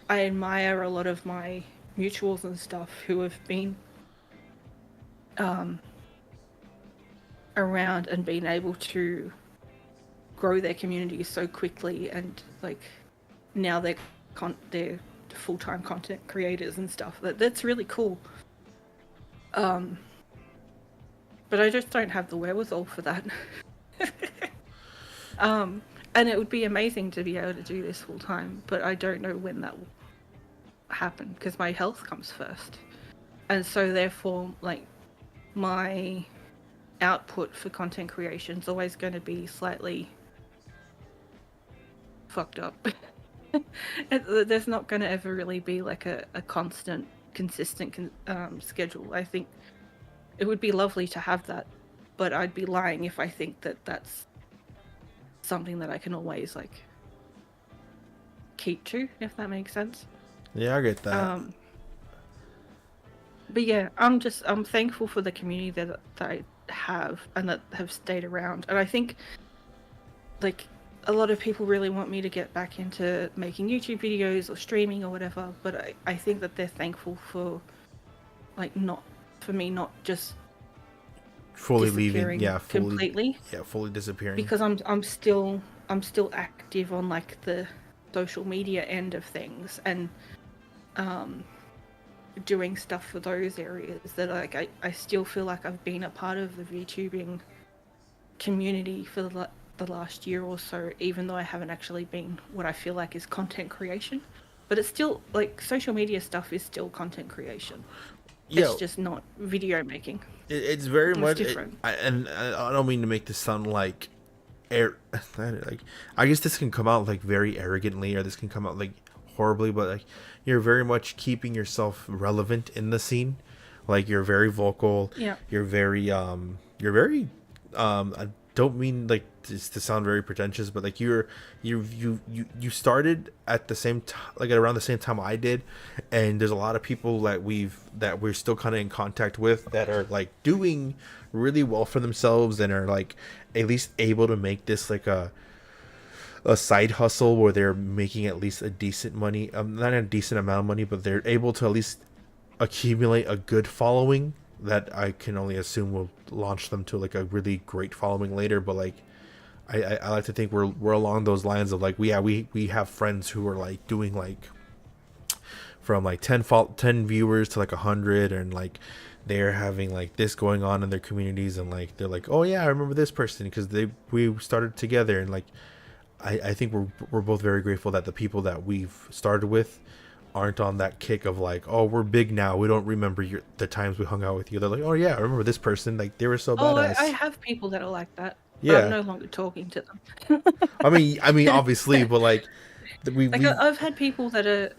admire a lot of my mutuals and stuff who have been around and been able to grow their communities so quickly, and like now they're full-time content creators and stuff. That's really cool. But I just don't have the wherewithal for that. And it would be amazing to be able to do this full time, but I don't know when that will happen because my health comes first. And so therefore, like, my output for content creation is always going to be slightly fucked up. There's not going to ever really be like a constant, consistent schedule. I think it would be lovely to have that, but I'd be lying if I think that that's something that I can always like keep to, if that makes sense. Yeah, I get that. But yeah, I'm thankful for the community that I have and that have stayed around. And I think like a lot of people really want me to get back into making YouTube videos or streaming or whatever, but I think that they're thankful for like not just fully leaving, completely. Fully disappearing. Because I'm still active on like the social media end of things and doing stuff for those areas that like I still feel like I've been a part of the VTubing community for the last year or so, even though I haven't actually been what I feel like is content creation. But it's still like social media stuff is still content creation. Yeah. It's just not video making. It's very much different. And I don't mean to make this sound like like I guess this can come out like very arrogantly, or this can come out like horribly, but like you're very much keeping yourself relevant in the scene. Like you're very vocal. Yeah. You're very I don't mean like to sound very pretentious, but like you started at the same time, like around the same time I did, and there's a lot of people that we're still kind of in contact with that are like doing really well for themselves and are like at least able to make this like a side hustle where they're making at least a decent money, not a decent amount of money, but they're able to at least accumulate a good following that I can only assume will launch them to like a really great following later. But like I like to think we're along those lines of like we have friends who are like doing like from like 10 viewers to like 100, and like they're having like this going on in their communities, and like they're like, oh yeah, I remember this person because we started together. And like I think we're both very grateful that the people that we've started with aren't on that kick of like, oh, we're big now, we don't remember the times we hung out with you. They're like, oh yeah, I remember this person, like they were so badass. I have people that are like that. Yeah. But I'm no longer talking to them. I mean obviously, but like I've had people that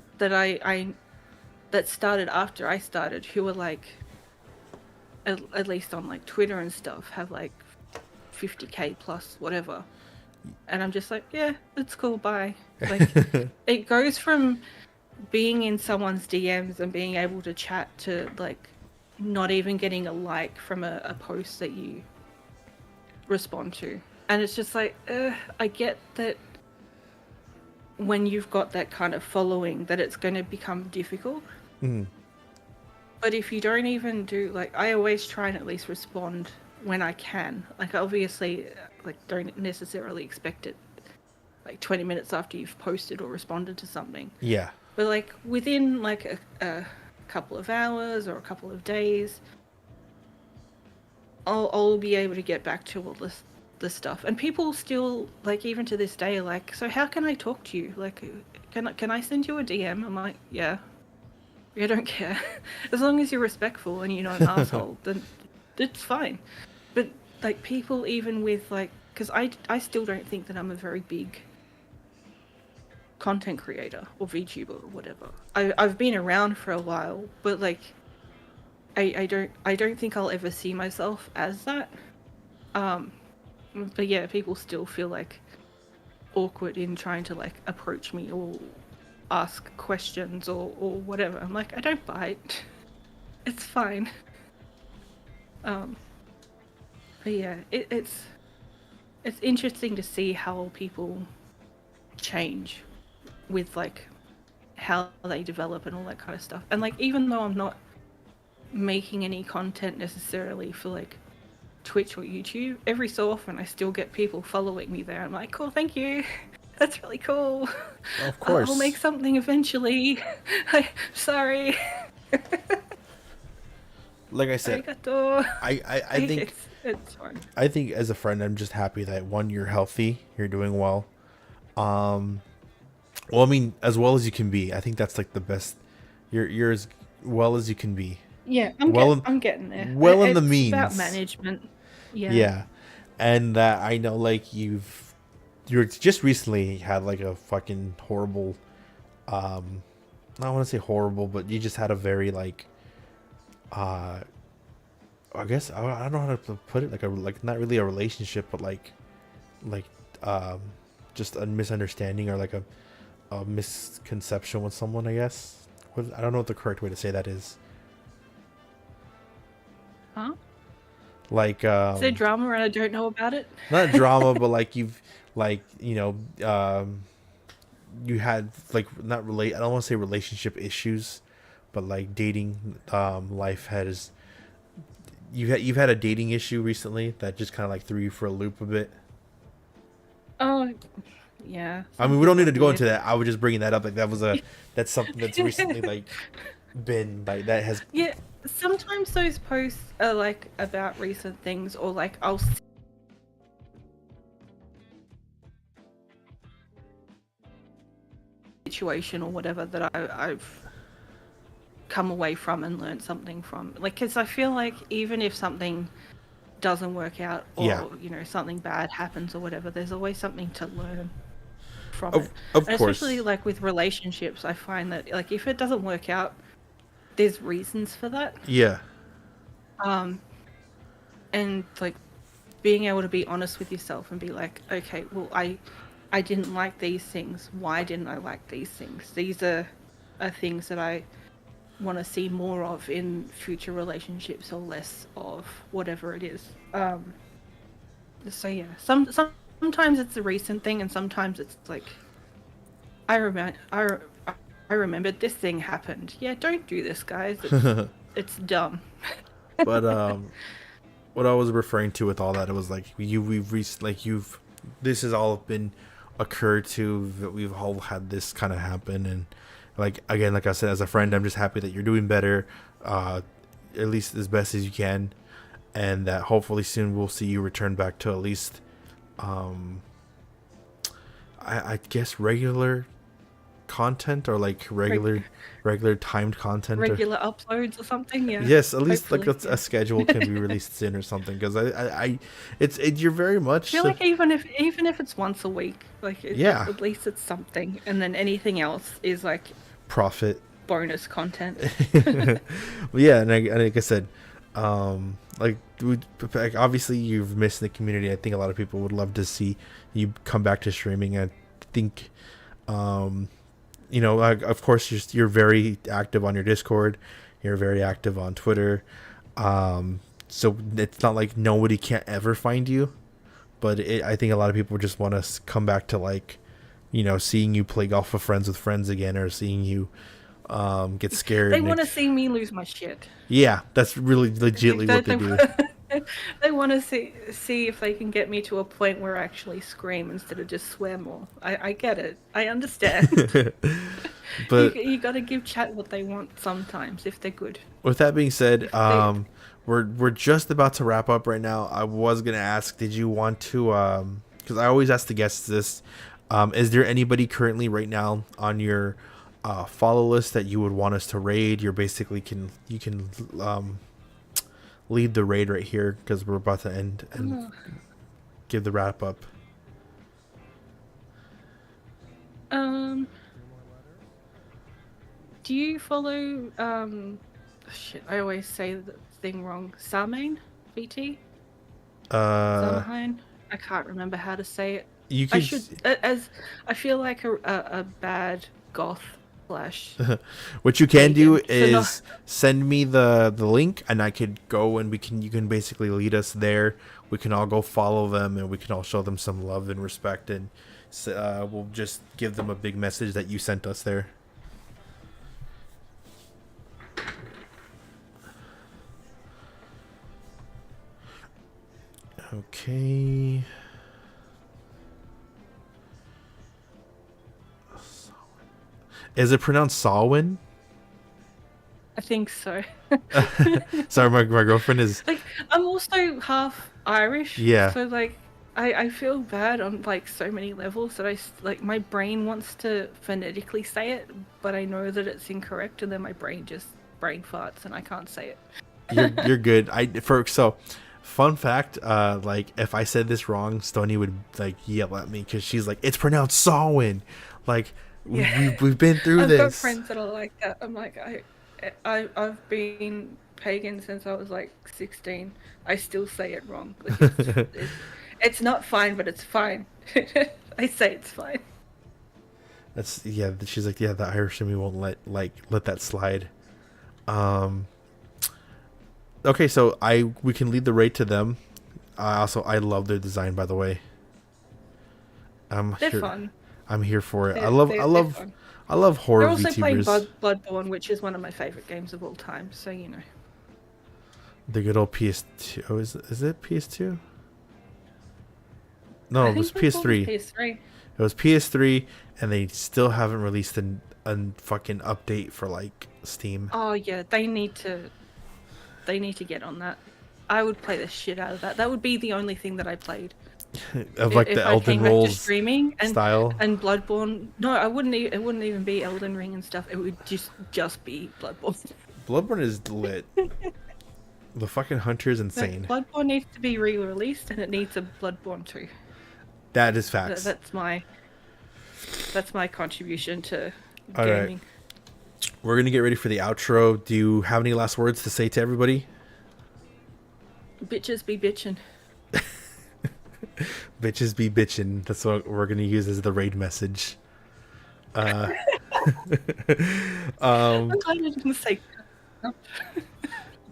started after I started who were like at least on like Twitter and stuff have like 50k plus whatever, And I'm just like, yeah, it's cool, bye. Like, it goes from being in someone's DMs and being able to chat to, like, not even getting a like from a post that you respond to. And it's just like, I get that when you've got that kind of following that it's going to become difficult. But if you don't even do, like, I always try and at least respond when I can. Like, obviously, like, don't necessarily expect it like 20 minutes after you've posted or responded to something. Yeah. But like within like a couple of hours or a couple of days, I'll be able to get back to all this stuff. And people still, like, even to this day, like, so how can I talk to you? Like, can I send you a DM? I'm like, yeah. I don't care. As long as you're respectful and you're not an asshole, then it's fine. But like people, even with like, because I still don't think that I'm a very big content creator or VTuber or whatever. I've been around for a while, but like I don't think I'll ever see myself as that. But yeah, people still feel like awkward in trying to like approach me or ask questions or whatever. I'm like, I don't bite. It's fine. But yeah, it's interesting to see how people change with like how they develop and all that kind of stuff. And like, even though I'm not making any content necessarily for like Twitch or YouTube, every so often I still get people following me there. I'm like, cool, thank you. That's really cool. Of course. I'll make something eventually. Sorry. Like I said, Arigato. I think it's fine. I think as a friend, I'm just happy that one, you're healthy, you're doing well. Well, I mean, as well as you can be. I think that's like the best. You're as well as you can be. Yeah, I'm getting there. Well, in the means. It's about management. Yeah. Yeah, and that I know, like you're just recently had like a fucking horrible. I don't want to say horrible, but you just had a very like. I guess I don't know how to put it, like not really a relationship, but like just a misunderstanding or like a misconception with someone, I guess. I don't know what the correct way to say that is. Huh? Like is there drama and I don't know about it? Not drama, but like you've like, you know, you had like I don't want to say relationship issues, but like dating life has you've had a dating issue recently that just kind of like threw you for a loop a bit. Oh, yeah. I mean, we don't need to go into that. I was just bringing that up. Like that's something that's recently like been like that has. Yeah, sometimes those posts are like about recent things, or like I'll see situation or whatever that I've come away from and learned something from. Like, because I feel like even if something doesn't work out or you know something bad happens or whatever, there's always something to learn from it. Of and course. especially like with relationships, I find that like if it doesn't work out, there's reasons for that. Yeah. And like being able to be honest with yourself and be like, okay, well, I didn't like these things. Why didn't I like these things? These are things that I want to see more of in future relationships or less of whatever it is. So yeah, sometimes it's a recent thing and sometimes it's like I remembered this thing happened. Yeah, don't do this, guys. It's dumb. But what I was referring to with all that, it was like this has all been occurred to, that we've all had this kind of happen. And like again, like I said, as a friend, I'm just happy that you're doing better, at least as best as you can, and that hopefully soon we'll see you return back to at least I guess regular content, or like regular timed content, regular uploads or something. Yeah, yes, at least like a schedule can be released soon or something, because you're very much, I feel like even if it's once a week, like at least it's something, and then anything else is like profit bonus content. Yeah, and like I said, like like, obviously you've missed the community. I think a lot of people would love to see you come back to streaming. I think, you know, like, of course you're very active on your Discord. You're very active on Twitter. So it's not like nobody can't ever find you, but I think a lot of people just want to come back to, like, you know, seeing you play golf with friends again, or seeing you get scared. They want to see me lose my shit. Yeah, that's really legitly what they do. They want to see if they can get me to a point where I actually scream instead of just swear more. I get it. I understand. But you got to give chat what they want sometimes if they're good. With that being said, we're just about to wrap up right now. I was gonna ask, did you want to? Because I always ask the guests this. Is there anybody currently right now on your follow list that you would want us to raid? You're basically you can lead the raid right here, because we're about to end and give the wrap up. Do you follow shit, I always say the thing wrong. Sarmain VT? Sarmain? I can't remember how to say it. You could, I should, as I feel like a bad goth slash. What you can do is send me the link, and I could go and you can basically lead us there. We can all go follow them, and we can all show them some love and respect, and we'll just give them a big message that you sent us there. Okay. Is it pronounced Salwin? I think so. Sorry, my girlfriend is... Like, I'm also half Irish. Yeah. So, like, I feel bad on, like, so many levels that my brain wants to phonetically say it, but I know that it's incorrect, and then my brain just brain farts, and I can't say it. You're good. Fun fact, like, if I said this wrong, Stony would, like, yell at me, because she's like, it's pronounced Salwin. Like... Yeah. We've been through this. I've got friends that are like that. I'm like, I've been pagan since I was like 16. I still say it wrong. It's not fine, but it's fine. I say it's fine. That's she's like, yeah, the Irish in me won't let that slide. Okay, so we can lead the raid to them. I love their design, by the way. They're fun. I'm here for it. I love horror. They're also VTubers. playing Bloodborne, which is one of my favorite games of all time. So you know. The good old PS2. Oh, is it PS2? No, it was PS3. PS3. It was PS3, and they still haven't released a fucking update for, like, Steam. Oh yeah, they need to get on that. I would play the shit out of that. That would be the only thing that I played. Of, like, the Elden Rolls streaming and, style and Bloodborne. No, I wouldn't. It wouldn't even be Elden Ring and stuff. It would just be Bloodborne. Bloodborne is lit. The fucking hunter is insane. Bloodborne needs to be re-released, and it needs a Bloodborne 2. That is facts. That's my contribution to all gaming. Right. We're gonna get ready for the outro. Do you have any last words to say to everybody? Bitches be bitchin'. Bitches be bitchin'. That's what we're gonna use as the raid message. I'm glad I didn't say that.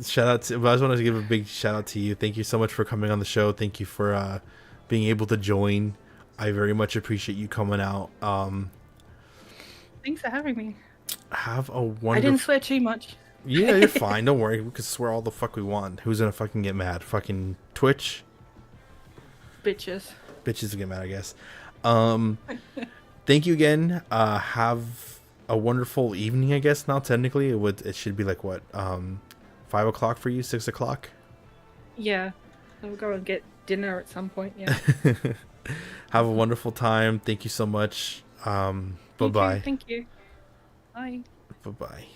Shout out to. I just want to give a big shout out to you. Thank you so much for coming on the show. Thank you for being able to join. I very much appreciate you coming out. Thanks for having me. Have a wonderful. I didn't swear too much. Yeah, you're fine. Don't worry. We can swear all the fuck we want. Who's gonna fucking get mad? Fucking Twitch. Bitches get mad, I guess. Thank you again. Have a wonderful evening, I guess. Now technically it should be like what 5 o'clock for you, 6 o'clock. Yeah, I'll go and get dinner at some point. Yeah. Have a wonderful time. Thank you so much. Bye bye. Thank you. Bye. Bye bye.